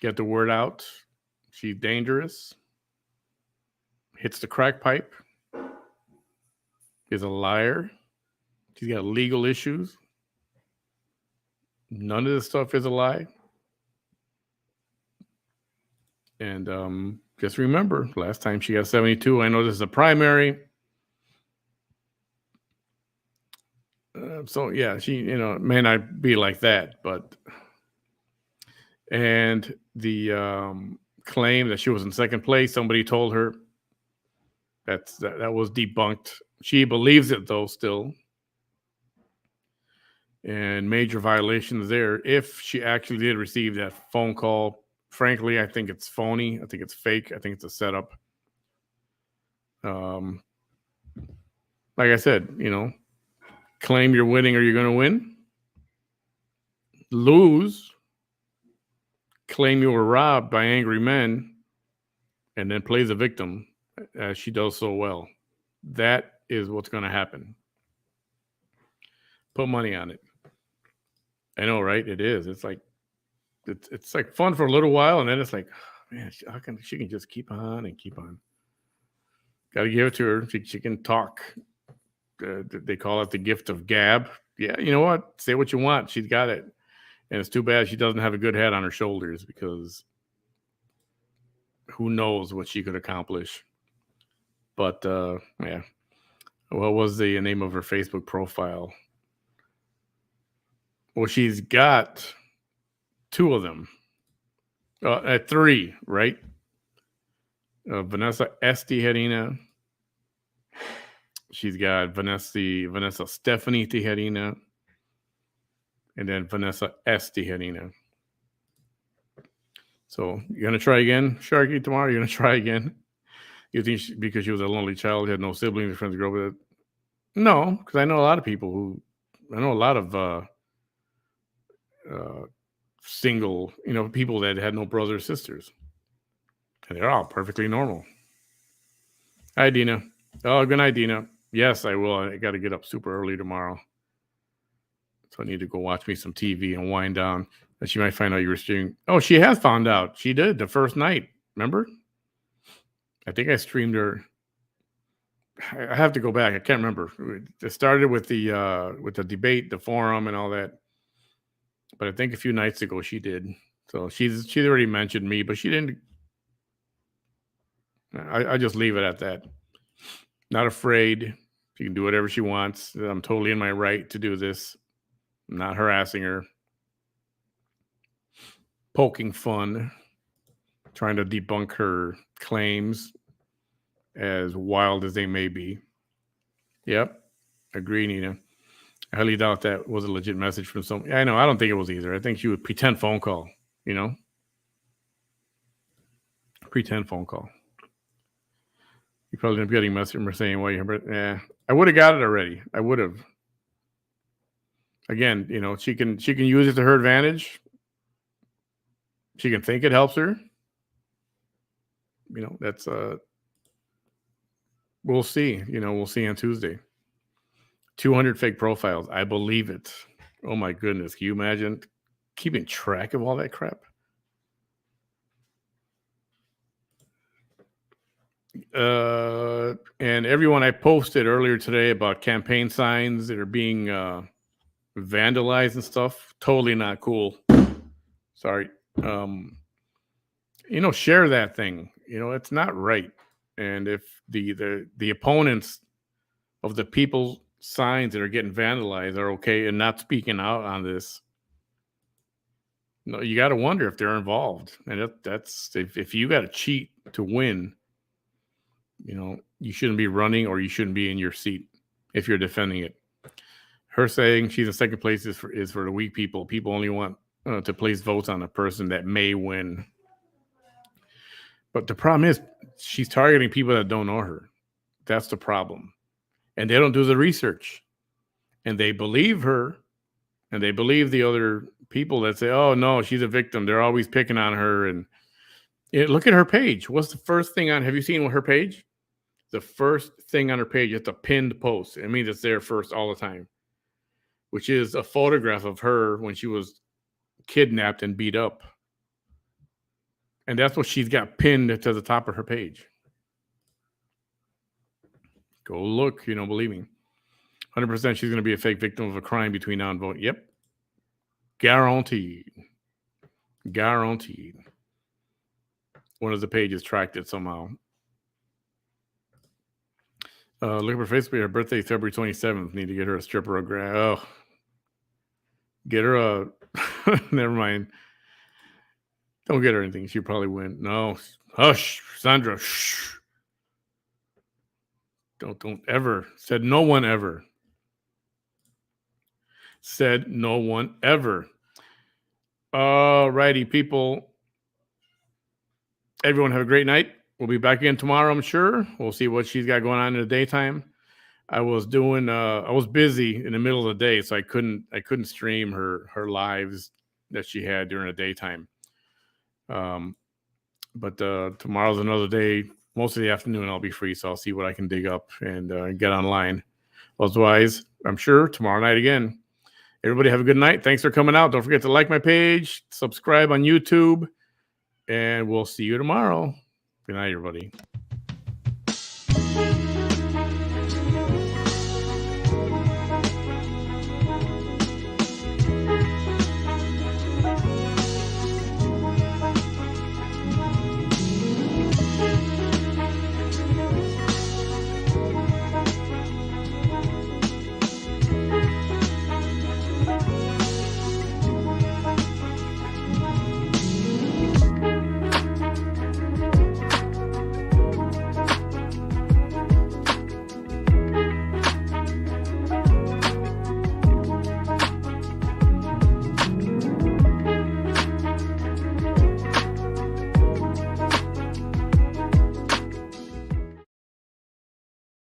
Get the word out. She's dangerous. Hits the crack pipe. Is a liar. She's got legal issues. None of this stuff is a lie. And just remember, last time she got 72. I know this is a primary. So yeah, she, may not be like that, but, and the claim that she was in second place, somebody told her that was debunked. She believes it though still. And major violations there. If she actually did receive that phone call, frankly, I think it's phony. I think it's fake. I think it's a setup. Like I said, claim you're winning or you're going to win. lose, claim you were robbed by angry men, and then plays a victim as she does so well. That is what's going to happen. Put money on it. I know, right? It is. It's like fun for a little while, and then it's like, oh, man, she can just keep on and keep on. Got to give it to her. She can talk. They call it the gift of gab. Yeah, you know what? Say what you want. She's got it. And it's too bad she doesn't have a good head on her shoulders, because who knows what she could accomplish. But yeah. What was the name of her Facebook profile? Well, she's got 2 of them. 3, right? Vanessa S. Tijerina. She's got Vanessa Stephanie Tijerina. And then Vanessa S. Tijerina. So you're going to try again, Sharky, tomorrow? You're going to try again? You think because she was a lonely child, had no siblings or friends to grow with? No, because I know a lot of people I know a lot of single, people that had no brothers or sisters. And they're all perfectly normal. Hi, Dina. Oh, good night, Dina. Yes, I will. I got to get up super early tomorrow. So I need to go watch me some TV and wind down. And she might find out you were streaming. Oh, she has found out. She did the first night. Remember? I think I streamed her. I have to go back. I can't remember. It started with the debate, the forum, and all that. But I think a few nights ago she did. So she's already mentioned me, but she didn't. I just leave it at that. Not afraid. She can do whatever she wants. I'm totally in my right to do this. I'm not harassing her. Poking fun. Trying to debunk her claims, as wild as they may be. Yep. Agree, Nina. I highly doubt that was a legit message from someone. I know. I don't think it was either. I think she would pretend phone call, Pretend phone call. You probably didn't be getting a message from her saying, well, yeah, I would have got it already. I would have. Again, she can use it to her advantage. She can think it helps her. That's we'll see. We'll see on Tuesday. 200 fake profiles. I believe it. Oh my goodness. Can you imagine keeping track of all that crap? And everyone, I posted earlier today about campaign signs that are being vandalized and stuff. Totally not cool. Sorry. Share that thing. It's not right. And if the opponents of the people's signs that are getting vandalized are okay and not speaking out on this, no, you got to wonder if they're involved. And that's if you got to cheat to win, you shouldn't be running, or you shouldn't be in your seat if you're defending it. Her saying she's in second place is for the weak people. People only want to place votes on a person that may win. But the problem is she's targeting people that don't know her. That's the problem. And they don't do the research. And they believe her. And they believe the other people that say, oh, no, she's a victim. They're always picking on her. And look at her page. What's the first thing have you seen her page? The first thing on her page, it's a pinned post. It means it's there first all the time, which is a photograph of her when she was kidnapped and beat up. And that's what she's got pinned to the top of her page. Go look, you don't believe me. 100% she's going to be a fake victim of a crime between now and vote. Yep. Guaranteed. One of the pages tracked it somehow. Look at her Facebook. Her birthday, February 27th. Need to get her a stripper. Get her a... Never mind. Don't get her anything. She'll probably win. No. Hush, Sandra. Shh. Don't ever. Said no one ever. Said no one ever. Alrighty, people. Everyone have a great night. We'll be back again tomorrow, I'm sure. We'll see what she's got going on in the daytime. I was busy in the middle of the day, so I couldn't stream her lives that she had during the daytime. But tomorrow's another day. Most of the afternoon I'll be free, so I'll see what I can dig up and get online. Otherwise, I'm sure tomorrow night again. Everybody have a good night. Thanks for coming out. Don't forget to like my page, subscribe on YouTube, and we'll see you tomorrow. Good night, everybody.